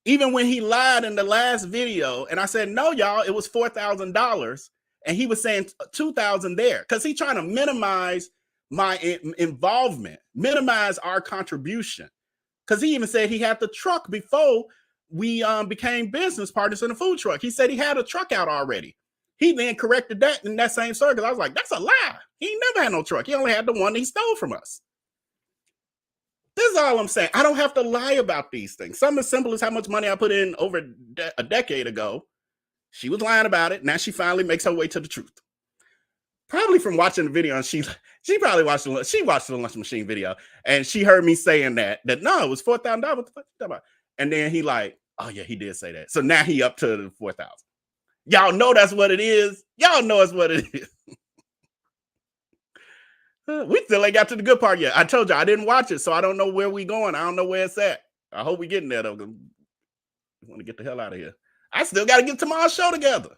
Even when he lied in the last video, and I said, no, y'all, it was $4,000. And he was saying 2,000 there because he's trying to minimize my involvement, minimize our contribution. Because he even said he had the truck before we became business partners in the food truck. He said he had a truck out already. He then corrected that in that same story because I was like, that's a lie. He never had no truck. He only had the one he stole from us. This is all I'm saying. I don't have to lie about these things. Something as simple as how much money I put in over a decade ago. She was lying about it. Now she finally makes her way to the truth. Probably from watching the video, and she probably watched the lunch machine video, and she heard me saying that no, it was $4,000. What the fuck you talking about? And then he like, oh yeah, he did say that. So now he up to the 4,000. Y'all know that's what it is. Y'all know it's what it is. We still ain't got to the good part yet. I told you I didn't watch it, so I don't know where we going. I don't know where it's at. I hope we getting there though. We want to get the hell out of here. I still got to get tomorrow's show together.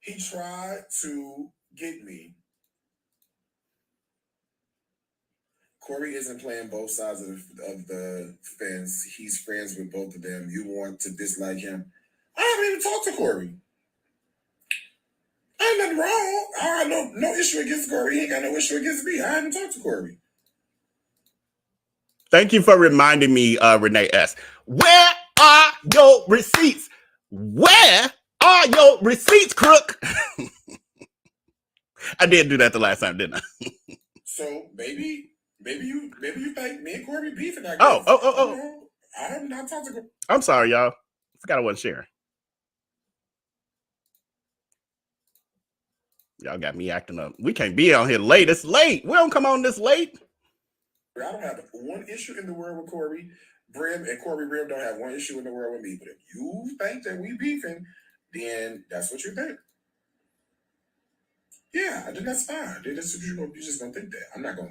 He tried to get me. Corey isn't playing both sides of the fence. He's friends with both of them. You want to dislike him. I haven't even talked to Corey. I ain't nothing wrong. I got no issue against Corey. He ain't got no issue against me. I haven't talked to Corey. Thank you for reminding me, Renee S. Where are your receipts? Where are your receipts, Crook? I did do that the last time, didn't I? So maybe you think me and Corey beefing. I guess. Oh. I have not talked to Corey. I'm sorry, y'all. I forgot I wasn't sharing. Y'all got me acting up. We can't be on here late. It's late. We don't come on this late. I don't have one issue in the world with Corey Brim, and Corey Brim don't have one issue in the world with me. But if you think that we beefing, then that's what you think. Yeah, then that's fine. Then that's what you just gonna think that.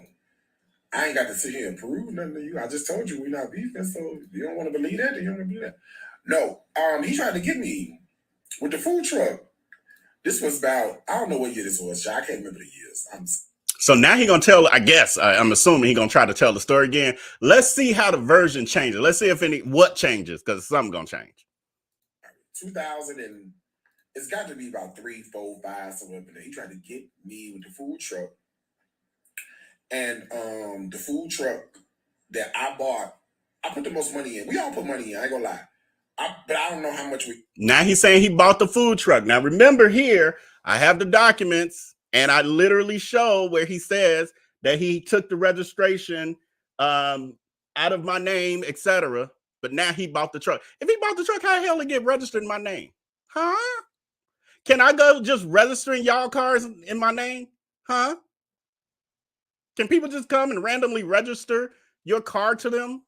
I ain't got to sit here and prove nothing to you. I just told you we're not beefing, so if you don't want to believe that, then you don't want to believe that. No, he tried to get me with the food truck. This was about, I don't know what year this was, I can't remember the years. So now he's going to tell, I guess, I'm assuming he's going to try to tell the story again. Let's see how the version changes. Let's see if what changes, because something's going to change. 2000 and it's got to be about 3, 4, 5, somewhere up in there. He tried to get me with the food truck. And the food truck that I bought, I put the most money in. We all put money in, I ain't gonna lie. But I don't know how much we... Now he's saying he bought the food truck. Now remember here, I have the documents, and I literally show where he says that he took the registration out of my name, etc. But now he bought the truck. If he bought the truck, how the hell did it get registered in my name? Huh? Can I go just registering y'all cars in my name? Huh? Can people just come and randomly register your car to them?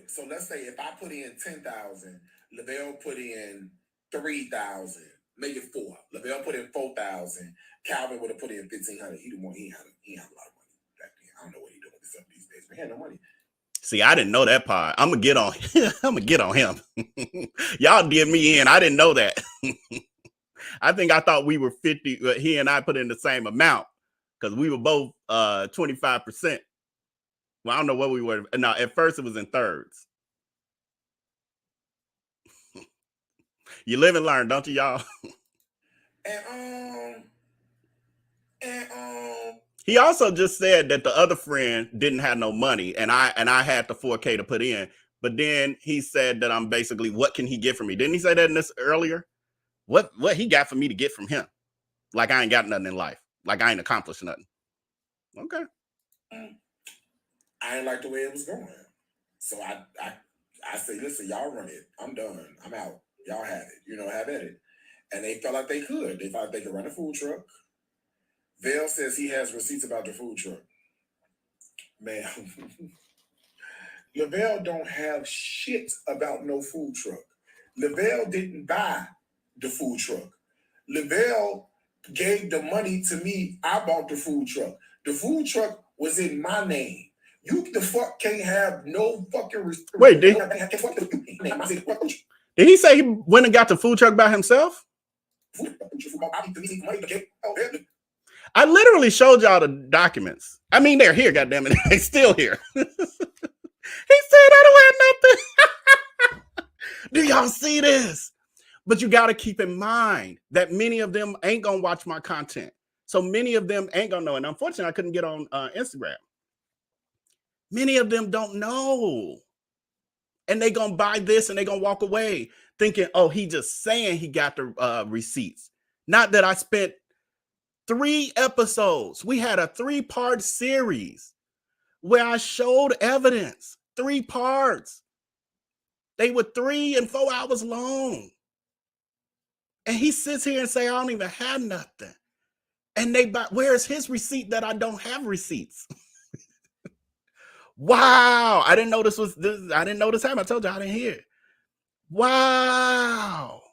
So let's say if I put in 10,000, Lavelle put in 3,000, make it 4. Lavelle put in 4,000. Calvin would have put in 1,500. He had a lot of money back then. I don't know what he's doing with stuff these days, but he had no money. See, I didn't know that part. I'm gonna get on. I'm gonna get on him. Y'all did me in. I didn't know that. I thought we were 50. He and I put in the same amount because we were both 25%. Well, I don't know what we were. No, at first it was in thirds. You live and learn, don't you, y'all? He also just said that the other friend didn't have no money, and I had the $4K to put in. But then he said that I'm basically, what can he get from me? Didn't he say that in this earlier? What he got for me to get from him? Like I ain't got nothing in life. Like I ain't accomplished nothing. Okay. I didn't like the way it was going. So I say, listen, y'all run it. I'm done. I'm out. Y'all have it. Have at it. And they felt like they could. They thought they could run a food truck. Vell says he has receipts about the food truck. Man, Lavelle don't have shit about no food truck. Lavelle didn't buy the food truck. Lavelle gave the money to me. I bought the food truck. The food truck was in my name. You the fuck can't have no fucking... Wait, did he say he went and got the food truck by himself? I literally showed y'all the documents. I mean, they're here, goddammit. They're still here. He said I don't have nothing. Do y'all see this? But you got to keep in mind that many of them ain't going to watch my content. So many of them ain't going to know. And unfortunately, I couldn't get on Instagram. Many of them don't know. And they going to buy this and they going to walk away thinking, oh, he just saying he got the receipts. Not that I spent 3 episodes. We had a 3-part series where I showed evidence. 3 parts. They were 3 and 4 hours long. And he sits here and say, I don't even have nothing. And where's his receipt that I don't have receipts? Wow. I didn't know this I didn't know this happened. I told you I didn't hear it. Wow.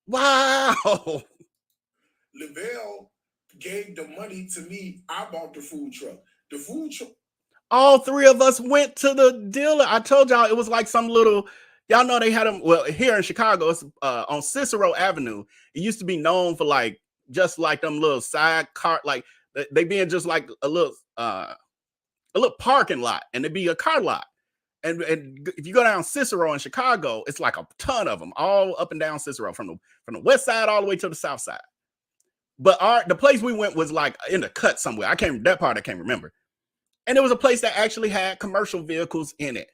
Wow. Vell gave the money to me. I bought the food truck. The food truck. All 3 of us went to the dealer. I told y'all it was like some little, y'all know they had them. Well, here in Chicago, it's on Cicero Avenue. It used to be known for like, just like them little side cart, like they being just like a little parking lot, and it'd be a car lot. And if you go down Cicero in Chicago, it's like a ton of them all up and down Cicero from the west side all the way to the south side. But the place we went was like in the cut somewhere. That part I can't remember. And it was a place that actually had commercial vehicles in it.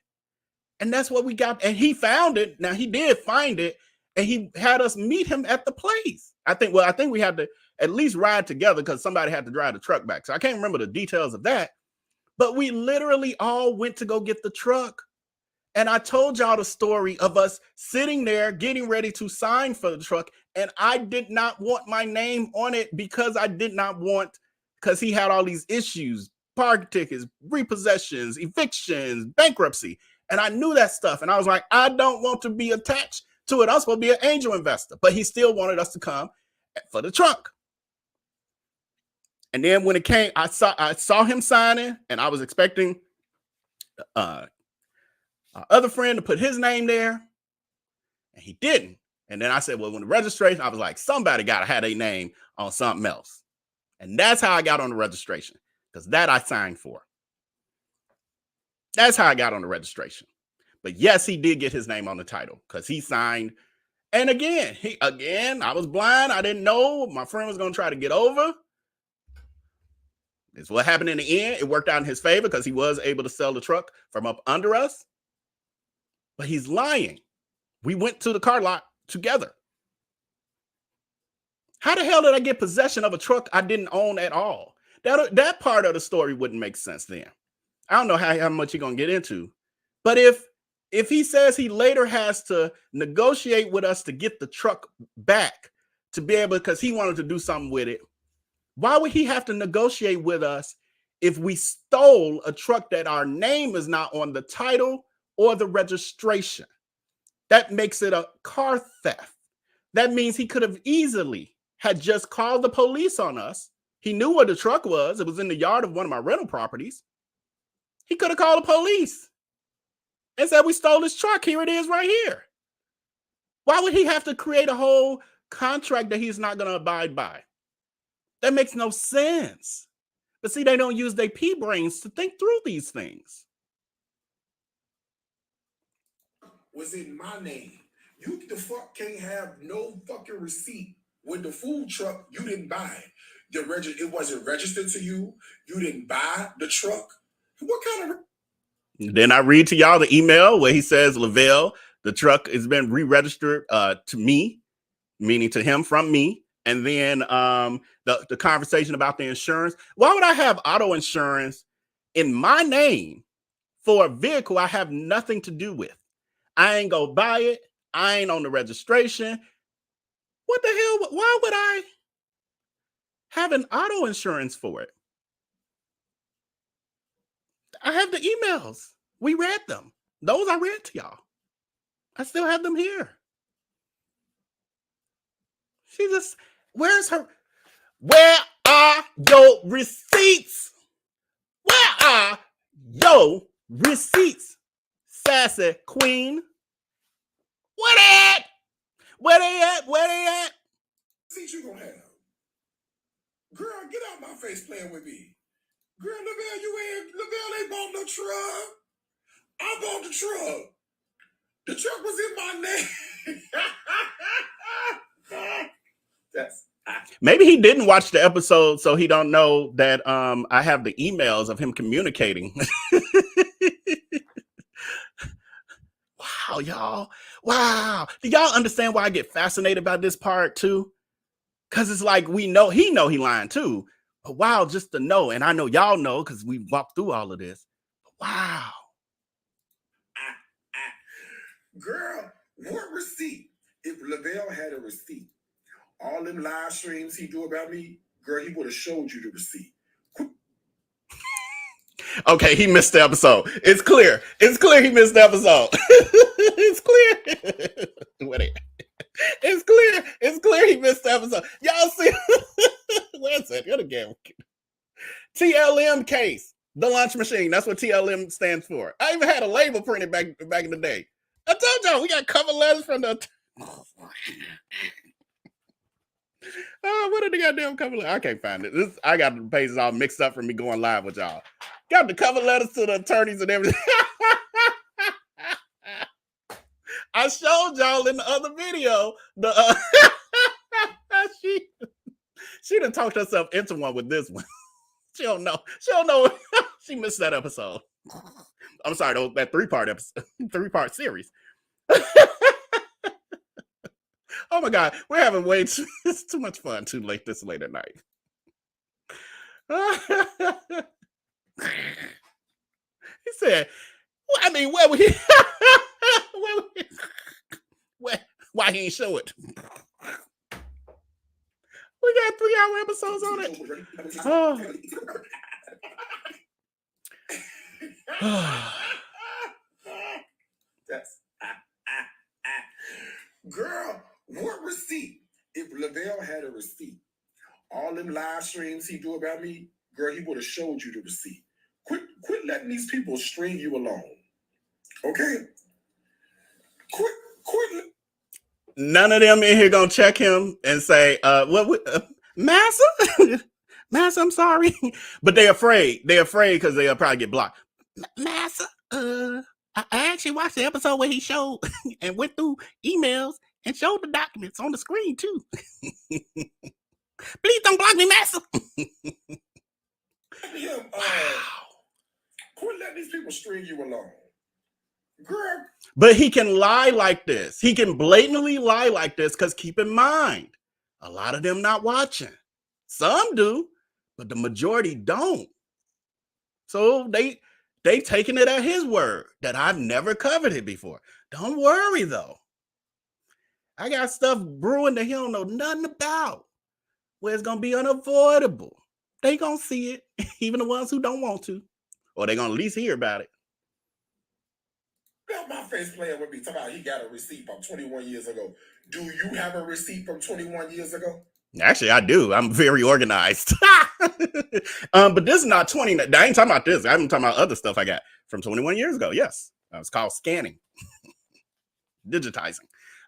And that's what we got. And he found it. Now he did find it, and he had us meet him at the place. I think we had to at least ride together because somebody had to drive the truck back. So I can't remember the details of that. But we literally all went to go get the truck. And I told y'all the story of us sitting there getting ready to sign for the truck. And I did not want my name on it because he had all these issues, parking tickets, repossessions, evictions, bankruptcy. And I knew that stuff. And I was like, I don't want to be attached to it. I'm supposed to be an angel investor. But he still wanted us to come for the truck. And then when it came, I saw him signing, and I was expecting our other friend to put his name there, and he didn't. And then I said, well, when the registration, I was like, somebody got to have their name on something else. And that's how I got on the registration, because that I signed for. That's how I got on the registration. But yes, he did get his name on the title because he signed. And again, I was blind. I didn't know my friend was going to try to get over. It's what happened in the end. It worked out in his favor because he was able to sell the truck from up under us. But he's lying. We went to the car lot together. How the hell did I get possession of a truck I didn't own at all? That part of the story wouldn't make sense then. I don't know how much you're going to get into. But if he says he later has to negotiate with us to get the truck back to be able, because he wanted to do something with it, why would he have to negotiate with us if we stole a truck that our name is not on the title or the registration? That makes it a car theft. That means he could have easily had just called the police on us. He knew where the truck was. It was in the yard of one of my rental properties. He could have called the police and said, we stole this truck. Here it is right here. Why would he have to create a whole contract that he's not going to abide by? That makes no sense. But see, they don't use their pea brains to think through these things. Was in my name. You the fuck can't have no fucking receipt with the food truck you didn't buy. It wasn't registered to you. You didn't buy the truck. What kind of... Then I read to y'all the email where he says, Vell, the truck has been re-registered to me, meaning to him from me. And then the conversation about the insurance. Why would I have auto insurance in my name for a vehicle I have nothing to do with? I ain't go buy it. I ain't on the registration. What the hell? Why would I have an auto insurance for it? I have the emails. We read them. Those I read to y'all. I still have them here. She just, where are your receipts? Where are your receipts, sassy queen? Where they at? Where they at? Where they at? See you gonna have. Girl, get out my face playing with me. Girl, Vell ain't bought no truck. I bought the truck. The truck was in my name. Maybe he didn't watch the episode, so he don't know that I have the emails of him communicating. Wow, y'all. Wow. Do y'all understand why I get fascinated by this part too? Because it's like he know he lying too. But wow, just to know, and I know y'all know because we walked through all of this. Wow. Girl, what receipt? If Lavelle had a receipt, all them live streams he do about me, girl, he would have showed you the receipt. Okay, he missed the episode. It's clear. It's clear he missed the episode. It's clear. It's clear. It's clear he missed the episode. Y'all see? Where's it? Again. TLM case. The lunch machine. That's what TLM stands for. I even had a label printed back in the day. I told y'all we got cover letters from the. What are the goddamn cover letters? I can't find it. I got the pages all mixed up from me going live with y'all. Got the cover letters to the attorneys and everything. I showed y'all in the other video. The she done talked herself into one with this one. She don't know. She missed that episode. I'm sorry, that 3-part episode, 3-part series. Oh my God, we're having it's too much fun too late at night. He said, well, I mean, where would he why he ain't show it? We got 3-hour episodes on it. Oh. That's girl, what receipt? If Lavelle had a receipt, all them live streams he do about me, girl, he would have showed you the receipt. Quit letting these people string you along. Okay? Quit. None of them in here gonna check him and say, Massa? Massa, I'm sorry. But they're afraid. They're afraid because they'll probably get blocked. Massa, I actually watched the episode where he showed and went through emails and showed the documents on the screen too. Please don't block me, Massa. Quit letting these people string you along. Girl. But he can lie like this. He can blatantly lie like this because keep in mind, a lot of them not watching. Some do, but the majority don't. So they taking it at his word that I've never covered it before. Don't worry though. I got stuff brewing that he don't know nothing about where it's going to be unavoidable. They going to see it, even the ones who don't want to, or they going to at least hear about it. Now my face player would be talking about he got a receipt from 21 years ago. Do you have a receipt from 21 years ago? Actually, I do. I'm very organized. But this is not 20. I ain't talking about this. I'm talking about other stuff I got from 21 years ago. Yes. It's called scanning. Digitizing.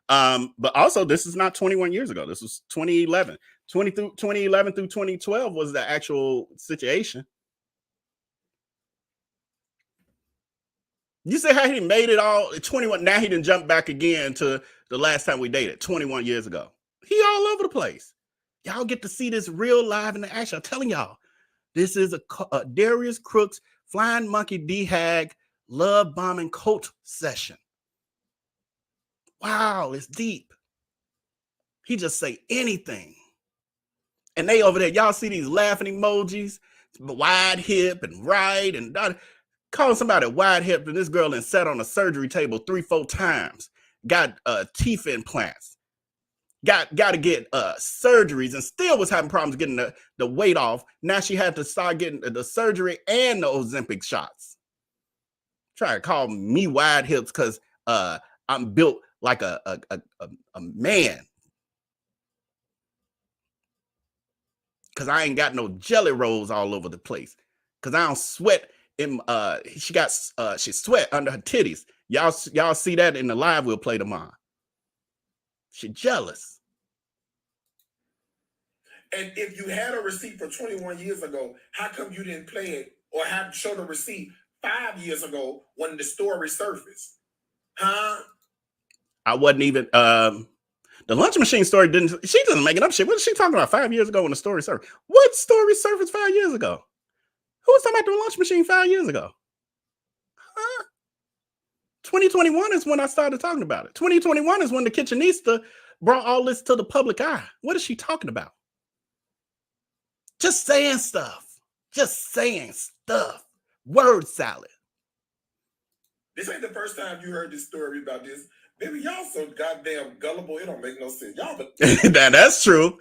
But also, this is not 21 years ago. This was 2011. 2011 through 2012 was the actual situation. You say how he made it all 21. Now he didn't jump back again to the last time we dated 21 years ago. He all over the place. Y'all get to see this real live in the action. I'm telling y'all, this is a Darius Cooks Flying Monkey D-Hive love bombing cult session. Wow, it's deep. He just say anything. And they over there, y'all see these laughing emojis, wide hip and right and calling somebody wide hip, and this girl then sat on a surgery table 3-4 times, got teeth implants, got to get surgeries, and still was having problems getting the weight off. Now she had to start getting the surgery and the Ozempic shots. Try to call me wide hips because I'm built like a man. Because I ain't got no jelly rolls all over the place. Because I don't sweat. She sweat under her titties. Y'all see that in the live we'll play tomorrow. She jealous. And if you had a receipt from 21 years ago, how come you didn't play it or have show the receipt 5 years ago when the story surfaced? Huh? I wasn't even the lunch machine story she doesn't make it up shit. What is she talking about 5 years ago when the story surfaced? What story surfaced 5 years ago? Who was talking about the lunch machine 5 years ago? Huh? 2021 is when I started talking about it. 2021 is when the kitchenista brought all this to the public eye? What is she talking about? Just saying stuff. Just saying stuff. Word salad. This ain't the first time you heard this story about this. Baby, y'all so goddamn gullible. It don't make no sense. Y'all, but now that's true.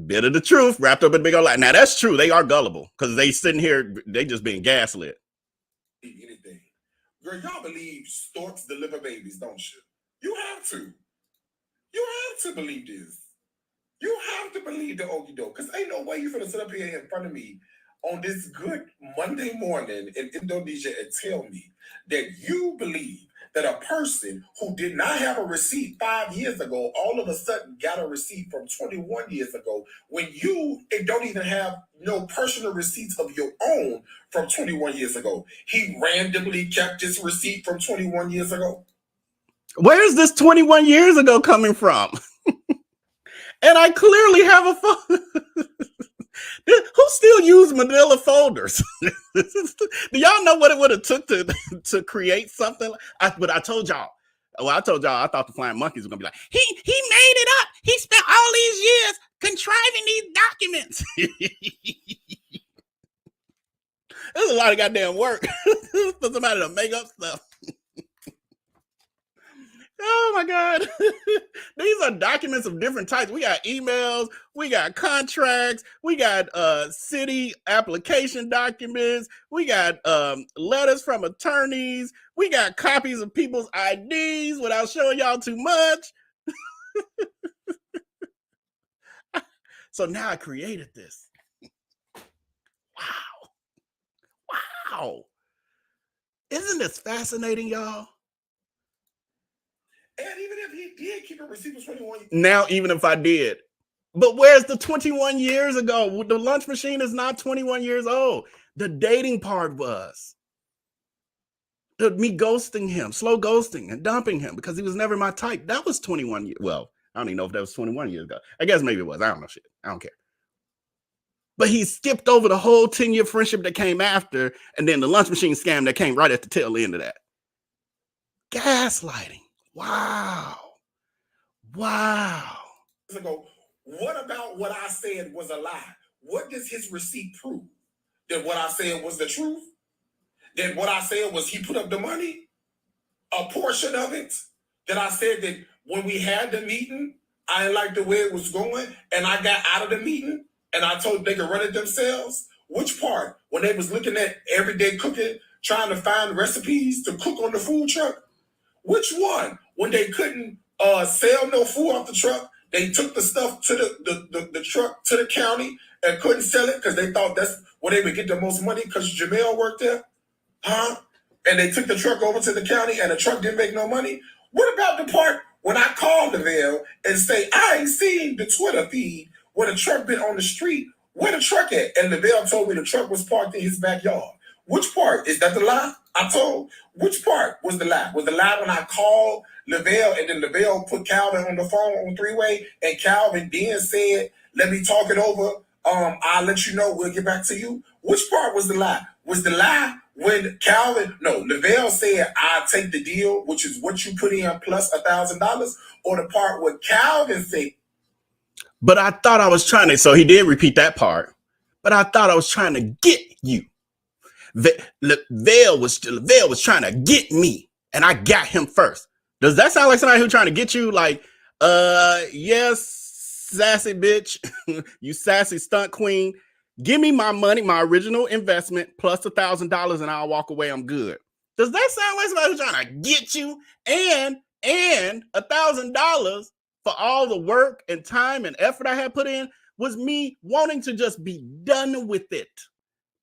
Bit of the truth wrapped up in a big old lie. Now that's true. They are gullible because they sitting here, they just being gaslit. Anything. Girl, y'all believe storks deliver babies, don't you? You have to. You have to believe this. You have to believe the okie doke. Because ain't no way you're going to sit up here in front of me on this good Monday morning in Indonesia and tell me that you believe that a person who did not have a receipt 5 years ago all of a sudden got a receipt from 21 years ago when you don't even have no personal receipts of your own from 21 years ago. He randomly kept his receipt from 21 years ago. Where is this 21 years ago coming from? And I clearly have a phone. Who still use manila folders? Do y'all know what it would have took to create something? But I told y'all. Well, I told y'all I thought the flying monkeys were gonna be like, he made it up. He spent all these years contriving these documents. There's a lot of goddamn work for somebody to make up stuff. Oh my God. These are documents of different types. We got emails, we got contracts, we got city application documents, we got letters from attorneys, we got copies of people's IDs without showing y'all too much. So now I created this. Wow. Isn't this fascinating, y'all? And even if he did keep a receipt for 21 years. Now, even if I did. But where's the 21 years ago? The lunch machine is not 21 years old. The dating part was. Me ghosting him, slow ghosting and dumping him because he was never my type. That was 21 years. Well, I don't even know if that was 21 years ago. I guess maybe it was. I don't know shit. I don't care. But he skipped over the whole 10-year friendship that came after and then the lunch machine scam that came right at the tail end of that. Gaslighting. Wow. Ago, what about what I said was a lie? What does his receipt prove? That what I said was the truth? That what I said was he put up the money? A portion of it? That I said that when we had the meeting, I didn't like the way it was going, and I got out of the meeting, and I told them they could run it themselves? Which part? When they was looking at everyday cooking, trying to find recipes to cook on the food truck? Which one? When they couldn't sell no food off the truck, they took the stuff to the truck to the county and couldn't sell it because they thought that's where they would get the most money because Jamel worked there? Huh? And they took the truck over to the county and the truck didn't make no money? What about the part when I called the Vell and say, I ain't seen the Twitter feed where the truck been on the street? Where the truck at? And the Vell told me the truck was parked in his backyard. Which part? Is that the lie I told? Which part was the lie? Was the lie when I called Lavelle and then Lavelle put Calvin on the phone on three-way and Calvin then said, let me talk it over. I'll let you know. We'll get back to you. Which part was the lie? Was the lie when Lavelle said, I'll take the deal, which is what you put in plus $1,000, or the part where Calvin said. But I thought I was trying to, so he did repeat that part, but I thought I was trying to get you. Vell was trying to get me, and I got him first. Does that sound like somebody who's trying to get you? Like, yes, sassy bitch, you sassy stunt queen. Give me my money, my original investment, plus $1,000, and I'll walk away. I'm good. Does that sound like somebody who's trying to get you and $1,000 for all the work and time and effort I had put in? Was me wanting to just be done with it.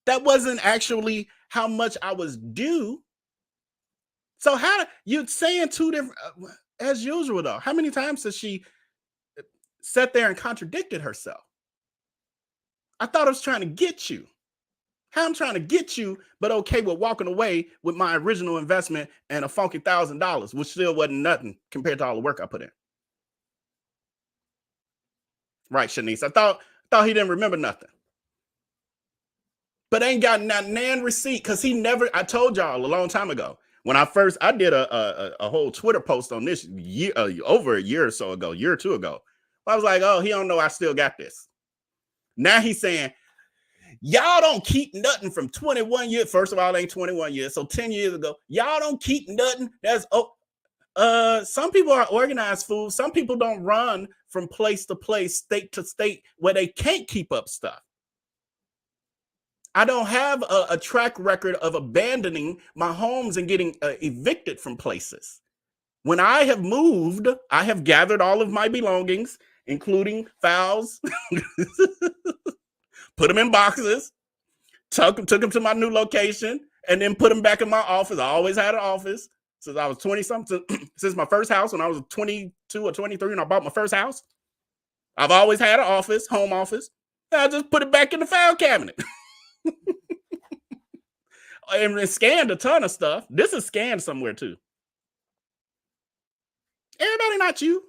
That wasn't actually how much I was due. So how you're saying two different, as usual though, how many times has she sat there and contradicted herself? I thought I was trying to get you. How I'm trying to get you, but okay with walking away with my original investment and a funky $1,000, which still wasn't nothing compared to all the work I put in. Right, Shanice. I thought he didn't remember nothing. But ain't got not nan receipt because he never, I told y'all a long time ago, When I did a whole Twitter post on this year, over a year or so ago, year or two ago. I was like, oh, he don't know I still got this. Now he's saying, y'all don't keep nothing from 21 years. First of all, it ain't 21 years. So 10 years ago, y'all don't keep nothing. That's some people are organized fools. Some people don't run from place to place, state to state, where they can't keep up stuff. I don't have a track record of abandoning my homes and getting evicted from places. When I have moved, I have gathered all of my belongings, including files, put them in boxes, took them to my new location, and then put them back in my office. I always had an office since I was 20-something, since my first house when I was 22 or 23 and I bought my first house. I've always had an office, home office. I just put it back in the file cabinet. And scanned a ton of stuff. This is scanned somewhere too. Everybody not you.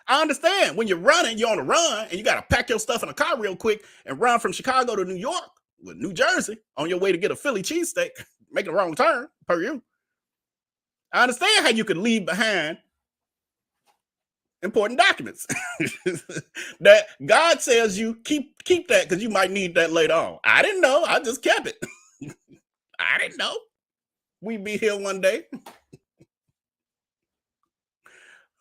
I understand when you're running, you're on a run and you got to pack your stuff in a car real quick and run from Chicago to New York with New Jersey on your way to get a Philly cheesesteak, make a wrong turn per you. I understand how you could leave behind important documents that God says you keep that because you might need that later on. I didn't know. I just kept it. I didn't know we'd be here one day.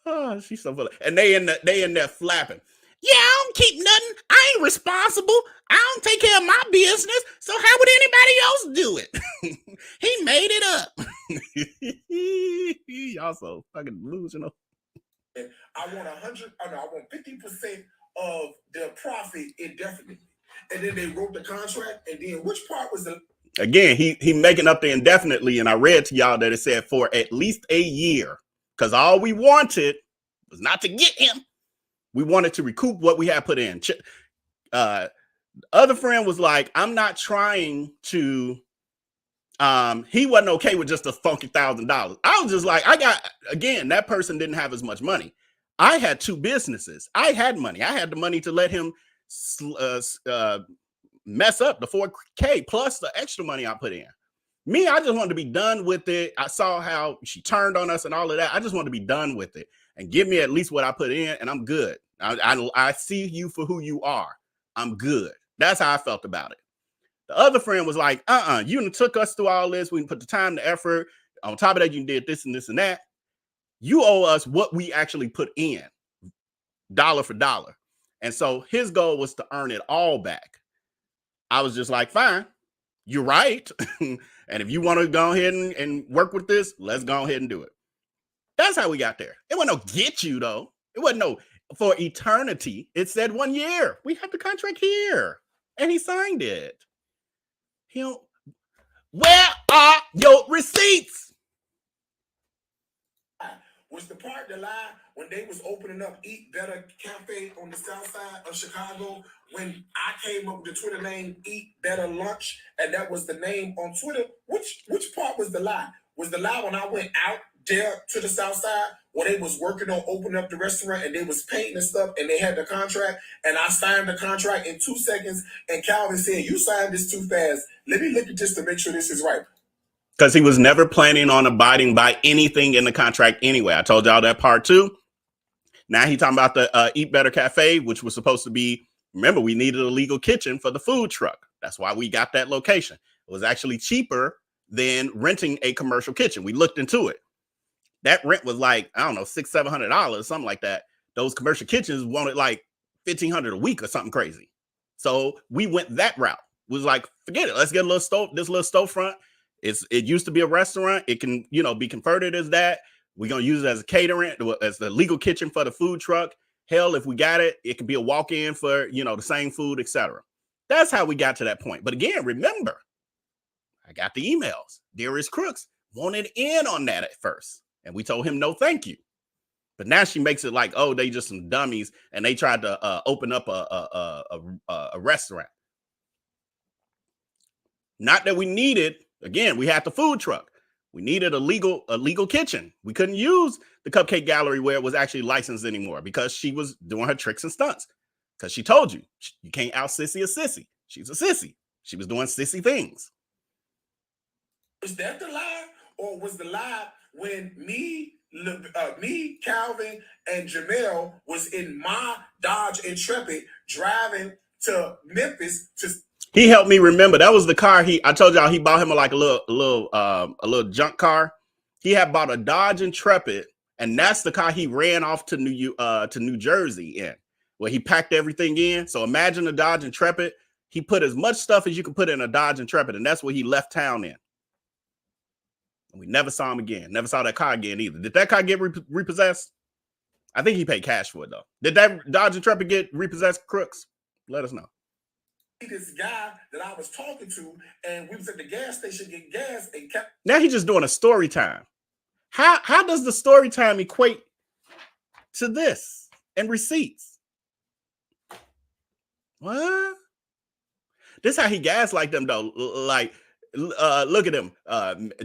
Oh, she's so funny. And they in there flapping. Yeah, I don't keep nothing. I ain't responsible. I don't take care of my business. So how would anybody else do it? He made it up. Y'all so fucking delusional. I want 100. I want 50% of the profit indefinitely. And then they wrote the contract. And then which part was the? Again, he making up the indefinitely, and I read to y'all that it said for at least a year, because all we wanted was not to get him. We wanted to recoup what we had put in. Other friend was like, I'm not trying to. He wasn't okay with just a funky $1,000. I was just like, that person didn't have as much money. I had two businesses. I had money. I had the money to let him mess up the $4K plus the extra money I put in. Me, I just wanted to be done with it. I saw how she turned on us and all of that. I just wanted to be done with it and give me at least what I put in, and I'm good. I see you for who you are. I'm good. That's how I felt about it. The other friend was like, you took us through all this. We can put the time, the effort. On top of that, you did this and this and that. You owe us what we actually put in, dollar for dollar. And so his goal was to earn it all back. I was just like, fine, you're right. And if you want to go ahead and work with this, let's go ahead and do it. That's how we got there. It wasn't no get you, though. It wasn't no for eternity. It said 1 year. We have the contract here. And he signed it. Where are your receipts? Was the part that lie when they was opening up Eat Better Cafe on the south side of Chicago, when I came up with the Twitter name Eat Better Lunch, and that was the name on Twitter? Which part was the lie? Was the lie when I went out there to the south side where they was working on opening up the restaurant and they was painting and stuff and they had the contract and I signed the contract in 2 seconds and Calvin said, you signed this too fast. Let me look at this to make sure this is right. Because he was never planning on abiding by anything in the contract anyway. I told y'all that part too. Now he talking about the Eat Better Cafe, which was supposed to be, remember, we needed a legal kitchen for the food truck. That's why we got that location. It was actually cheaper than renting a commercial kitchen. We looked into it. That rent was like, I don't know, $600-700, something like that. Those commercial kitchens wanted like $1,500 a week or something crazy. So we went that route. It was like, forget it. Let's get a little stove, this little storefront. It used to be a restaurant. It can, be converted as that. We're going to use it as a catering, as the legal kitchen for the food truck. Hell, if we got it, it could be a walk-in for, the same food, etc. That's how we got to that point. But again, remember, I got the emails. Darius Cooks wanted in on that at first. And we told him, no, thank you. But now she makes it like, oh, they just some dummies. And they tried to open up a restaurant. Not that we needed, again, we had the food truck. We needed a legal kitchen. We couldn't use the Cupcake Gallery where it was actually licensed anymore because she was doing her tricks and stunts. Because she told you can't out sissy a sissy. She's a sissy. She was doing sissy things. Is that the lie? or was the lie when me, Calvin, and Jamel was in my Dodge Intrepid driving to Memphis to. He helped me remember that was the car I told y'all he bought him like a little junk car. He had bought a Dodge Intrepid, and that's the car he ran off to New Jersey in, where he packed everything in. So imagine a Dodge Intrepid. He put as much stuff as you can put in a Dodge Intrepid, and that's what he left town in. And we never saw him again. Never saw that car again either. Did that car get repossessed? I think he paid cash for it though. Did that Dodge Intrepid get repossessed, Crooks? Let us know. This guy that I was talking to, and we was at the gas station getting gas, and kept. Now he's just doing a story time. How does the story time equate to this and receipts? What? This how he gaslight them though. Like, look at him,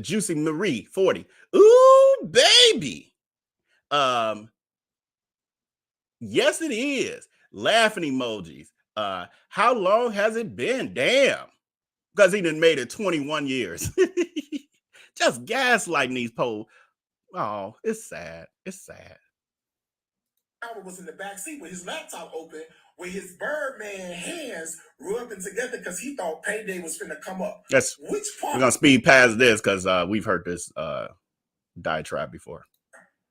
Juicy Marie 40. Ooh, baby. Yes, it is. Laughing emojis. How long has it been? Damn. Because he done made it 21 years. Just gaslighting these polls. Oh, it's sad. It's sad. Albert was in the back seat with his laptop open, with his Birdman hands rubbing together because he thought payday was finna come up. Which part? We're gonna speed past this because we've heard this diatribe before.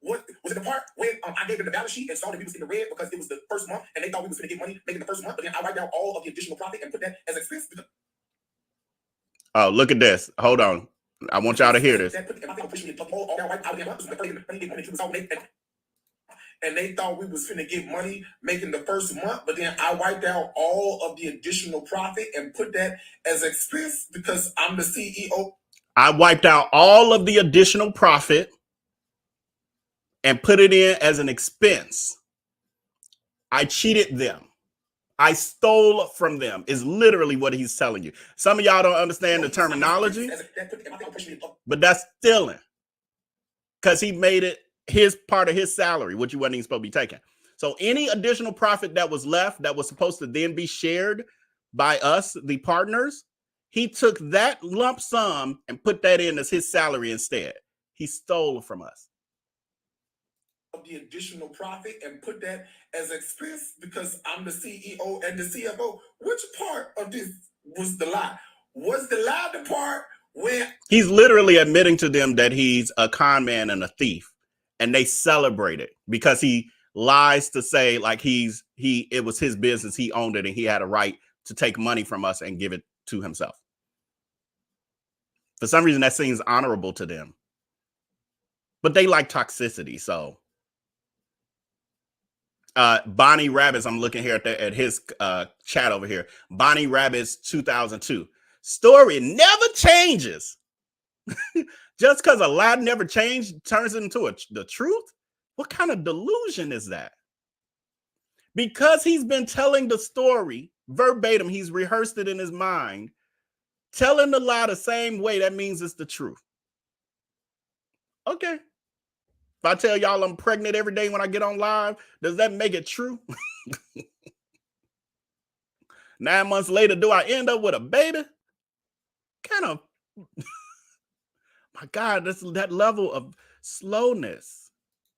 What was it the part when I gave them the balance sheet and saw that we was in the red because it was the first month and they thought we was gonna get money making the first month, but then I write down all of the additional profit and put that as expense. Oh, look at this. Hold on. I want y'all to hear this. And they thought we was finna get money making the first month, but then I wiped out all of the additional profit and put that as expense because I'm the CEO. I wiped out all of the additional profit and put it in as an expense. I cheated them. I stole from them is literally what he's telling you. Some of y'all don't understand the terminology, but that's stealing because he made it his part of his salary, which you wasn't even supposed to be taking. So any additional profit that was left that was supposed to then be shared by us, the partners, he took that lump sum and put that in as his salary instead. He stole from us. The additional profit and put that as expense because I'm the CEO and the CFO. Which part of this was the lie? Was the lie the part where he's literally admitting to them that he's a con man and a thief, and they celebrate it because he lies to say like it was his business, he owned it, and he had a right to take money from us and give it to himself. For some reason, that seems honorable to them, but they like toxicity, so. Bonnie Rabbits, I'm looking here at his chat over here. Bonnie Rabbits 2002. Story never changes. Just because a lie never changed turns into the truth? What kind of delusion is that? Because he's been telling the story verbatim, he's rehearsed it in his mind. Telling the lie the same way, that means it's the truth. Okay. If I tell y'all I'm pregnant every day when I get on live, does that make it true? 9 months later, do I end up with a baby? Kind of. My God, that's that level of slowness.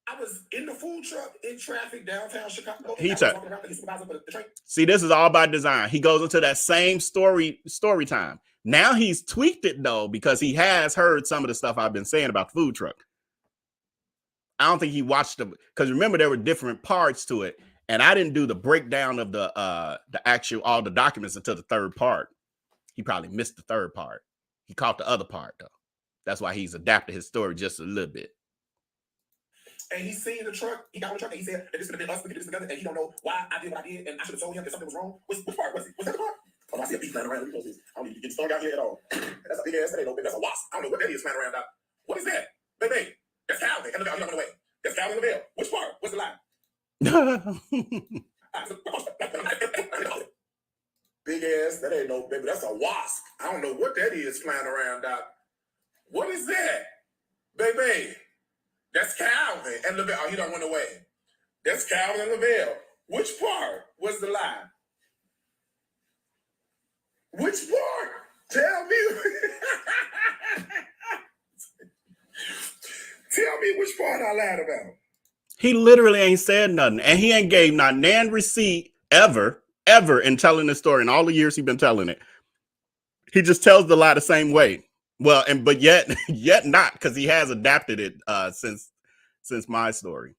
I was in the food truck in traffic downtown Chicago. See, this is all by design. He goes into that same story time. Now he's tweaked it though because he has heard some of the stuff I've been saying about the food truck. I don't think he watched them because remember there were different parts to it, and I didn't do the breakdown of the actual all the documents until the third part. He probably missed the third part. He caught the other part though. That's why he's adapted his story just a little bit. And he seen the truck. He got on the truck and he said that this could have been us. We could do this together, and he don't know why I did what I did, and I should have told him that something was wrong. Which part was it? Was that the part? Oh, I see a bee flying around. I don't need to get started out here at all. That's a big ass thing. That's a wasp. I don't know what that is flying around. What is that, baby? That's Calvin. And the Vell, you don't went away. That's Calvin and the Vell. Which part? What's the lie? Big ass. That ain't no baby. That's a wasp. I don't know what that is flying around, Doc. What is that, baby? That's Calvin and Lavelle. Oh, he don't went away. That's Calvin and Lavelle. Which part was the lie? Which part? Tell me. Tell me which part I lied about. He literally ain't said nothing, and he ain't gave not nan receipt ever in telling this story in all the years he's been telling it. He just tells the lie the same way. Well, but yet not, because he has adapted it since my story.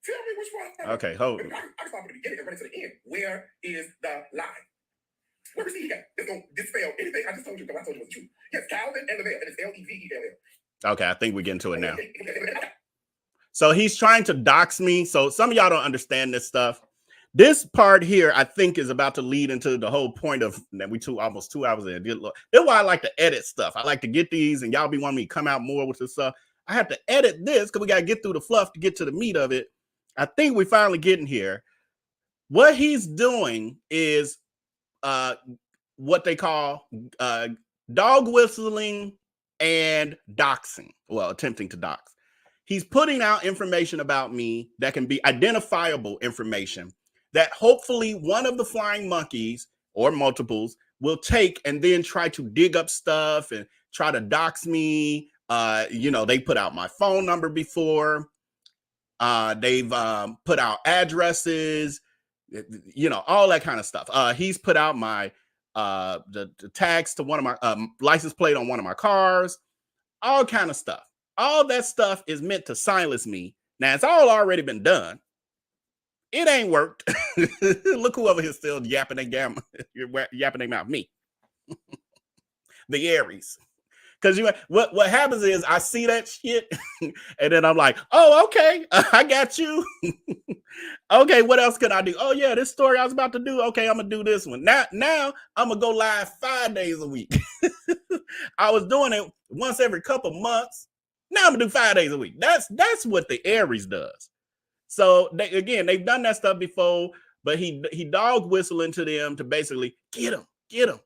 Tell me which one. Okay, hold on. I can start from the beginning and run to the end. Where is the lie? Where is he got? It's gonna dispel anything I just told you, because I told you it was true. Yes, Calvin and Lavelle, and it's Levell. Okay, I think we get into it now. So he's trying to dox me. So some of y'all don't understand this stuff. This part here, I think, is about to lead into the whole point of that we almost 2 hours in. That's why I like to edit stuff. I like to get these, and y'all be wanting me to come out more with this stuff. I have to edit this because we got to get through the fluff to get to the meat of it. I think we finally getting here. What he's doing is what they call dog whistling and doxing. Well, attempting to dox. He's putting out information about me that can be identifiable information that hopefully one of the flying monkeys or multiples will take and then try to dig up stuff and try to dox me. They put out my phone number before. They've put out addresses, all that kind of stuff. He's put out my the tags to one of my license plate on one of my cars, all kind of stuff. All that stuff is meant to silence me. Now, it's all already been done. It ain't worked. Look who over here still yapping their mouth. Me. The Aries. Because what happens is I see that shit and then I'm like, oh, okay, I got you. Okay, what else can I do? Oh, yeah, this story I was about to do. Okay, I'm going to do this one. Now I'm going to go live 5 days a week. I was doing it once every couple months. Now I'm going to do 5 days a week. That's what the Aries does. So, they've done that stuff before, but he dog whistling to them to basically get them.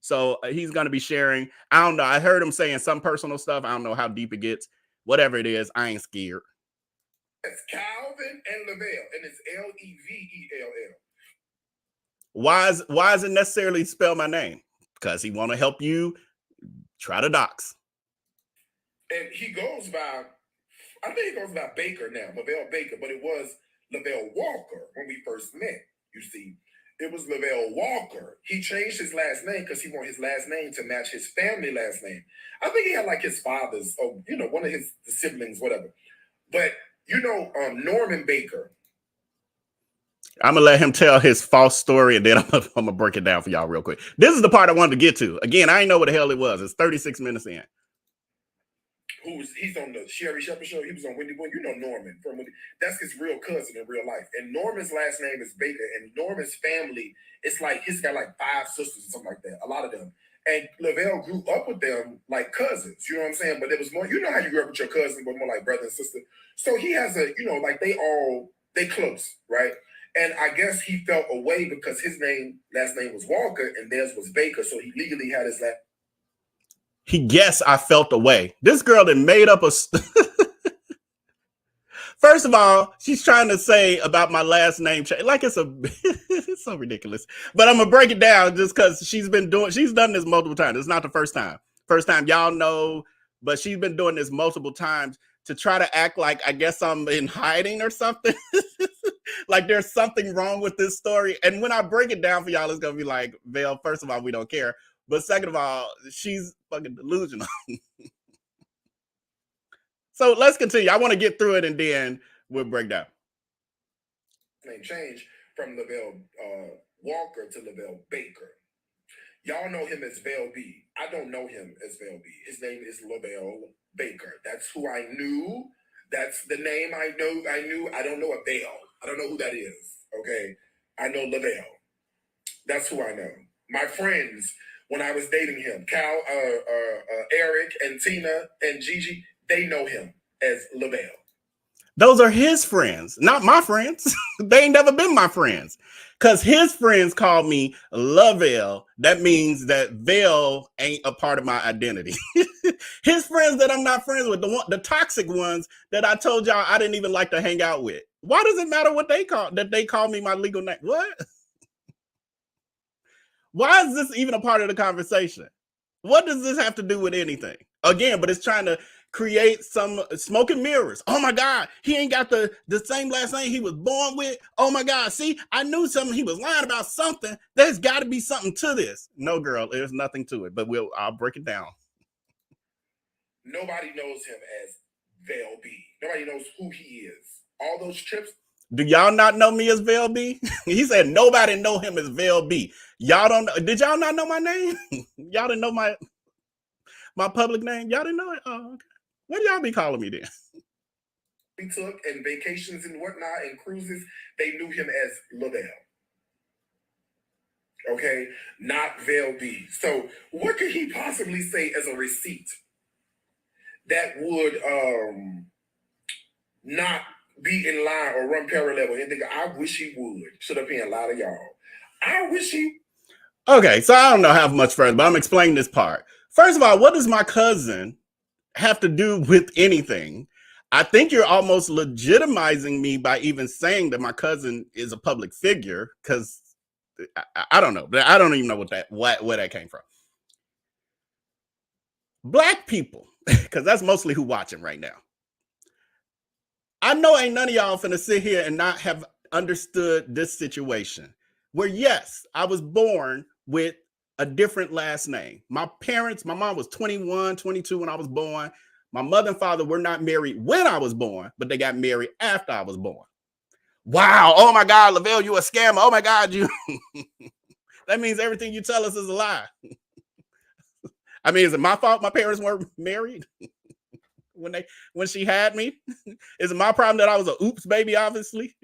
So he's going to be sharing. I don't know. I heard him saying some personal stuff. I don't know how deep it gets. Whatever it is, I ain't scared. It's Calvin and Lavelle, and it's Levell. Why is it necessarily spell my name? Because he want to help you try to dox. And he goes by, I think he goes by Baker now, Lavelle Baker, but it was Lavelle Walker when we first met. You see, it was Lavelle Walker. He changed his last name because he wanted his last name to match his family last name. I think he had like his father's, or one of his siblings, whatever. But Norman Baker. I'm gonna let him tell his false story, and then I'm gonna break it down for y'all real quick. This is the part I wanted to get to. Again, I didn't know what the hell it was. It's 36 minutes in. He's on the Sherry Shepherd show. He was on Wendy Boy. Norman from Wendy. That's his real cousin in real life. And Norman's last name is Baker. And Norman's family, it's like he's got like 5 sisters or something like that. A lot of them. And Lavelle grew up with them like cousins. You know what I'm saying? But it was more, how you grew up with your cousin, but more like brother and sister. So he has they close, right? And I guess he felt away because his last name was Walker and theirs was Baker. So he legally had his last. He guessed I felt away. This girl that made up a. First of all, she's trying to say about my last name change. Like it's so ridiculous. But I'm gonna break it down just because she's done this multiple times. It's not the first time. First time, y'all know, but she's been doing this multiple times to try to act like I guess I'm in hiding or something. Like there's something wrong with this story. And when I break it down for y'all, it's gonna be like, Vell, first of all, we don't care. But second of all, she's fucking delusional. So let's continue. I want to get through it and then we'll break down. Name change from Lavelle Walker to Lavelle Baker. Y'all know him as Vell B. I don't know him as Vell B. His name is Lavelle Baker. That's who I knew. That's the name I knew. I don't know a Vell. I don't know who that is. Okay. I know Lavelle. That's who I know. My friends, when I was dating him, Cal, Eric, and Tina, and Gigi, they know him as Lavelle. Those are his friends, not my friends. They ain't never been my friends. Because his friends call me Lavelle. That means that Vell ain't a part of my identity. His friends that I'm not friends with, the toxic ones that I told y'all I didn't even like to hang out with. Why does it matter what they call me my legal name? What? Why is this even a part of the conversation? What does this have to do with anything? Again, but it's trying to create some smoke and mirrors. Oh my God, he ain't got the same last name he was born with. Oh my God, see, I knew something. He was lying about something. There's got to be something to this. No, girl, there's nothing to it, but I'll break it down. Nobody knows him as Vell B. Nobody knows who he is. All those trips. Do y'all not know me as Vell B? He said nobody know him as Vell B. Y'all don't know. Did y'all not know my name? Y'all didn't know my public name? Y'all didn't know it? Oh, okay. What do y'all be calling me then? We took and vacations and whatnot and cruises, they knew him as Lavelle. Okay, not Vell B. So what could he possibly say as a receipt that would not be in line or run parallel with anything? I wish he would. Should have been a lot of y'all. I wish he. Okay, so I don't know how much further, but I'm explaining this part. First of all, what does my cousin have to do with anything? I think you're almost legitimizing me by even saying that my cousin is a public figure, because I don't know. I don't even know where that came from. Black people, because that's mostly who watching right now. I know ain't none of y'all finna sit here and not have understood this situation where, yes, I was born with a different last name. My mom was 21, 22 when I was born. My mother and father were not married when I was born, but they got married after I was born. Wow. Oh my God, Lavelle, you a scammer. Oh my God, you. That means everything you tell us is a lie. I mean, is it my fault my parents weren't married when she had me? Is it my problem that I was a oops baby, obviously?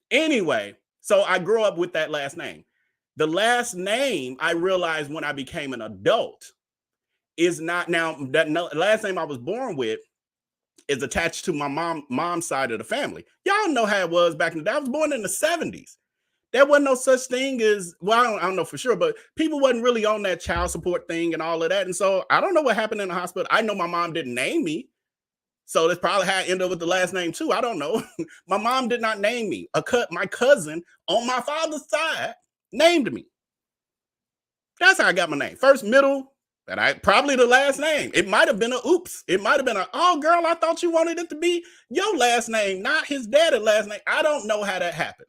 Anyway, so I grew up with that last name. The last name I realized when I became an adult is not, now that last name I was born with is attached to my mom's side of the family. Y'all know how it was back in the day. I was born in the 70s. There wasn't no such thing as, well, I don't know for sure, but people wasn't really on that child support thing and all of that. And so I don't know what happened in the hospital. I know my mom didn't name me. So that's probably how I ended up with the last name too. I don't know. My mom did not name me. My cousin on my father's side named me. That's how I got my name. First, middle, and probably the last name. It might have been a oops. It might have been oh girl, I thought you wanted it to be your last name, not his daddy's last name. I don't know how that happened.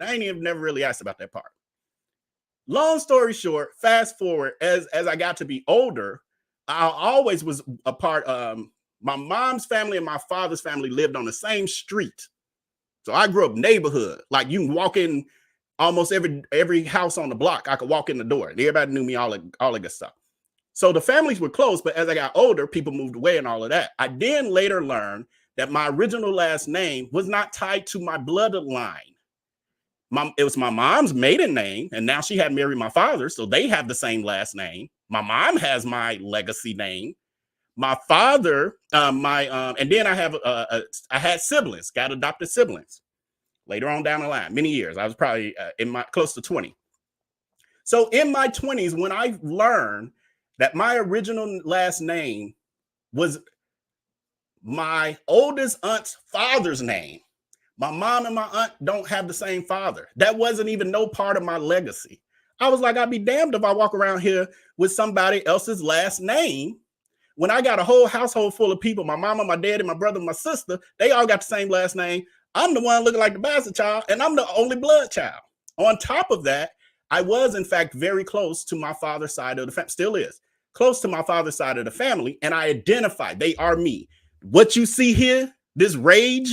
I ain't even never really asked about that part. Long story short, fast forward, as I got to be older, I always was a part my mom's family and my father's family lived on the same street. So I grew up neighborhood. Like you can walk in almost every house on the block. I could walk in the door. Everybody knew me, all that good stuff. So the families were close, but as I got older, people moved away and all of that. I then later learned that my original last name was not tied to my bloodline. It was my mom's maiden name, and now she had married my father, so they have the same last name. My mom has my legacy name. My father, and then I had siblings, got adopted siblings later on down the line, many years. I was probably close to 20. So in my 20s, when I learned that my original last name was my oldest aunt's father's name, my mom and my aunt don't have the same father. That wasn't even no part of my legacy. I was like, I'd be damned if I walk around here with somebody else's last name. When I got a whole household full of people, my mama, my daddy, my brother, my sister, they all got the same last name. I'm the one looking like the bastard child, and I'm the only blood child. On top of that, I was, in fact, very close to my father's side of the family, still is, close to my father's side of the family, and I identified they are me. What you see here, this rage,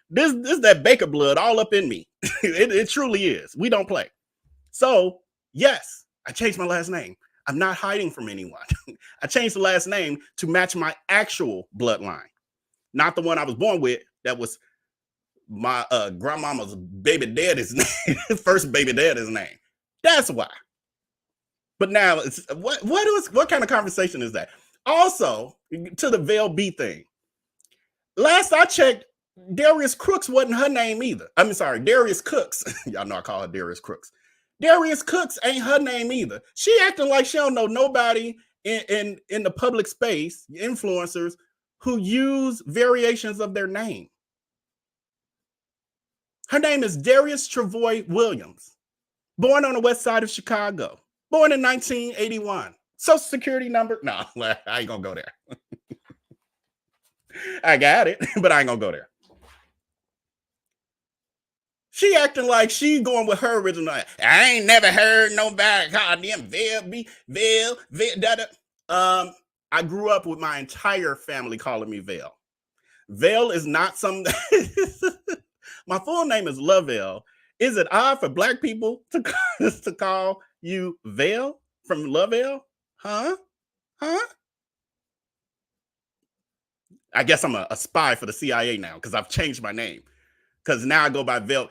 this that Baker blood all up in me. It truly is. We don't play. So, yes, I changed my last name. I'm not hiding from anyone. I changed the last name to match my actual bloodline, not the one I was born with. That was my grandmama's baby daddy's name, first baby daddy's name. That's why. But now, it's what kind of conversation is that? Also, to the Vell B thing. Last I checked, Darius Cooks wasn't her name either. I'm sorry, Darius Cooks. Y'all know I call her Darius Cooks. Darius Cooks ain't her name either. She acting like she don't know nobody in the public space, influencers who use variations of their name. Her name is Darius Travoy Williams, born on the west side of Chicago, born in 1981. Social Security number? No, I ain't gonna go there. I got it, but I ain't gonna go there. She acting like she going with her original. I ain't never heard nobody call them Vell B, Vell, I grew up with my entire family calling me Vell. Vell is not some. My full name is Lovell. Is it odd for Black people to call you Vell from Lovell? Huh? Huh? I guess I'm a spy for the CIA now because I've changed my name. Because now I go by Vell.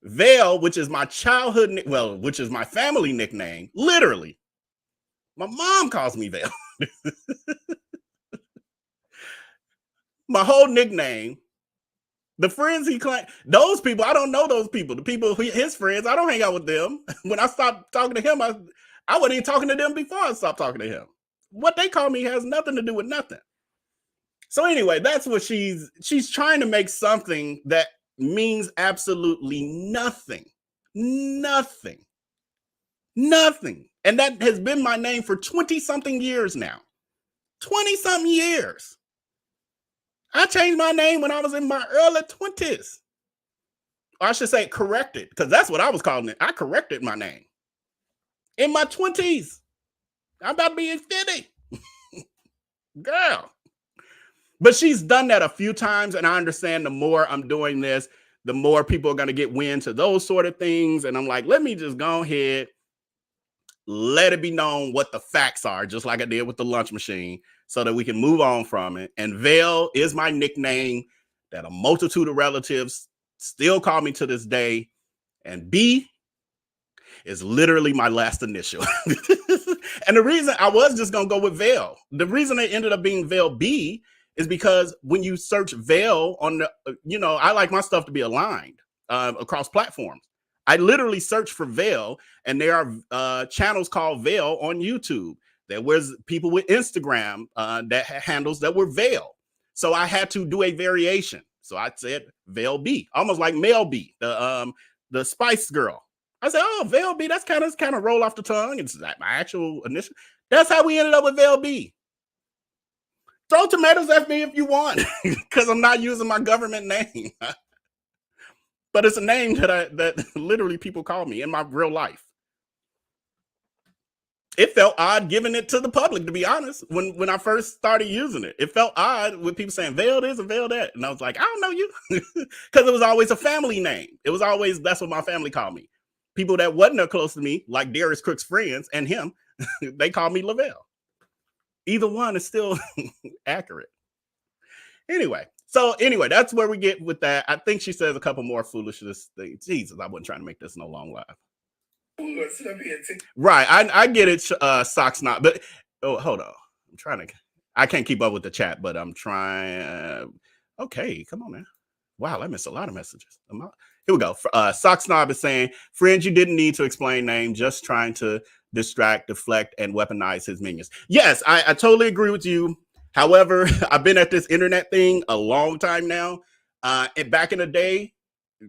Vell, which is my childhood, which is my family nickname, literally. My mom calls me Vell. My whole nickname, the friends he claimed, those people, I don't know those people. The people, his friends, I don't hang out with them. When I stopped talking to him, I wasn't even talking to them before I stopped talking to him. What they call me has nothing to do with nothing. So anyway, that's what she's trying to make something that means absolutely nothing. Nothing. And that has been my name for 20-something years now. 20-something years. I changed my name when I was in my early 20s. Or I should say corrected, because that's what I was calling it. I corrected my name. In my 20s. I'm about to be 50. Girl. But she's done that a few times, and I understand the more I'm doing this, the more people are going to get wind to those sort of things. And I'm like, let me just go ahead, let it be known what the facts are, just like I did with the lunch machine, so that we can move on from it. And Vell is my nickname that a multitude of relatives still call me to this day. And B is literally my last initial. And the reason I was just going to go with Vell, the reason it ended up being Vell B is because when you search Vell on the, I like my stuff to be aligned across platforms. I literally search for Vell, and there are channels called Vell on YouTube. There was people with Instagram that handles that were Vell. So I had to do a variation. So I said Vell B, almost like Mel B, the Spice Girl. I said, oh, Vell B, that's kind of roll off the tongue. It's like my actual initial. That's how we ended up with Vell B. Throw tomatoes at me if you want, because I'm not using my government name. But it's a name that literally people call me in my real life. It felt odd giving it to the public, to be honest. When I first started using it, it felt odd with people saying Vell this and Vell that. And I was like, I don't know you. Because it was always a family name. It was always, that's what my family called me. People that wasn't close to me, like Darius Cooks' friends and him, they call me Lavelle. Either one is still accurate. Anyway, that's where we get with that. I think she says a couple more foolishness things. Jesus, I wasn't trying to make this no long live. Right, I get it, Socks not, but hold on. I can't keep up with the chat, but I'm trying. Okay, come on, man. Wow, I missed a lot of messages. Here we go. Sock Snob is saying, friends, you didn't need to explain name, just trying to distract, deflect, and weaponize his minions. Yes, I totally agree with you. However, I've been at this internet thing a long time now. And back in the day,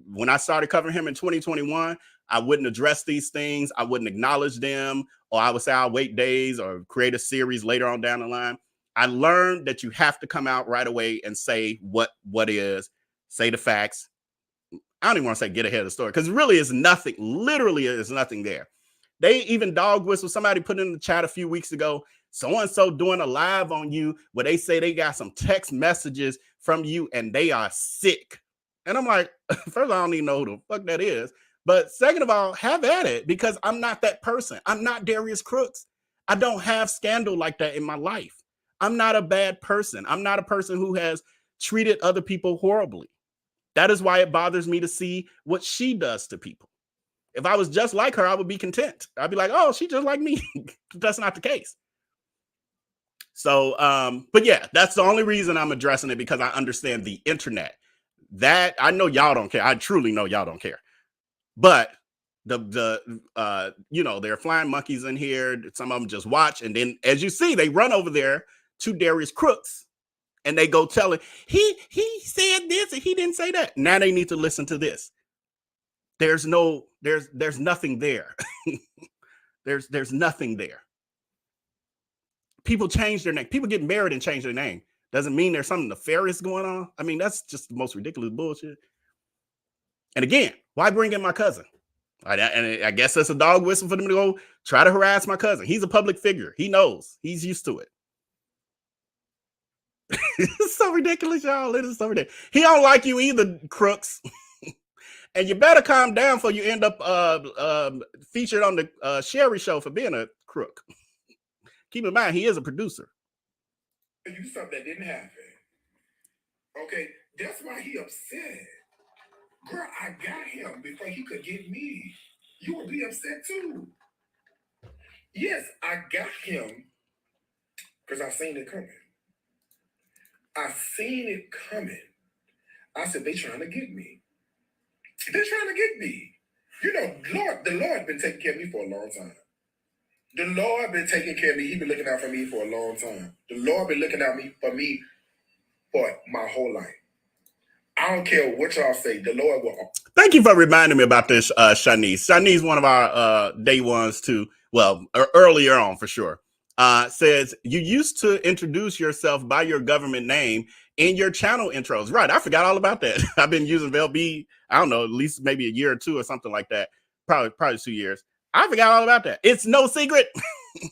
when I started covering him in 2021, I wouldn't address these things. I wouldn't acknowledge them, or I would say I'll wait days or create a series later on down the line. I learned that you have to come out right away and say what is, say the facts. I don't even want to say get ahead of the story, because really is nothing. Literally is nothing there. They even dog whistle. Somebody put in the chat a few weeks ago, so-and-so doing a live on you where they say they got some text messages from you and they are sick. And I'm like, first, I don't even know who the fuck that is. But second of all, have at it, because I'm not that person. I'm not Darius Cooks. I don't have scandal like that in my life. I'm not a bad person. I'm not a person who has treated other people horribly. That is why it bothers me to see what she does to people. If I was just like her, I would be content. I'd be like, oh, she's just like me. That's not the case. So, but yeah, that's the only reason I'm addressing it, because I understand the internet. That I know y'all don't care. I truly know y'all don't care. But there are flying monkeys in here. Some of them just watch, and then as you see, they run over there to Darius Cooks, and they go tell it. He said this and he didn't say that. Now they need to listen to this. There's nothing there. there's nothing there. People change their name. People get married and change their name. doesn't mean there's something nefarious going on. I mean, that's just the most ridiculous bullshit. And again, why bring in my cousin? And I guess that's a dog whistle for them to go try to harass my cousin. He's a public figure. He knows. He's used to it. It's so ridiculous, y'all. It is so ridiculous. He don't like you either, Crooks. And you better calm down before you end up featured on the Sherry Show for being a crook. Keep in mind, he is a producer. You something that didn't happen. Okay, that's why he upset. Girl, I got him before he could get me. You would be upset too. Yes, I got him because I seen it coming. I seen it coming. I said, they trying to get me. They're trying to get me. You know, the Lord been taking care of me for a long time. The Lord been taking care of me. He been looking out for me for a long time. The Lord been looking out for me for my whole life. I don't care what y'all say. The Lord will. Thank you for reminding me about this, Shanice. Shanice, one of our day ones too. Well, earlier on for sure. Says you used to introduce yourself by your government name in your channel intros. Right. I forgot all about that. I've been using Vell B, I don't know, at least maybe a year or two or something like that. Probably 2 years. I forgot all about that. It's no secret.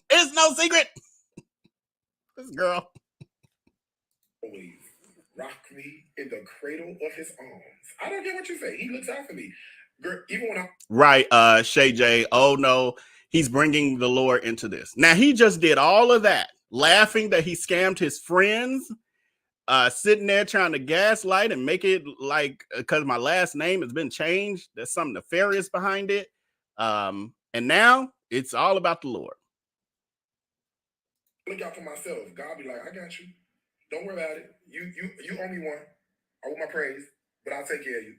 It's no secret. This girl. Always rock me in the cradle of his arms. I don't care what you say. He looks out for me. Girl, even when I. Right. Shay J. Oh no. He's bringing the Lord into this. Now, he just did all of that, laughing that he scammed his friends, sitting there trying to gaslight and make it like, because my last name has been changed, there's something nefarious behind it. And now it's all about the Lord. Look out for myself. God be like, I got you. Don't worry about it. You owe me one. I want my praise, but I'll take care of you.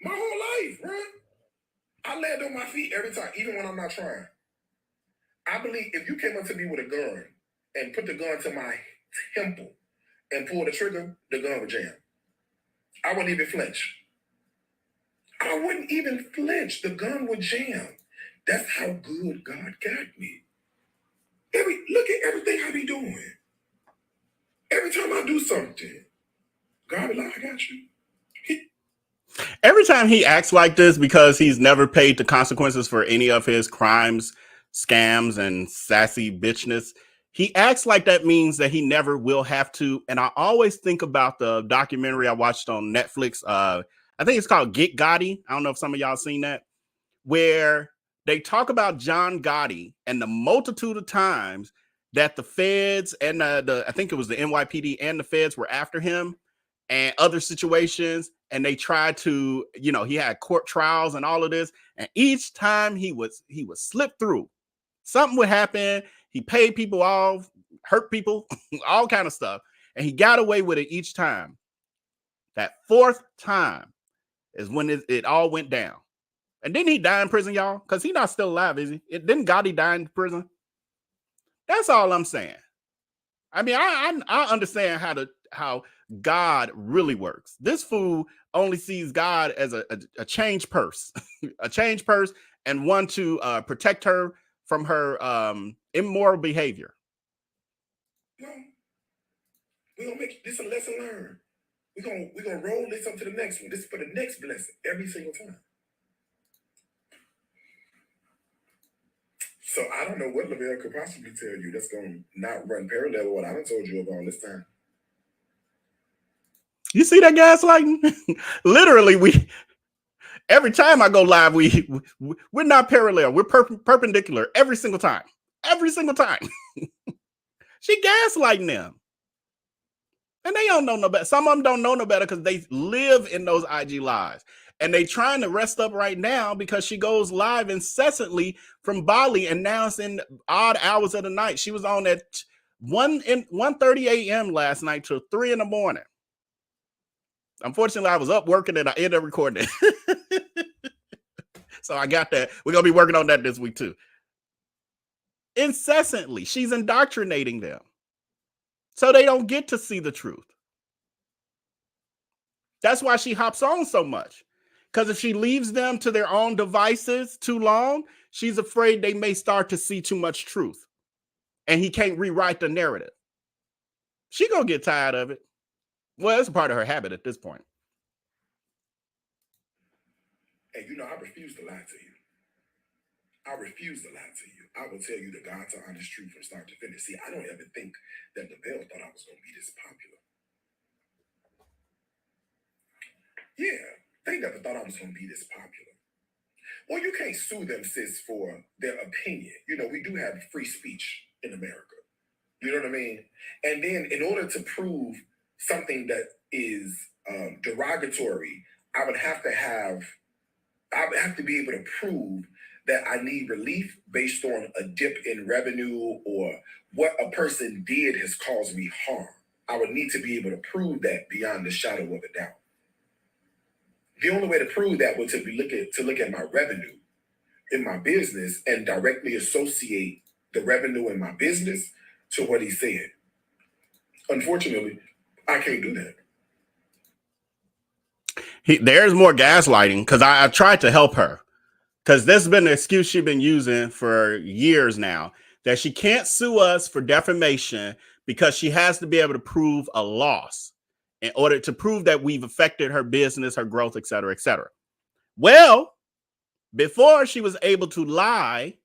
My whole life, bro. I land on my feet every time, even when I'm not trying. I believe if you came up to me with a gun and put the gun to my temple and pull the trigger, the gun would jam. I wouldn't even flinch. I wouldn't even flinch. The gun would jam. That's how good God got me. Look at everything I be doing. Every time I do something, God be like, I got you. Every time he acts like this, because he's never paid the consequences for any of his crimes, scams, and sassy bitchness, he acts like that means that he never will have to. And I always think about the documentary I watched on Netflix. I think it's called Get Gotti. I don't know if some of y'all seen that, where they talk about John Gotti and the multitude of times that the feds and I think it was the NYPD and the feds were after him, and other situations, and they tried to, he had court trials and all of this, and each time he would slip through. Something would happen. He paid people off, hurt people, all kind of stuff, and he got away with it each time. That fourth time is when it all went down. And didn't he die in prison, y'all? Because he's not still alive, is he? Didn't Gotti die in prison? That's all I'm saying. I mean, I understand how God really works. This fool only sees God as a change purse, a change purse, and one to protect her from her immoral behavior. No, we're gonna make this a lesson learned. We're gonna roll this up to the next one. This is for the next blessing every single time. So I don't know what Lavelle could possibly tell you that's gonna not run parallel with what I done told you about all this time. You see that gaslighting? Literally, every time I go live, we're not parallel. We're perpendicular every single time. Every single time. She gaslighting them. And they don't know no better. Some of them don't know no better because they live in those IG lives. And they trying to rest up right now because she goes live incessantly from Bali, and now it's in odd hours of the night. She was on at 1:30 a.m. last night till 3 in the morning. Unfortunately, I was up working and I ended up recording it. So I got that. We're going to be working on that this week too. Incessantly, she's indoctrinating them so they don't get to see the truth. That's why she hops on so much. Because if she leaves them to their own devices too long, she's afraid they may start to see too much truth. And he can't rewrite the narrative. She gonna get tired of it. Well, it's a part of her habit at this point. And you know, I refuse to lie to you. I refuse to lie to you. I will tell you the God's honest truth from start to finish. See, I don't ever think that the Vell thought I was going to be this popular. Yeah, they never thought I was going to be this popular. Well, you can't sue them, sis, for their opinion. You know, we do have free speech in America. You know what I mean? And then in order to prove something that is derogatory, I would have to be able to prove that I need relief based on a dip in revenue or what a person did has caused me harm. I would need to be able to prove that beyond the shadow of a doubt. The only way to prove that was to look at my revenue in my business and directly associate the revenue in my business to what he said. Unfortunately, I can't do that. There's more gaslighting because I tried to help her. Because this has been the excuse she's been using for years now, that she can't sue us for defamation because she has to be able to prove a loss in order to prove that we've affected her business, her growth, et cetera, et cetera. Well, before she was able to lie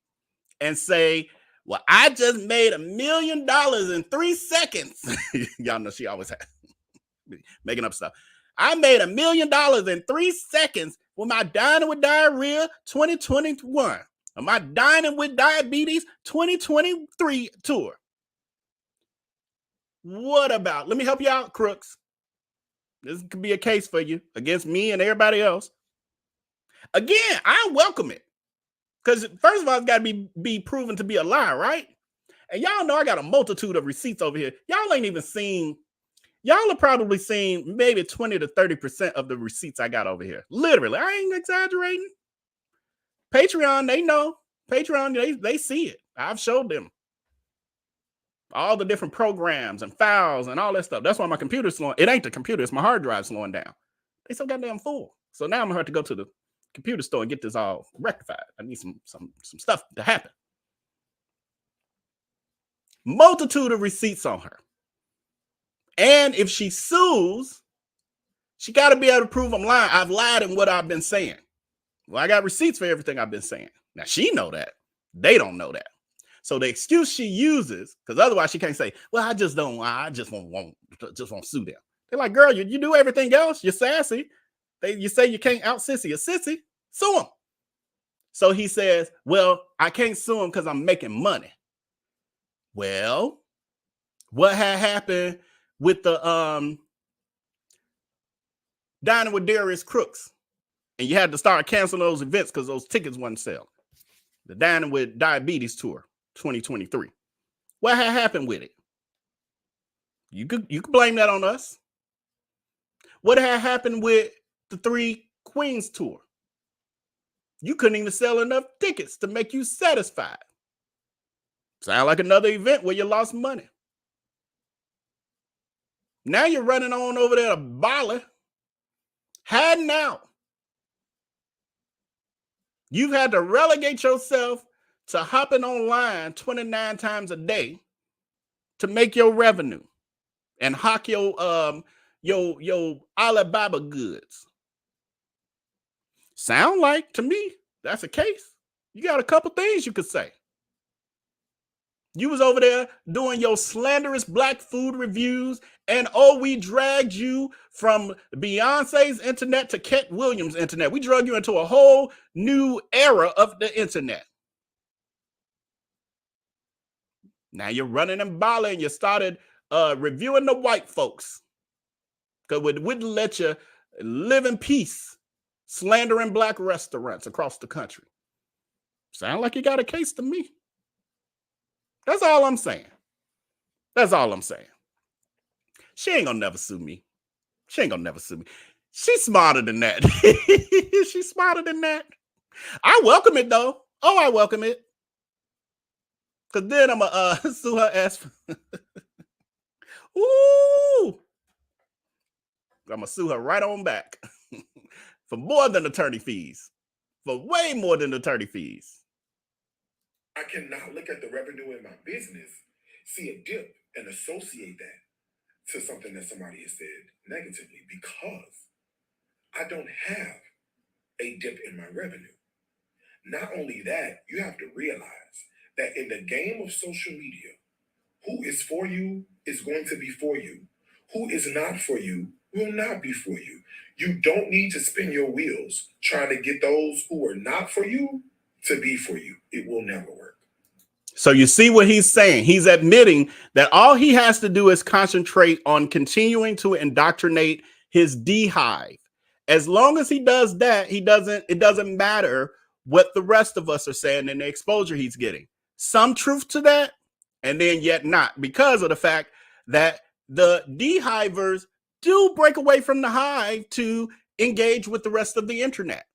and say, well, I just made $1 million in 3 seconds. Y'all know she always has making up stuff. I made $1 million in 3 seconds with my Dining with Diarrhea 2021, or my Dining with Diabetes 2023 tour. What about, let me help you out, Crooks. This could be a case for you against me and everybody else. Again, I welcome it. Because first of all, it's got to be proven to be a lie, right? And y'all know I got a multitude of receipts over here. Y'all ain't even seen, y'all have probably seen maybe 20 to 30% of the receipts I got over here. Literally, I ain't exaggerating. Patreon, they know. Patreon, they see it. I've showed them all the different programs and files and all that stuff. That's why my computer's slowing. It ain't the computer, it's my hard drive slowing down. They so goddamn full. So now I'm gonna have to go to the computer store and get this all rectified. I need some stuff to happen. Multitude of receipts on her. And if she sues, she got to be able to prove I'm lying. I've lied in what I've been saying. Well, I got receipts for everything I've been saying. Now, she know that. They don't know that. So the excuse she uses, because otherwise she can't say, well, I just won't sue them. They're like, girl, you do everything else. You're sassy. You say you can't out sissy a sissy. Sue them. So he says, well, I can't sue them because I'm making money. Well, what had happened with the Dining with Darius Cooks? And you had to start canceling those events because those tickets wouldn't sell. The Dining with Diabetes Tour 2023. What had happened with it? You could blame that on us. What had happened with the 3 Queens Tour? You couldn't even sell enough tickets to make you satisfied. Sound like another event where you lost money. Now you're running on over there to Bali, hiding out. You've had to relegate yourself to hopping online 29 times a day to make your revenue and hawk your Alibaba goods. Sound like to me that's a case. You got a couple things you could say. You was over there doing your slanderous black food reviews, and we dragged you from Beyonce's internet to Cat Williams' internet. We drug you into a whole new era of the internet. Now you're running in Bali and you started reviewing the white folks because we wouldn't let you live in peace, slandering black restaurants across the country. Sound like you got a case to me. That's all I'm saying. That's all I'm saying. She ain't gonna never sue me. She ain't gonna never sue me. She's smarter than that. She's smarter than that. I welcome it though. Oh, I welcome it. Cause then I'm gonna sue her ass. Ooh. I'm gonna sue her right on back for more than attorney fees. For way more than attorney fees. I cannot look at the revenue in my business, see a dip, and associate that to something that somebody has said negatively because I don't have a dip in my revenue. Not only that, you have to realize that in the game of social media, who is for you is going to be for you. Who is not for you will not be for you. You don't need to spin your wheels trying to get those who are not for you to be for you. It will never work. So you see what he's saying. He's admitting that all he has to do is concentrate on continuing to indoctrinate his D-Hive. As long as he does that, it doesn't matter what the rest of us are saying and the exposure he's getting. Some truth to that, and then yet not, because of the fact that the D-Hivers do break away from the hive to engage with the rest of the internet.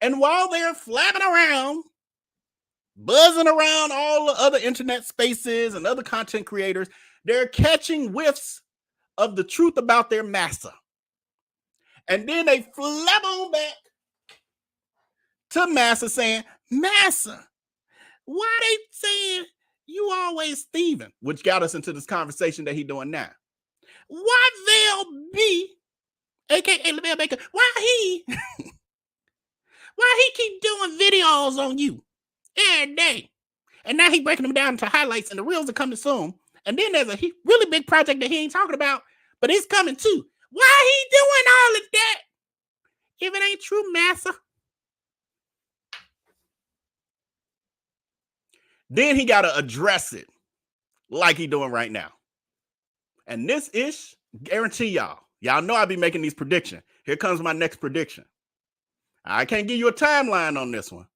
And while they're flapping around, buzzing around all the other internet spaces and other content creators, they're catching whiffs of the truth about their massa. And then they flap on back to Massa saying, Massa, why they saying you always thieving? Which got us into this conversation that he doing now. Why Vell B, aka Vell Baker, why he keep doing videos on you every day? And now he's breaking them down into highlights, and the reels are coming soon. And then there's a really big project that he ain't talking about, but it's coming too. Why he doing all of that if it ain't true, Massa? Then he got to address it like he doing right now. And this ish, guarantee y'all know I be making these predictions. Here comes my next prediction. I can't give you a timeline on this one.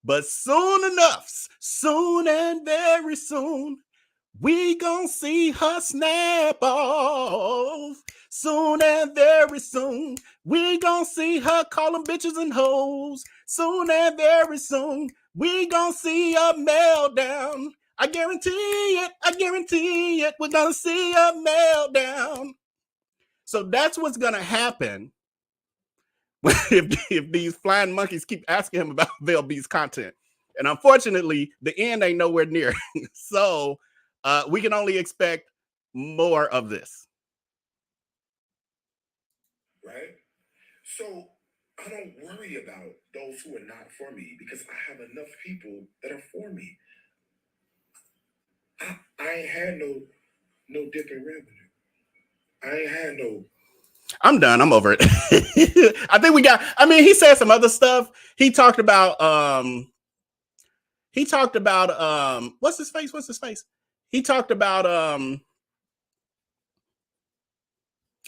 But soon enough, soon and very soon, we gonna see her snap off. Soon and very soon, we gonna see her call them bitches and hoes. Soon and very soon, we gonna see a meltdown. I guarantee it. I guarantee it. We're gonna see a meltdown. So that's what's gonna happen if these flying monkeys keep asking him about Vell B's content. And unfortunately, the end ain't nowhere near. So we can only expect more of this. Right? So I don't worry about those who are not for me because I have enough people that are for me. I ain't had no dip in revenue. I ain't had no. I'm done. I'm over it. I think he said some other stuff. He talked about what's his face? He talked about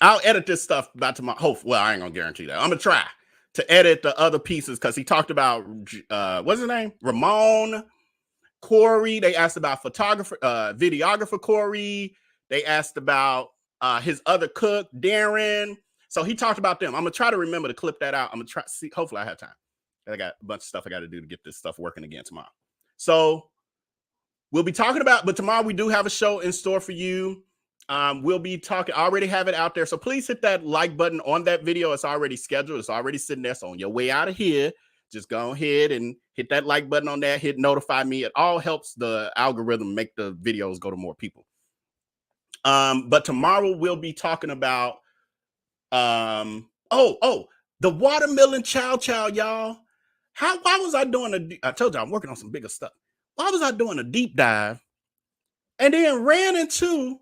I'll edit this stuff by tomorrow. Well, I ain't gonna guarantee that. I'm gonna try to edit the other pieces because he talked about what's his name? Ramon, Corey. They asked about videographer Corey. They asked about his other cook, Darren. So he talked about them. I'm gonna try to remember to clip that out. I'm gonna try see. Hopefully, I have time. I got a bunch of stuff I got to do to get this stuff working again tomorrow. So we'll be talking about, but tomorrow we do have a show in store for you. We'll be talking. I already have it out there. So please hit that like button on that video. It's already scheduled. It's already sitting there. So on your way out of here, just go ahead and hit that like button on that. Hit notify me. It all helps the algorithm make the videos go to more people. But tomorrow we'll be talking about the watermelon chow, y'all. Why was I doing I told you I'm working on some bigger stuff. Why was I doing a deep dive and then ran into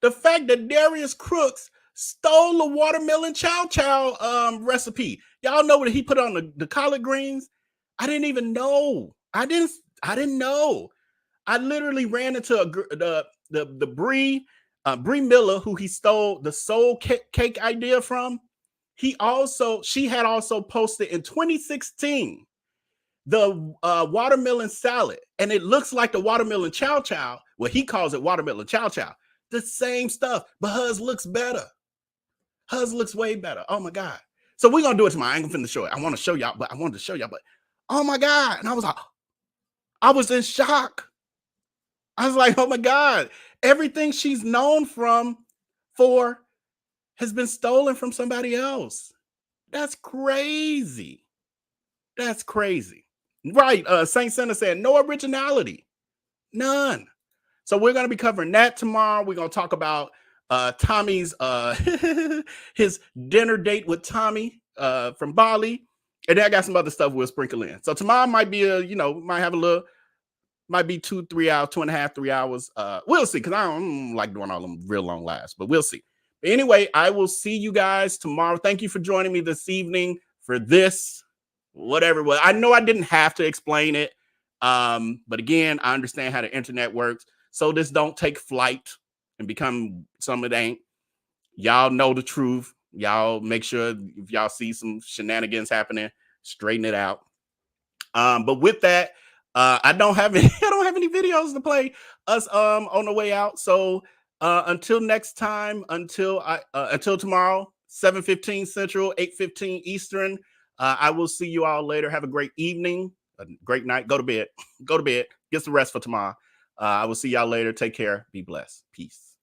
the fact that Darius Cooks stole the watermelon chow recipe? Y'all know what he put on the collard greens? I didn't even know. I didn't know. I literally ran into the Brie Miller, who he stole the soul cake idea from. She had also posted in 2016 the watermelon salad, and it looks like the watermelon chow. Well, he calls it watermelon chow. The same stuff, but hers looks better. Hers looks way better. Oh my God. So we're gonna do it tomorrow. I ain't gonna show it. I want to show y'all, but oh my God. And I was in shock. I was like, oh my God, everything she's known for has been stolen from somebody else. That's crazy. That's crazy. Right. Saint Santa said no originality. None. So we're going to be covering that tomorrow. We're going to talk about Tommy's his dinner date with Tommy from Bali. And then I got some other stuff we'll sprinkle in. So tomorrow might be might have a little, might be 2-3 hours, 2.5, 3 hours. We'll see, because I don't like doing all them real long lives, but we'll see. But anyway, I will see you guys tomorrow. Thank you for joining me this evening for this, whatever. Well, I know I didn't have to explain it. But again, I understand how the internet works. So this don't take flight and become something it ain't. Y'all know the truth. Y'all make sure if y'all see some shenanigans happening, straighten it out. But with that, I don't have any videos to play us on the way out. So until next time, until tomorrow, 7:15 Central, 8:15 Eastern. I will see you all later. Have a great evening, a great night. Go to bed. Go to bed. Get some rest for tomorrow. I will see y'all later. Take care. Be blessed. Peace.